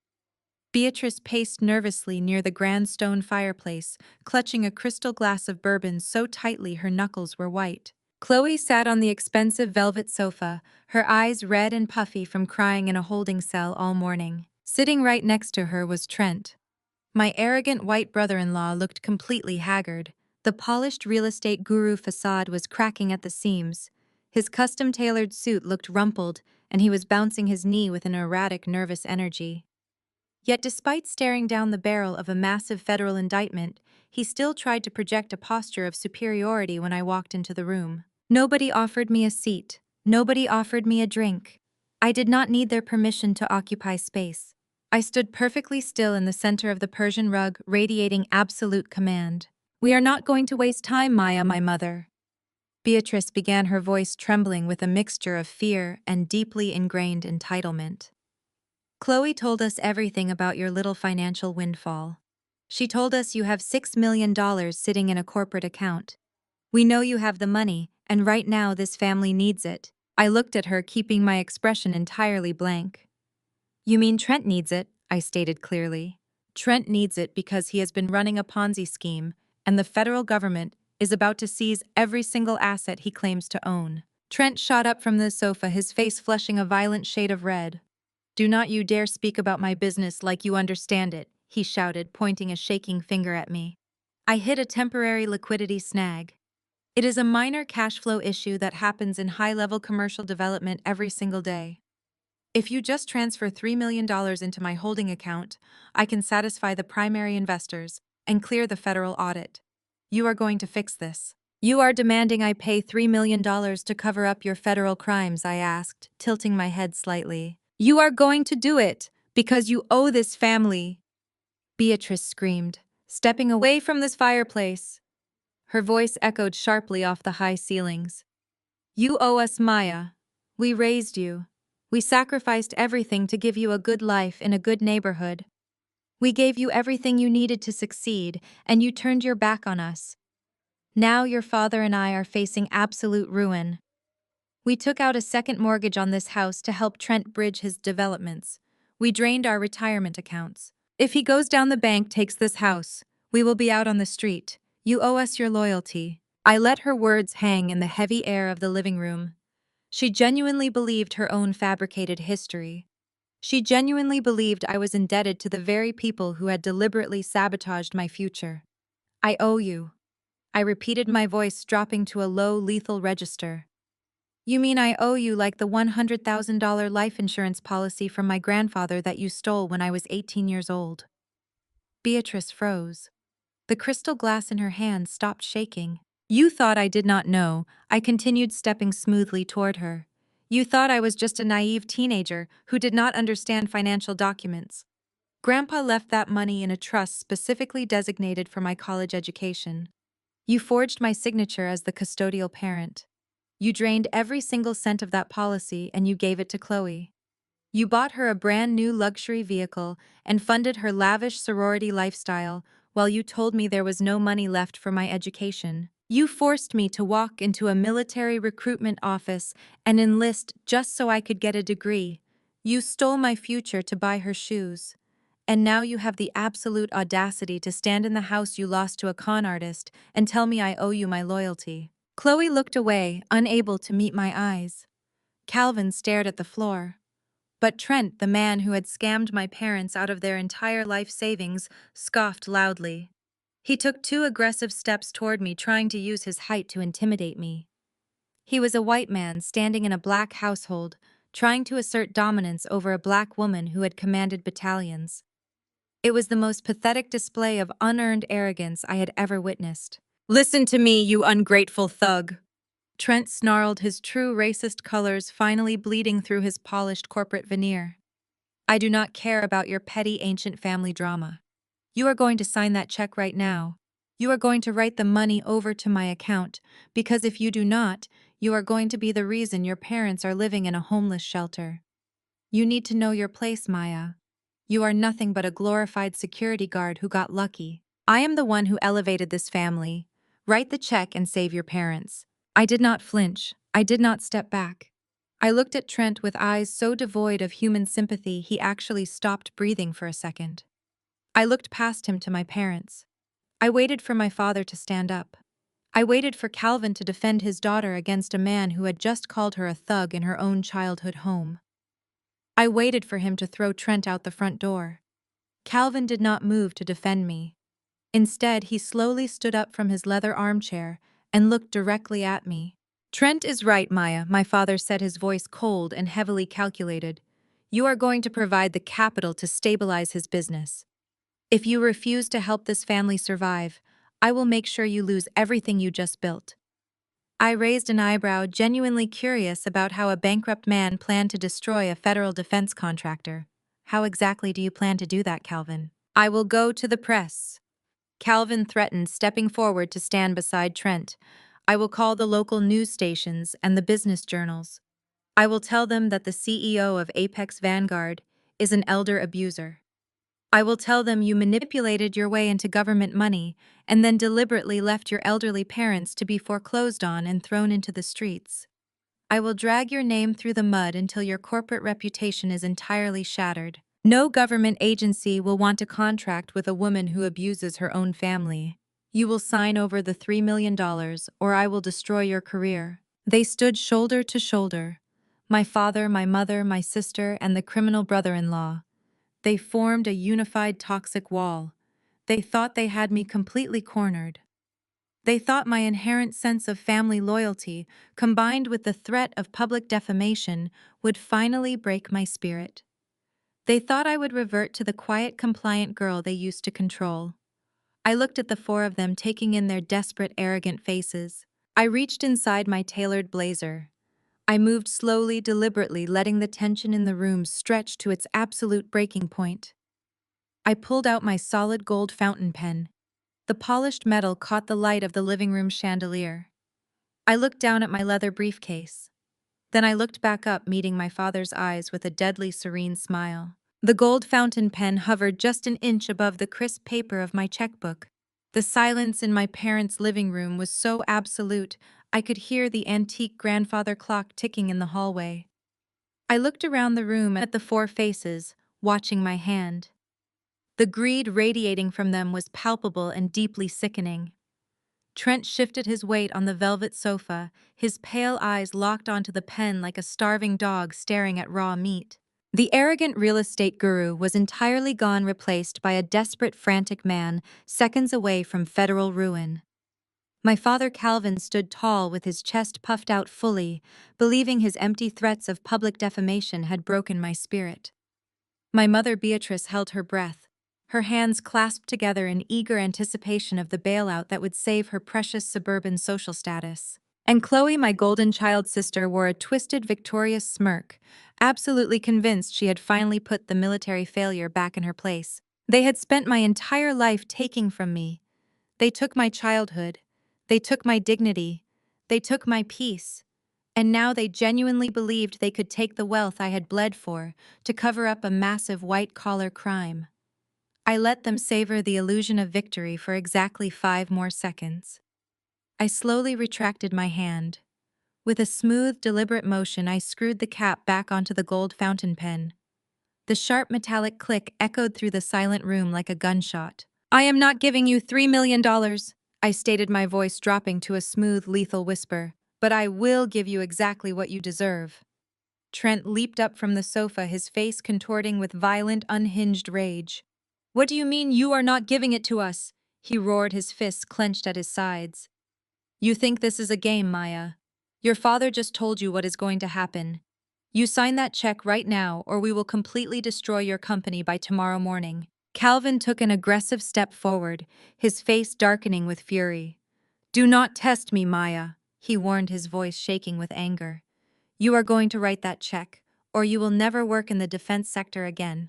Speaker 1: Beatrice paced nervously near the grand stone fireplace, clutching a crystal glass of bourbon so tightly her knuckles were white. Chloe sat on the expensive velvet sofa, her eyes red and puffy from crying in a holding cell all morning. Sitting right next to her was Trent. My arrogant white brother-in-law looked completely haggard. The polished real estate guru facade was cracking at the seams. His custom-tailored suit looked rumpled, and he was bouncing his knee with an erratic, nervous energy. Yet despite staring down the barrel of a massive federal indictment, he still tried to project a posture of superiority when I walked into the room. Nobody offered me a seat. Nobody offered me a drink. I did not need their permission to occupy space. I stood perfectly still in the center of the Persian rug, radiating absolute command. "We are not going to waste time, Maya, my mother." Beatrice began, her voice trembling with a mixture of fear and deeply ingrained entitlement. "Chloe told us everything about your little financial windfall. She told us you have $6 million sitting in a corporate account. We know you have the money, and right now this family needs it." I looked at her, keeping my expression entirely blank. "You mean Trent needs it," I stated clearly. "Trent needs it because he has been running a Ponzi scheme, and the federal government is about to seize every single asset he claims to own." Trent shot up from the sofa, his face flushing a violent shade of red. "Do not you dare speak about my business like you understand it," he shouted, pointing a shaking finger at me. I hit a temporary liquidity snag. It is a minor cash flow issue that happens in high-level commercial development every single day. If you just transfer $3 million into my holding account, I can satisfy the primary investors and clear the federal audit. You are going to fix this. "You are demanding I pay $3 million to cover up your federal crimes?" I asked, tilting my head slightly. "You are going to do it because you owe this family," Beatrice screamed, stepping away from this fireplace. Her voice echoed sharply off the high ceilings. "You owe us, Maya. We raised you. We sacrificed everything to give you a good life in a good neighborhood. We gave you everything you needed to succeed, and you turned your back on us. Now your father and I are facing absolute ruin. We took out a second mortgage on this house to help Trent bridge his developments. We drained our retirement accounts. If he goes down the bank, takes this house, we will be out on the street. You owe us your loyalty." I let her words hang in the heavy air of the living room. She genuinely believed her own fabricated history. She genuinely believed I was indebted to the very people who had deliberately sabotaged my future. "I owe you," I repeated, my voice dropping to a low, lethal register. "You mean I owe you like the $100,000 life insurance policy from my grandfather that you stole when I was 18 years old?" Beatrice froze. The crystal glass in her hand stopped shaking. "You thought I did not know," I continued, stepping smoothly toward her. "You thought I was just a naive teenager who did not understand financial documents. Grandpa left that money in a trust specifically designated for my college education. You forged my signature as the custodial parent. You drained every single cent of that policy and you gave it to Chloe. You bought her a brand new luxury vehicle and funded her lavish sorority lifestyle while you told me there was no money left for my education. You forced me to walk into a military recruitment office and enlist just so I could get a degree. You stole my future to buy her shoes. And now you have the absolute audacity to stand in the house you lost to a con artist and tell me I owe you my loyalty. Chloe looked away, unable to meet my eyes. Calvin stared at the floor. But Trent, the man who had scammed my parents out of their entire life savings, scoffed loudly. He took 2 aggressive steps toward me, trying to use his height to intimidate me. He was a white man standing in a black household, trying to assert dominance over a black woman who had commanded battalions. It was the most pathetic display of unearned arrogance I had ever witnessed. "Listen to me, you ungrateful thug!" Trent snarled, his true racist colors finally bleeding through his polished corporate veneer. "I do not care about your petty ancient family drama. You are going to sign that check right now. You are going to write the money over to my account, because if you do not, you are going to be the reason your parents are living in a homeless shelter. You need to know your place, Maya. You are nothing but a glorified security guard who got lucky. I am the one who elevated this family. Write the check and save your parents." I did not flinch. I did not step back. I looked at Trent with eyes so devoid of human sympathy he actually stopped breathing for a second. I looked past him to my parents. I waited for my father to stand up. I waited for Calvin to defend his daughter against a man who had just called her a thug in her own childhood home. I waited for him to throw Trent out the front door. Calvin did not move to defend me. Instead, he slowly stood up from his leather armchair and looked directly at me. "Trent is right, Maya," my father said, his voice cold and heavily calculated. "You are going to provide the capital to stabilize his business. If you refuse to help this family survive, I will make sure you lose everything you just built." I raised an eyebrow, genuinely curious about how a bankrupt man planned to destroy a federal defense contractor. "How exactly do you plan to do that, Calvin?" "I will go to the press," Calvin threatened, stepping forward to stand beside Trent. "I will call the local news stations and the business journals. I will tell them that the CEO of Apex Vanguard is an elder abuser. I will tell them you manipulated your way into government money and then deliberately left your elderly parents to be foreclosed on and thrown into the streets. I will drag your name through the mud until your corporate reputation is entirely shattered. No government agency will want to contract with a woman who abuses her own family. You will sign over the $3 million, or I will destroy your career." They stood shoulder to shoulder. My father, my mother, my sister, and the criminal brother-in-law. They formed a unified toxic wall. They thought they had me completely cornered. They thought my inherent sense of family loyalty, combined with the threat of public defamation, would finally break my spirit. They thought I would revert to the quiet, compliant girl they used to control. I looked at the 4 of them, taking in their desperate, arrogant faces. I reached inside my tailored blazer. I moved slowly, deliberately, letting the tension in the room stretch to its absolute breaking point. I pulled out my solid gold fountain pen. The polished metal caught the light of the living room chandelier. I looked down at my leather briefcase. Then I looked back up, meeting my father's eyes with a deadly serene smile. The gold fountain pen hovered just an inch above the crisp paper of my checkbook. The silence in my parents' living room was so absolute, I could hear the antique grandfather clock ticking in the hallway. I looked around the room at the 4 faces, watching my hand. The greed radiating from them was palpable and deeply sickening. Trent shifted his weight on the velvet sofa, his pale eyes locked onto the pen like a starving dog staring at raw meat. The arrogant real estate guru was entirely gone, replaced by a desperate, frantic man, seconds away from federal ruin. My father Calvin stood tall with his chest puffed out fully, believing his empty threats of public defamation had broken my spirit. My mother Beatrice held her breath, her hands clasped together in eager anticipation of the bailout that would save her precious suburban social status. And Chloe, my golden child sister, wore a twisted, victorious smirk, absolutely convinced she had finally put the military failure back in her place. They had spent my entire life taking from me. They took my childhood. They took my dignity. They took my peace. And now they genuinely believed they could take the wealth I had bled for to cover up a massive white-collar crime. I let them savor the illusion of victory for exactly 5 more seconds. I slowly retracted my hand. With a smooth, deliberate motion, I screwed the cap back onto the gold fountain pen. The sharp metallic click echoed through the silent room like a gunshot. I am not giving you $3 million, I stated, my voice dropping to a smooth, lethal whisper, but I will give you exactly what you deserve. Trent leaped up from the sofa, his face contorting with violent, unhinged rage. What do you mean you are not giving it to us? He roared, his fists clenched at his sides. You think this is a game, Maya? Your father just told you what is going to happen. You sign that check right now, or we will completely destroy your company by tomorrow morning. Calvin took an aggressive step forward, his face darkening with fury. Do not test me, Maya, he warned, his voice shaking with anger. You are going to write that check, or you will never work in the defense sector again.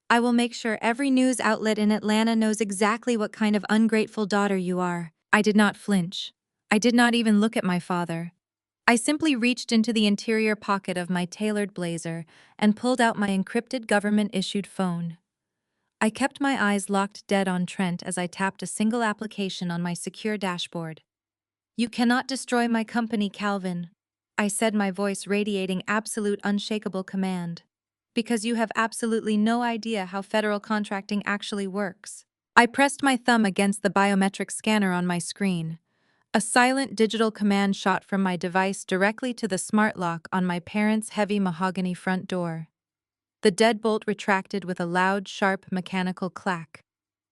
Speaker 1: I will make sure every news outlet in Atlanta knows exactly what kind of ungrateful daughter you are. I did not flinch. I did not even look at my father. I simply reached into the interior pocket of my tailored blazer and pulled out my encrypted government-issued phone. I kept my eyes locked dead on Trent as I tapped a single application on my secure dashboard. You cannot destroy my company, Calvin, I said, my voice radiating absolute unshakable command. Because you have absolutely no idea how federal contracting actually works. I pressed my thumb against the biometric scanner on my screen. A silent digital command shot from my device directly to the smart lock on my parents' heavy mahogany front door. The deadbolt retracted with a loud, sharp mechanical clack.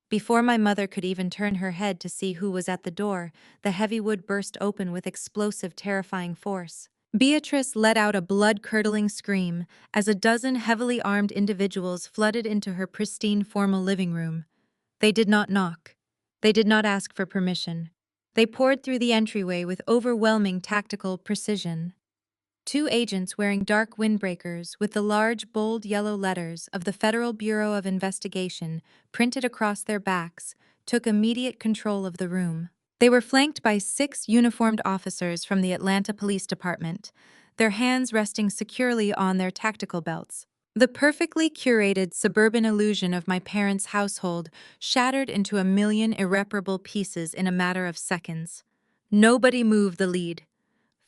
Speaker 1: Before my mother could even turn her head to see who was at the door, the heavy wood burst open with explosive, terrifying force. Beatrice let out a blood-curdling scream as a dozen heavily armed individuals flooded into her pristine, formal living room. They did not knock. They did not ask for permission. They poured through the entryway with overwhelming tactical precision. Two agents wearing dark windbreakers with the large, bold yellow letters of the Federal Bureau of Investigation printed across their backs took immediate control of the room. They were flanked by 6 uniformed officers from the Atlanta Police Department, their hands resting securely on their tactical belts. The perfectly curated suburban illusion of my parents' household shattered into a million irreparable pieces in a matter of seconds. Nobody moved the lead.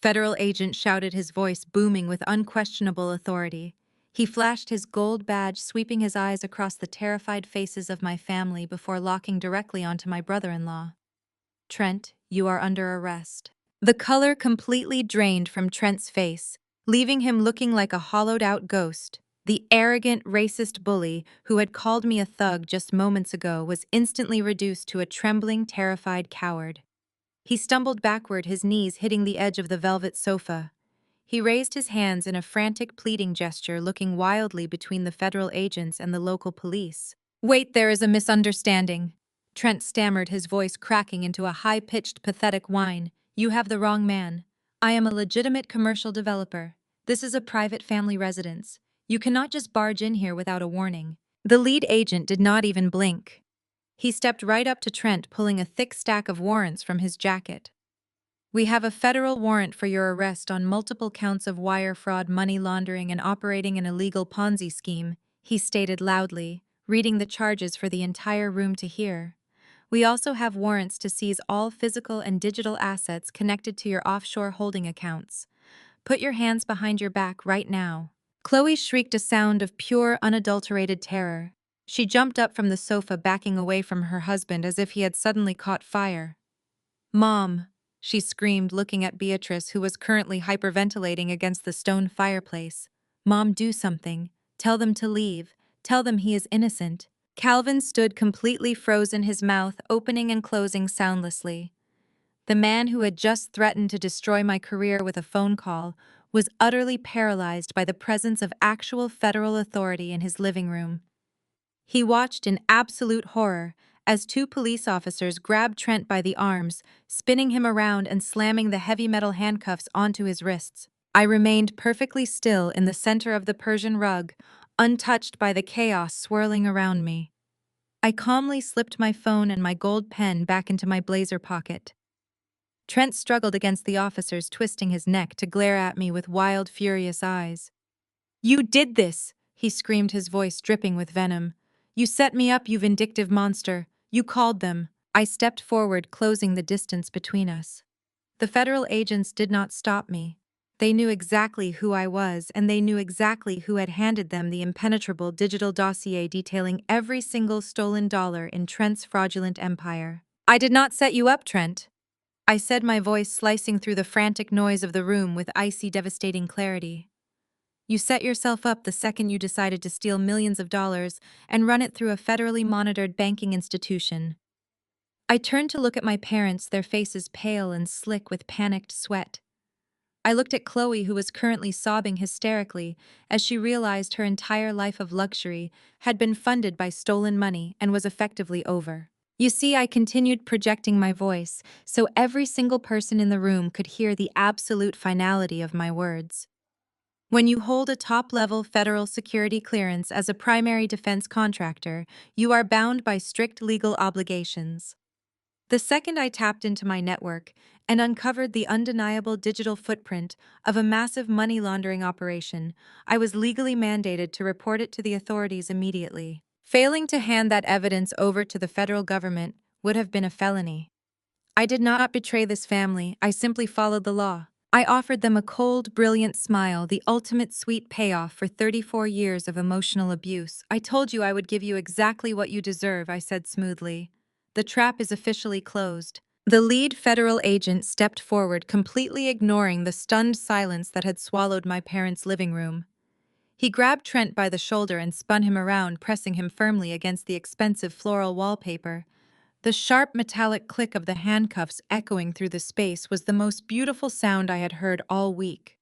Speaker 1: Federal agent shouted, his voice booming with unquestionable authority. He flashed his gold badge, sweeping his eyes across the terrified faces of my family before locking directly onto my brother-in-law. Trent, you are under arrest. The color completely drained from Trent's face, leaving him looking like a hollowed-out ghost. The arrogant, racist bully who had called me a thug just moments ago was instantly reduced to a trembling, terrified coward. He stumbled backward, his knees hitting the edge of the velvet sofa. He raised his hands in a frantic, pleading gesture, looking wildly between the federal agents and the local police. Wait, there is a misunderstanding. Trent stammered, his voice cracking into a high-pitched, pathetic whine. You have the wrong man. I am a legitimate commercial developer. This is a private family residence. You cannot just barge in here without a warning. The lead agent did not even blink. He stepped right up to Trent, pulling a thick stack of warrants from his jacket. We have a federal warrant for your arrest on multiple counts of wire fraud, money laundering, and operating an illegal Ponzi scheme, he stated loudly, reading the charges for the entire room to hear. We also have warrants to seize all physical and digital assets connected to your offshore holding accounts. Put your hands behind your back right now. Chloe shrieked a sound of pure, unadulterated terror. She jumped up from the sofa, backing away from her husband as if he had suddenly caught fire. Mom, she screamed, looking at Beatrice, who was currently hyperventilating against the stone fireplace. Mom, do something. Tell them to leave. Tell them he is innocent. Calvin stood completely frozen, his mouth opening and closing soundlessly. The man who had just threatened to destroy my career with a phone call was utterly paralyzed by the presence of actual federal authority in his living room. He watched in absolute horror as 2 police officers grabbed Trent by the arms, spinning him around and slamming the heavy metal handcuffs onto his wrists. I remained perfectly still in the center of the Persian rug, untouched by the chaos swirling around me. I calmly slipped my phone and my gold pen back into my blazer pocket. Trent struggled against the officers, twisting his neck to glare at me with wild, furious eyes. You did this, he screamed, his voice dripping with venom. You set me up, you vindictive monster. You called them. I stepped forward, closing the distance between us. The federal agents did not stop me. They knew exactly who I was, and they knew exactly who had handed them the impenetrable digital dossier detailing every single stolen dollar in Trent's fraudulent empire. I did not set you up, Trent. I said, my voice slicing through the frantic noise of the room with icy, devastating clarity. You set yourself up the second you decided to steal millions of dollars and run it through a federally monitored banking institution. I turned to look at my parents, their faces pale and slick with panicked sweat. I looked at Chloe, who was currently sobbing hysterically as she realized her entire life of luxury had been funded by stolen money and was effectively over. You see, I continued projecting my voice so every single person in the room could hear the absolute finality of my words. When you hold a top-level federal security clearance as a primary defense contractor, you are bound by strict legal obligations. The second I tapped into my network and uncovered the undeniable digital footprint of a massive money laundering operation, I was legally mandated to report it to the authorities immediately. Failing to hand that evidence over to the federal government would have been a felony. I did not betray this family, I simply followed the law. I offered them a cold, brilliant smile, the ultimate sweet payoff for 34 years of emotional abuse. I told you I would give you exactly what you deserve, I said smoothly. The trap is officially closed. The lead federal agent stepped forward, completely ignoring the stunned silence that had swallowed my parents' living room. He grabbed Trent by the shoulder and spun him around, pressing him firmly against the expensive floral wallpaper. The sharp metallic click of the handcuffs echoing through the space was the most beautiful sound I had heard all week.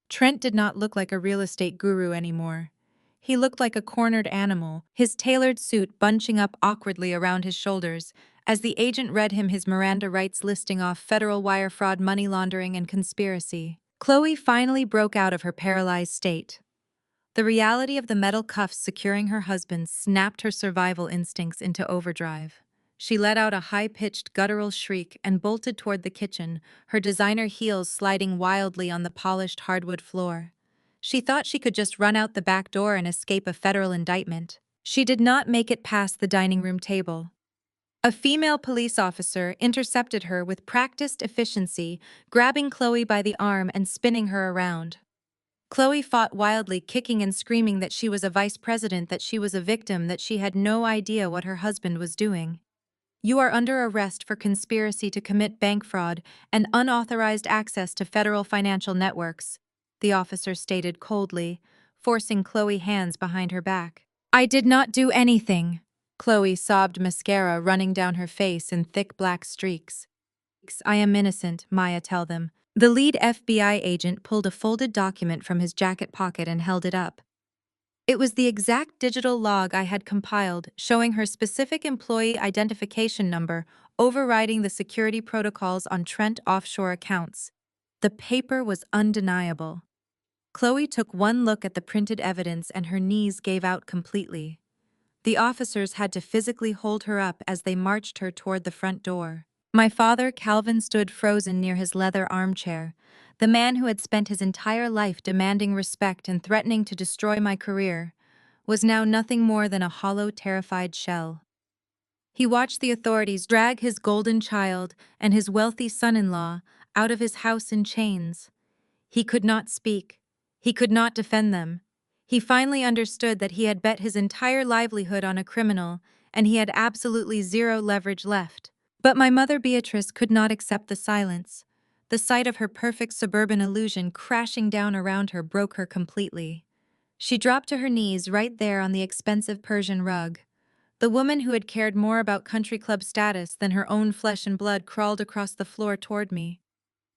Speaker 1: Trent did not look like a real estate guru anymore. He looked like a cornered animal, his tailored suit bunching up awkwardly around his shoulders as the agent read him his Miranda rights listing off federal wire fraud, money laundering, and conspiracy. Chloe finally broke out of her paralyzed state. The reality of the metal cuffs securing her husband snapped her survival instincts into overdrive. She let out a high-pitched guttural shriek and bolted toward the kitchen, her designer heels sliding wildly on the polished hardwood floor. She thought she could just run out the back door and escape a federal indictment. She did not make it past the dining room table. A female police officer intercepted her with practiced efficiency, grabbing Chloe by the arm and spinning her around. Chloe fought wildly, kicking and screaming that she was a vice president, that she was a victim, that she had no idea what her husband was doing. You are under arrest for conspiracy to commit bank fraud and unauthorized access to federal financial networks, the officer stated coldly, forcing Chloe's hands behind her back. I did not do anything. Chloe sobbed, mascara running down her face in thick black streaks. I am innocent, Maya, tell them. The lead FBI agent pulled a folded document from his jacket pocket and held it up. It was the exact digital log I had compiled, showing her specific employee identification number, overriding the security protocols on Trent offshore accounts. The paper was undeniable. Chloe took one look at the printed evidence and her knees gave out completely. The officers had to physically hold her up as they marched her toward the front door. My father, Calvin, stood frozen near his leather armchair. The man who had spent his entire life demanding respect and threatening to destroy my career was now nothing more than a hollow, terrified shell. He watched the authorities drag his golden child and his wealthy son-in-law out of his house in chains. He could not speak. He could not defend them. He finally understood that he had bet his entire livelihood on a criminal, and he had absolutely zero leverage left. But my mother Beatrice could not accept the silence. The sight of her perfect suburban illusion crashing down around her broke her completely. She dropped to her knees right there on the expensive Persian rug. The woman who had cared more about country club status than her own flesh and blood crawled across the floor toward me.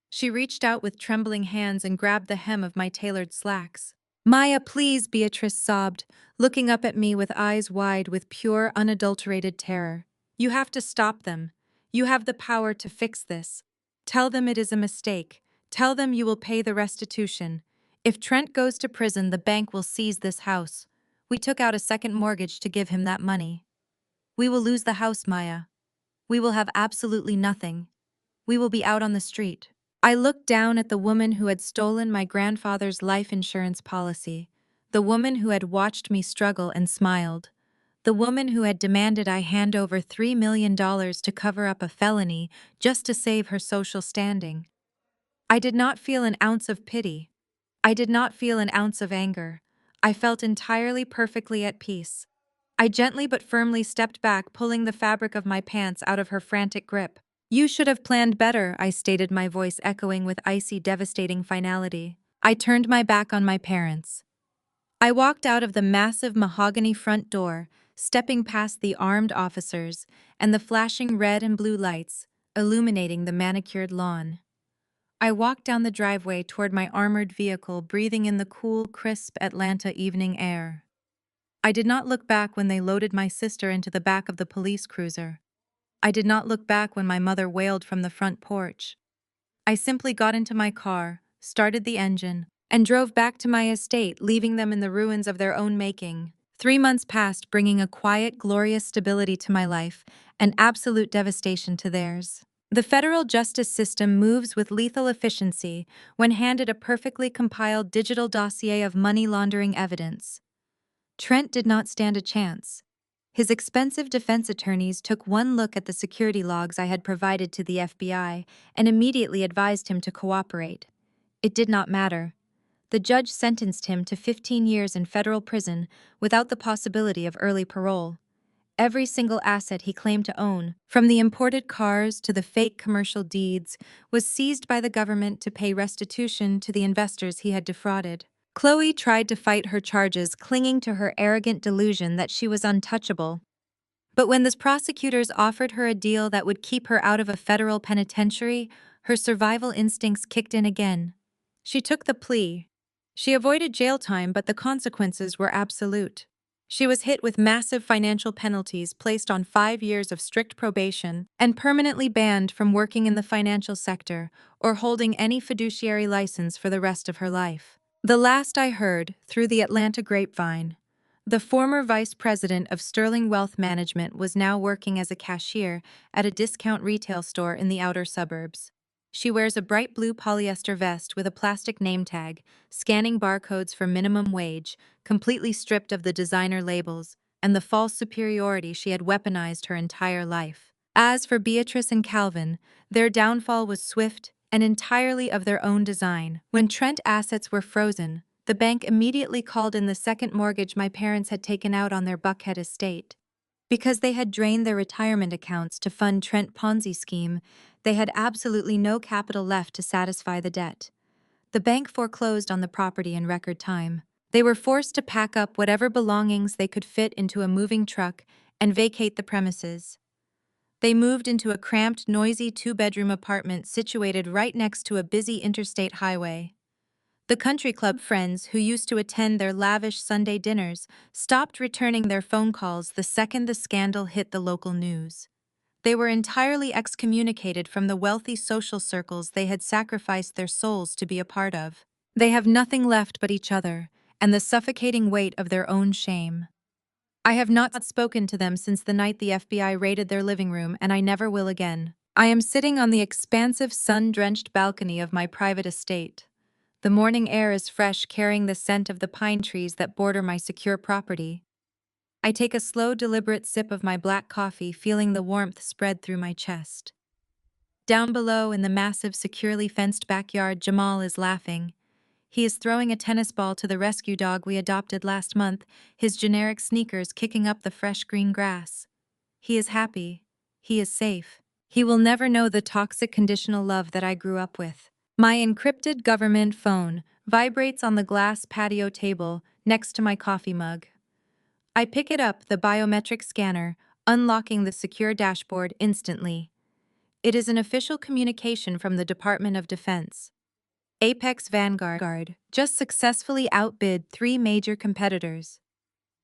Speaker 1: She reached out with trembling hands and grabbed the hem of my tailored slacks. Maya, please, Beatrice sobbed, looking up at me with eyes wide with pure, unadulterated terror. You have to stop them. You have the power to fix this. Tell them it is a mistake. Tell them you will pay the restitution. If Trent goes to prison, the bank will seize this house. We took out a second mortgage to give him that money. We will lose the house, Maya. We will have absolutely nothing. We will be out on the street. I looked down at the woman who had stolen my grandfather's life insurance policy, the woman who had watched me struggle and smiled, The woman who had demanded I hand over $3 million to cover up a felony just to save her social standing. I did not feel an ounce of pity. I did not feel an ounce of anger. I felt entirely perfectly at peace. I gently but firmly stepped back, pulling the fabric of my pants out of her frantic grip. "You should have planned better," I stated, my voice echoing with icy, devastating finality. I turned my back on my parents. I walked out of the massive mahogany front door, stepping past the armed officers and the flashing red and blue lights, illuminating the manicured lawn. I walked down the driveway toward my armored vehicle, breathing in the cool, crisp Atlanta evening air. I did not look back when they loaded my sister into the back of the police cruiser. I did not look back when my mother wailed from the front porch. I simply got into my car, started the engine, and drove back to my estate, leaving them in the ruins of their own making. 3 months passed, bringing a quiet, glorious stability to my life and absolute devastation to theirs. The federal justice system moves with lethal efficiency when handed a perfectly compiled digital dossier of money laundering evidence. Trent did not stand a chance. His expensive defense attorneys took one look at the security logs I had provided to the FBI and immediately advised him to cooperate. It did not matter. The judge sentenced him to 15 years in federal prison without the possibility of early parole. Every single asset he claimed to own, from the imported cars to the fake commercial deeds, was seized by the government to pay restitution to the investors he had defrauded. Chloe tried to fight her charges, clinging to her arrogant delusion that she was untouchable. But when the prosecutors offered her a deal that would keep her out of a federal penitentiary, her survival instincts kicked in again. She took the plea. She avoided jail time, but the consequences were absolute. She was hit with massive financial penalties, placed on 5 years of strict probation, and permanently banned from working in the financial sector or holding any fiduciary license for the rest of her life. The last I heard, through the Atlanta grapevine, the former vice president of Sterling Wealth Management was now working as a cashier at a discount retail store in the outer suburbs. She wears a bright blue polyester vest with a plastic name tag, scanning barcodes for minimum wage, completely stripped of the designer labels and the false superiority she had weaponized her entire life. As for Beatrice and Calvin, their downfall was swift and entirely of their own design. When Trent assets were frozen, the bank immediately called in the second mortgage my parents had taken out on their Buckhead estate. Because they had drained their retirement accounts to fund Trent Ponzi scheme, they had absolutely no capital left to satisfy the debt. The bank foreclosed on the property in record time. They were forced to pack up whatever belongings they could fit into a moving truck and vacate the premises. They moved into a cramped, noisy 2-bedroom apartment situated right next to a busy interstate highway. The country club friends who used to attend their lavish Sunday dinners stopped returning their phone calls the second the scandal hit the local news. They were entirely excommunicated from the wealthy social circles they had sacrificed their souls to be a part of. They have nothing left but each other and the suffocating weight of their own shame. I have not spoken to them since the night the FBI raided their living room, and I never will again. I am sitting on the expansive, sun-drenched balcony of my private estate. The morning air is fresh, carrying the scent of the pine trees that border my secure property. I take a slow, deliberate sip of my black coffee, feeling the warmth spread through my chest. Down below, in the massive, securely fenced backyard, Jamal is laughing. He is throwing a tennis ball to the rescue dog we adopted last month, his generic sneakers kicking up the fresh green grass. He is happy. He is safe. He will never know the toxic conditional love that I grew up with. My encrypted government phone vibrates on the glass patio table next to my coffee mug. I pick it up, the biometric scanner, unlocking the secure dashboard instantly. It is an official communication from the Department of Defense. Apex Vanguard just successfully outbid 3 major competitors.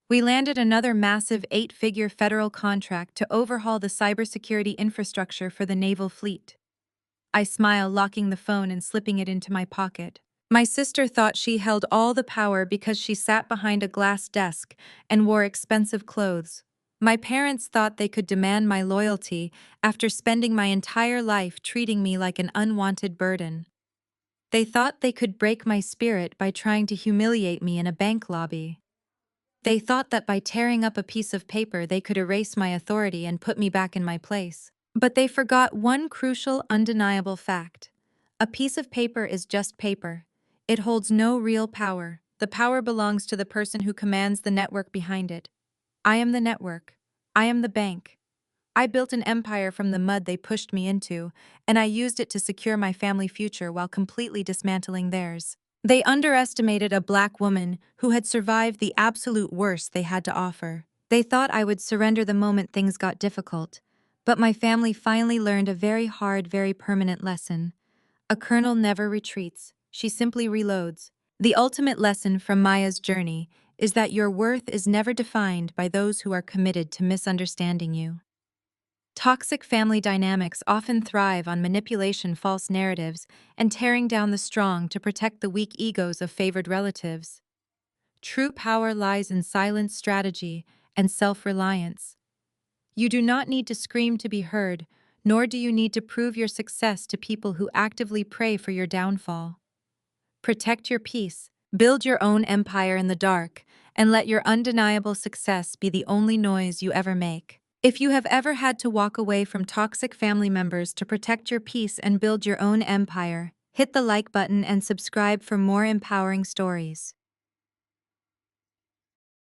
Speaker 1: We landed another massive 8-figure federal contract to overhaul the cybersecurity infrastructure for the naval fleet. I smile, locking the phone and slipping it into my pocket. My sister thought she held all the power because she sat behind a glass desk and wore expensive clothes. My parents thought they could demand my loyalty after spending my entire life treating me like an unwanted burden. They thought they could break my spirit by trying to humiliate me in a bank lobby. They thought that by tearing up a piece of paper they could erase my authority and put me back in my place. But they forgot one crucial, undeniable fact. A piece of paper is just paper. It holds no real power. The power belongs to the person who commands the network behind it. I am the network. I am the bank. I built an empire from the mud they pushed me into, and I used it to secure my family future while completely dismantling theirs. They underestimated a black woman who had survived the absolute worst they had to offer. They thought I would surrender the moment things got difficult. But my family finally learned a very hard, very permanent lesson. A colonel never retreats, she simply reloads. The ultimate lesson from Maya's journey is that your worth is never defined by those who are committed to misunderstanding you. Toxic family dynamics often thrive on manipulation, false narratives, and tearing down the strong to protect the weak egos of favored relatives. True power lies in silent strategy and self-reliance. You do not need to scream to be heard, nor do you need to prove your success to people who actively pray for your downfall. Protect your peace, build your own empire in the dark, and let your undeniable success be the only noise you ever make. If you have ever had to walk away from toxic family members to protect your peace and build your own empire, hit the like button and subscribe for more empowering stories.